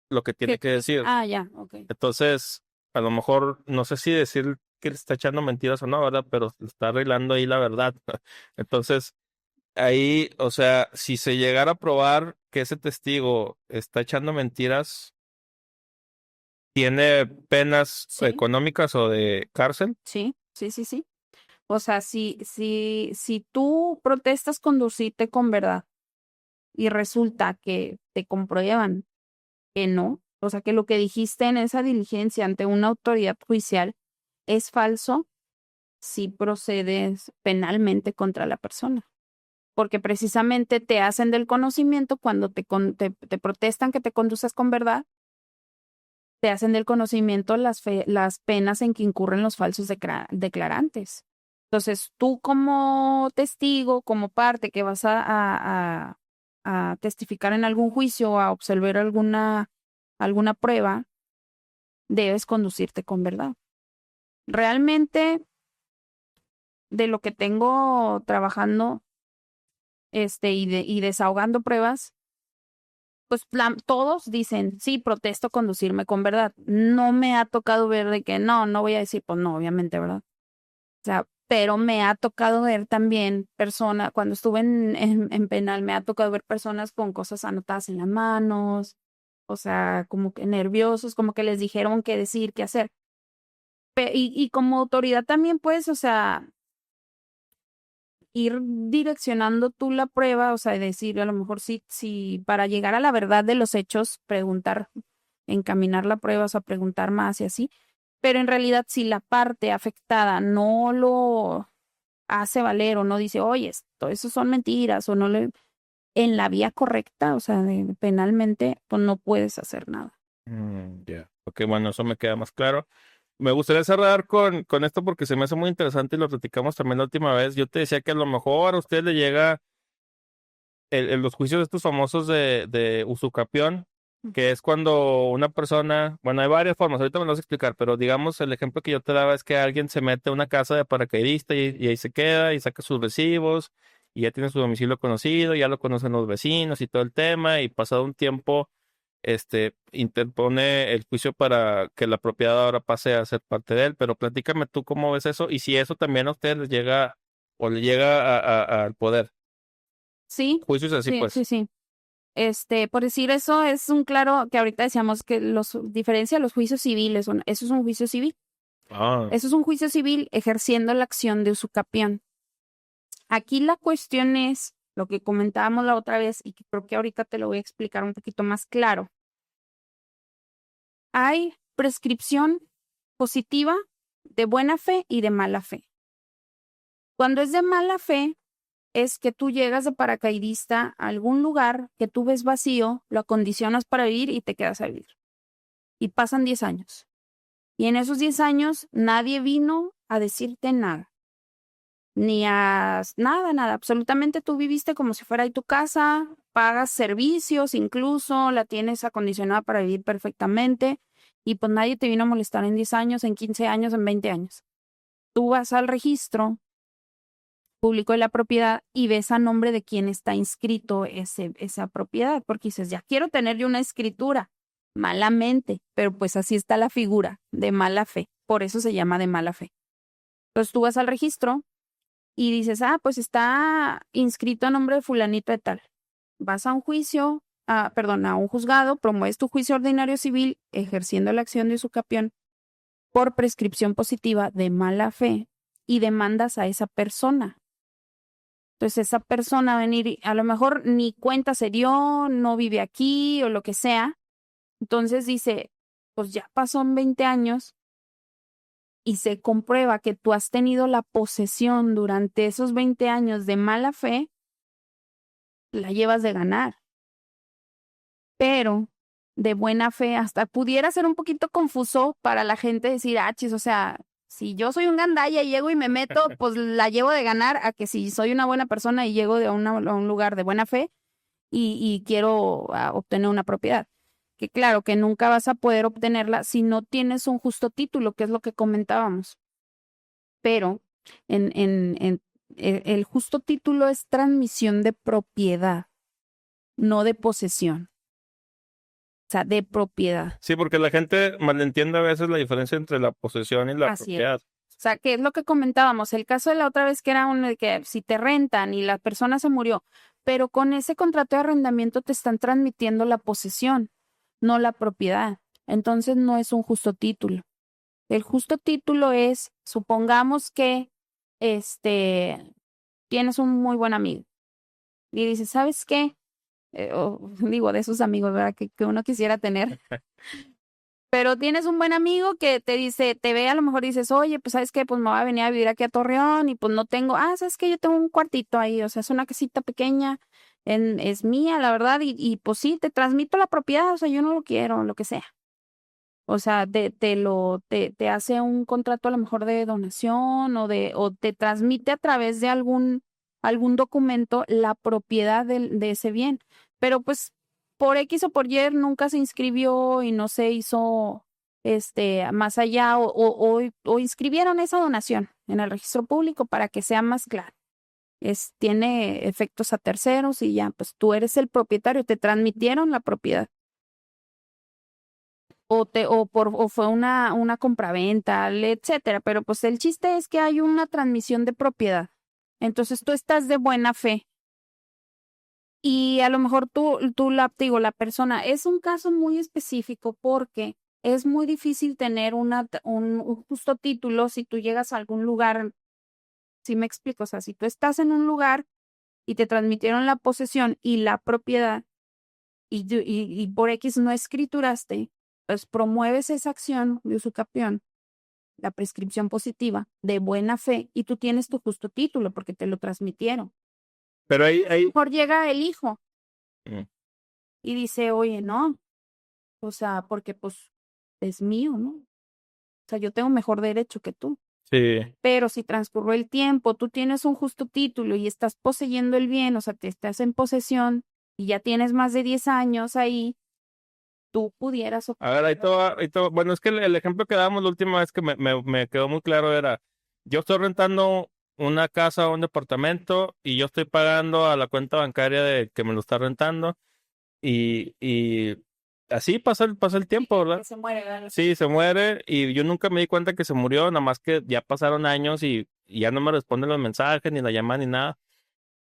lo que tiene que que tú dices, decir. ah, ya, ok. Entonces, a lo mejor, no sé si decir que le está echando mentiras o no, ¿verdad? Pero le está arreglando ahí la verdad. Entonces, ahí, o sea, si se llegara a probar que ese testigo está echando mentiras, ¿tiene penas Sí, económicas o de cárcel? sí, sí, sí, sí. O sea, si tú protestas conducirte con verdad y resulta que te comprueban que no, o sea, que lo que dijiste en esa diligencia ante una autoridad judicial es falso, sí procedes penalmente contra la persona. Porque precisamente te hacen del conocimiento cuando te protestan que te conduces con verdad, te hacen del conocimiento las penas en que incurren los falsos declarantes. Entonces, tú como testigo, como parte que vas a testificar en algún juicio, a observar alguna prueba, debes conducirte con verdad. Realmente, de lo que tengo trabajando, y desahogando pruebas, pues todos dicen, sí, protesto conducirme con verdad. No me ha tocado ver de que no voy a decir, pues no, obviamente, ¿verdad? O sea, pero me ha tocado ver también personas, cuando estuve en penal, me ha tocado ver personas con cosas anotadas en las manos, o sea, como que nerviosos, como que les dijeron qué decir, qué hacer. Y como autoridad también, pues, o sea, ir direccionando tú la prueba, o sea, decir, a lo mejor sí, para llegar a la verdad de los hechos, preguntar, encaminar la prueba, o sea, preguntar más y así. Pero en realidad, si la parte afectada no lo hace valer o no dice, oye, esto, eso son mentiras, o no le, en la vía correcta, o sea, penalmente, pues no puedes hacer nada. Ya. Ok, bueno, eso me queda más claro. Me gustaría cerrar con esto porque se me hace muy interesante y lo platicamos también la última vez. Yo te decía que a lo mejor a usted le llega los juicios estos famosos de usucapión, que es cuando una persona, bueno, hay varias formas, ahorita me lo vas a explicar, pero digamos el ejemplo que yo te daba es que alguien se mete a una casa de paracaidista y ahí se queda y saca sus recibos y ya tiene su domicilio conocido, ya lo conocen los vecinos y todo el tema y pasado un tiempo, interpone el juicio para que la propiedad ahora pase a ser parte de él, pero platícame tú cómo ves eso y si eso también a ustedes les llega o le llega al poder. Sí, Juicios así sí, pues. sí, sí. Por decir eso, es un claro que ahorita decíamos que diferencia los juicios civiles, eso es un juicio civil. Ah, Eso es un juicio civil ejerciendo la acción de usucapión. Aquí la cuestión es lo que comentábamos la otra vez y que creo que ahorita te lo voy a explicar un poquito más claro. Hay prescripción positiva de buena fe y de mala fe. Cuando es de mala fe, es que tú llegas de paracaidista a algún lugar que tú ves vacío, lo acondicionas para vivir y te quedas a vivir. Y pasan 10 años. Y en esos 10 años nadie vino a decirte nada. Ni a nada. Absolutamente tú viviste como si fuera ahí tu casa, pagas servicios incluso, la tienes acondicionada para vivir perfectamente. y pues nadie te vino a molestar en 10 años, en 15 años, en 20 años. Tú vas al registro público de la propiedad y ves a nombre de quién está inscrito esa propiedad, porque dices, ya quiero tener yo una escritura, malamente, pero pues así está la figura de mala fe, por eso se llama de mala fe. Entonces tú vas al registro y dices, pues está inscrito a nombre de fulanito de tal. Vas a un juicio, a un juzgado, promueves tu juicio ordinario civil ejerciendo la acción de usucapión por prescripción positiva de mala fe y demandas a esa persona. Entonces esa persona va a venir, a lo mejor ni cuenta se dio, no vive aquí o lo que sea. Entonces dice, pues ya pasó 20 años y se comprueba que tú has tenido la posesión durante esos 20 años de mala fe, la llevas de ganar. Pero de buena fe, hasta pudiera ser un poquito confuso para la gente decir, chis, o sea, si yo soy un gandalla y llego y me meto, pues la llevo de ganar, a que si soy una buena persona y llego a un lugar de buena fe y quiero obtener una propiedad. Que claro, que nunca vas a poder obtenerla si no tienes un justo título, que es lo que comentábamos. Pero el justo título es transmisión de propiedad, no de posesión. O sea, de propiedad. Sí, porque la gente malentiende a veces la diferencia entre la posesión y la Así propiedad. es. O sea, que es lo que comentábamos. El caso de la otra vez que era uno de que si te rentan y la persona se murió, pero con ese contrato de arrendamiento te están transmitiendo la posesión, no la propiedad. Entonces no es un justo título. El justo título es, supongamos que tienes un muy buen amigo y dices, ¿sabes qué? Digo, de esos amigos, ¿verdad? Que uno quisiera tener. Pero tienes un buen amigo que te dice, te ve, a lo mejor dices, oye, pues sabes qué, pues me voy a venir a vivir aquí a Torreón y pues no tengo, sabes que yo tengo un cuartito ahí, o sea, es una casita pequeña, es mía, la verdad, y pues sí, te transmito la propiedad, o sea, yo no lo quiero, lo que sea. O sea, te hace un contrato a lo mejor de donación o te transmite a través de algún documento la propiedad de ese bien. Pero pues por X o por Y nunca se inscribió y no se hizo más allá o inscribieron esa donación en el registro público para que sea más claro. Tiene efectos a terceros y ya, pues tú eres el propietario, te transmitieron la propiedad. O fue una compraventa, etcétera. Pero pues el chiste es que hay una transmisión de propiedad. Entonces tú estás de buena fe. Y a lo mejor la persona, es un caso muy específico porque es muy difícil tener un justo título si tú llegas a algún lugar, ¿sí me explico? O sea, si tú estás en un lugar y te transmitieron la posesión y la propiedad y por X no escrituraste, pues promueves esa acción de usucapión, la prescripción positiva, de buena fe, y tú tienes tu justo título porque te lo transmitieron. Pero ahí... Mejor llega el hijo Mm. y dice, oye, no, o sea, porque pues es mío, ¿no? O sea, yo tengo mejor derecho que tú. Sí. Pero si transcurrió el tiempo, tú tienes un justo título y estás poseyendo el bien, o sea, te estás en posesión y ya tienes más de 10 años ahí, tú pudieras... A ver, ahí todo. Bueno, es que el ejemplo que dábamos la última vez que me quedó muy claro era, yo estoy rentando una casa o un departamento y yo estoy pagando a la cuenta bancaria de que me lo está rentando y así pasa el tiempo, ¿verdad? Que se muere, ¿verdad? Sí, se muere y yo nunca me di cuenta que se murió, nada más que ya pasaron años y ya no me responden los mensajes, ni la llaman, ni nada.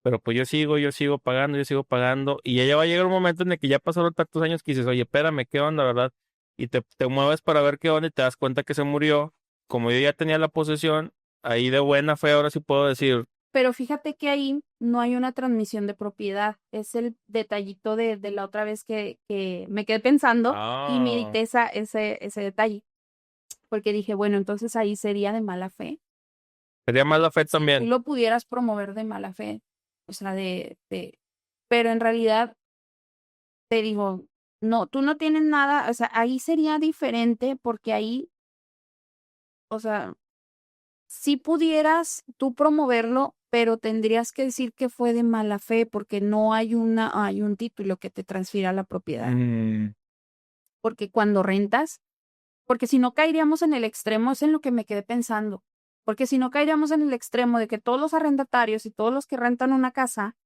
Pero pues yo sigo pagando, y ya va a llegar un momento en el que ya pasaron tantos años que dices, oye, espérame, ¿qué onda, verdad? Y te mueves para ver qué onda y te das cuenta que se murió. Como yo ya tenía la posesión, ahí de buena fe, ahora sí puedo decir, Pero fíjate que ahí no hay una transmisión de propiedad. Es el detallito de la otra vez que me quedé pensando y medité ese detalle. Porque dije, bueno, entonces ahí sería de mala fe. sería mala fe Si tú también. lo pudieras promover de mala fe. O sea, pero en realidad te digo, no, tú no tienes nada. O sea, ahí sería diferente porque ahí, o sea, si pudieras tú promoverlo, pero tendrías que decir que fue de mala fe porque no hay un título que te transfiera la propiedad. Mm, Porque cuando rentas, porque si no caeríamos en el extremo, es en lo que me quedé pensando, porque si no caeríamos en el extremo de que todos los arrendatarios y todos los que rentan una casa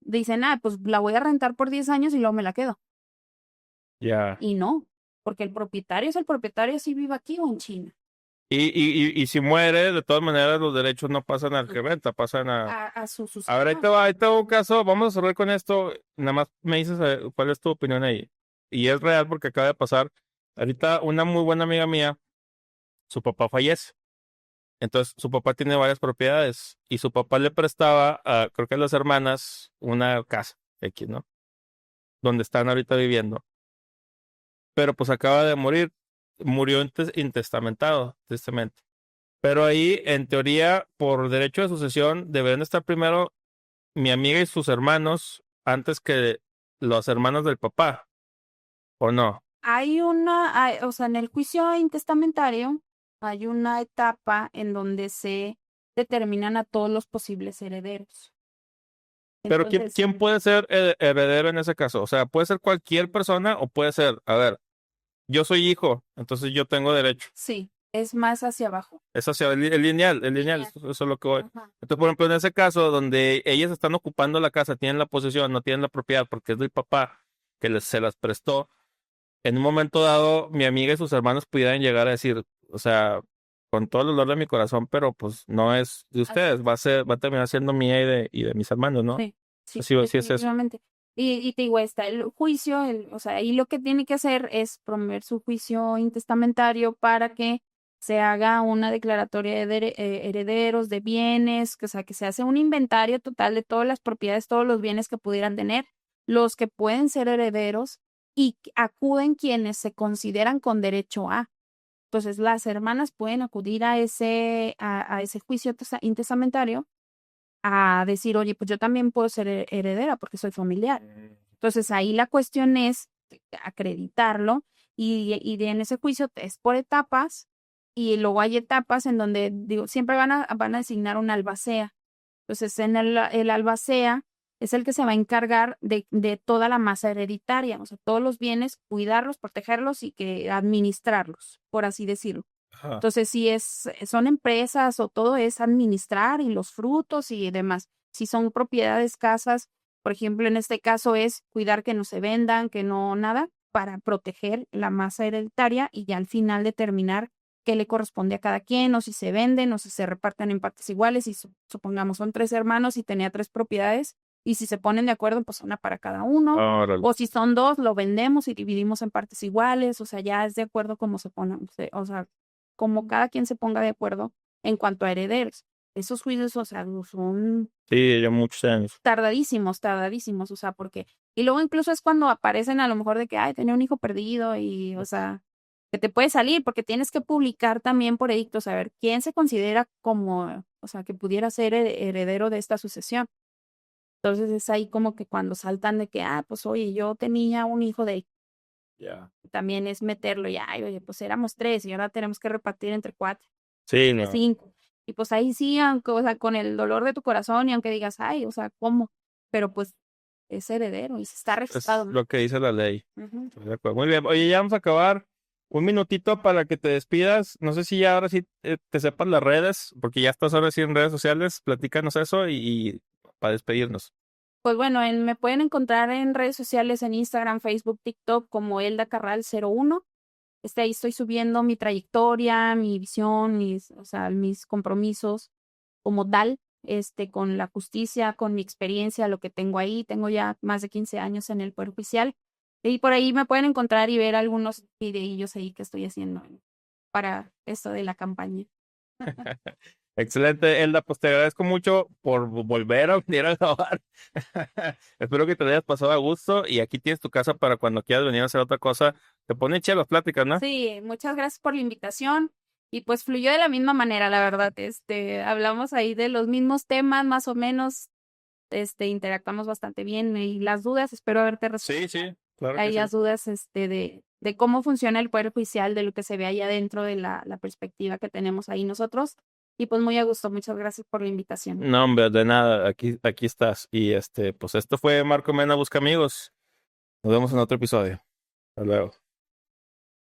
dicen, pues la voy a rentar por 10 años y luego me la quedo. Ya. Y no, porque el propietario es el propietario si vive aquí o en China. Y si muere, de todas maneras, los derechos no pasan al que renta, pasan a... A su A ver, sucesor. ahí te va un caso, vamos a cerrar con esto, nada más me dices cuál es tu opinión ahí. Y es real porque acaba de pasar, ahorita una muy buena amiga mía, su papá fallece. Entonces, su papá tiene varias propiedades y su papá le prestaba creo que a las hermanas, una casa, X, ¿no? Donde están ahorita viviendo. Pero pues acaba de morir, murió intestamentado, testamento. Pero ahí, en teoría, por derecho de sucesión, deberían estar primero mi amiga y sus hermanos antes que los hermanos del papá, ¿o no? O sea, en el juicio intestamentario hay una etapa en donde se determinan a todos los posibles herederos. Pero Entonces, ¿quién puede ser heredero en ese caso? O sea, ¿puede ser cualquier persona o puede ser, a ver, yo soy hijo, entonces yo tengo derecho? sí, es más hacia abajo. Es hacia el lineal, Lineal. eso es lo que voy. Ajá. Entonces, por ejemplo, en ese caso donde ellas están ocupando la casa, tienen la posesión, no tienen la propiedad porque es del papá que se las prestó, en un momento dado mi amiga y sus hermanos pudieran llegar a decir, o sea, con todo el dolor de mi corazón, pero pues no es de ustedes, va a terminar siendo mía y de mis hermanos, ¿no? Sí, sí, Sí es eso. definitivamente. Y te digo, está el juicio, o sea, ahí lo que tiene que hacer es promover su juicio intestamentario para que se haga una declaratoria de herederos, de bienes, o sea, que se hace un inventario total de todas las propiedades, todos los bienes que pudieran tener, los que pueden ser herederos y acuden quienes se consideran con derecho a. Entonces, las hermanas pueden acudir a ese juicio intestamentario a decir, oye, pues yo también puedo ser heredera porque soy familiar. Entonces ahí la cuestión es acreditarlo y en ese juicio es por etapas y luego hay etapas en donde, digo, siempre van a designar un albacea. Entonces el albacea es el que se va a encargar de toda la masa hereditaria, o sea, todos los bienes, cuidarlos, protegerlos y que administrarlos, por así decirlo. Ajá. Entonces, si son empresas o todo es administrar y los frutos y demás. Si son propiedades, casas, por ejemplo, en este caso es cuidar que no se vendan, que no nada, para proteger la masa hereditaria y ya al final determinar qué le corresponde a cada quien, o si se venden, o si se reparten en partes iguales, y supongamos son 3 hermanos y tenía 3 propiedades, y si se ponen de acuerdo, pues una para cada uno, Órale. o si son 2, lo vendemos y dividimos en partes iguales, o sea, ya es de acuerdo cómo se ponen, o sea, como cada quien se ponga de acuerdo en cuanto a herederos. Esos juicios, o sea, son Sí, ya muchos años. tardadísimos, o sea, porque, y luego incluso es cuando aparecen a lo mejor de que, ay, tenía un hijo perdido y, o sea, que te puede salir porque tienes que publicar también por edicto, saber quién se considera como, o sea, que pudiera ser heredero de esta sucesión. Entonces es ahí como que cuando saltan de que, pues oye, yo tenía un hijo de Ya. también es meterlo ya, ay, oye, pues éramos 3 y ahora tenemos que repartir entre 4, Sí, entre no. 5. Y pues ahí sí, aunque, o sea, con el dolor de tu corazón y aunque digas, ay, o sea, ¿cómo? Pero pues es heredero y se está Es registrado, ¿no? lo que dice la ley. Ujú. Estoy de acuerdo. Muy bien. Oye, ya vamos a acabar. Un minutito para que te despidas. No sé si ya ahora sí te sepas las redes, porque ya estás ahora sí en redes sociales. Platícanos eso y para despedirnos. Pues bueno, me pueden encontrar en redes sociales, en Instagram, Facebook, TikTok, como Elda Carral 01. Ahí estoy subiendo mi trayectoria, mi visión, o sea, mis compromisos como tal, con la justicia, con mi experiencia, lo que tengo ahí. Tengo ya más de 15 años en el Poder Judicial. Y por ahí me pueden encontrar y ver algunos videillos ahí que estoy haciendo para esto de la campaña. Excelente, Elda. Pues te agradezco mucho por volver a venir a grabar. Espero que te hayas pasado a gusto y aquí tienes tu casa para cuando quieras venir a hacer otra cosa. Te ponen las pláticas, ¿no? Sí, muchas gracias por la invitación. Y pues fluyó de la misma manera, la verdad. Hablamos ahí de los mismos temas, más o menos. Interactuamos bastante bien. Y las dudas, espero haberte resuelto Sí, sí, claro que ahí sí. las dudas, de cómo funciona el Poder Judicial, de lo que se ve allá dentro de la perspectiva que tenemos ahí nosotros. Y pues muy a gusto. Muchas gracias por la invitación. No, hombre, de nada, aquí estás. Y pues esto fue Marco Mena Busca Amigos. Nos vemos en otro episodio. Hasta luego.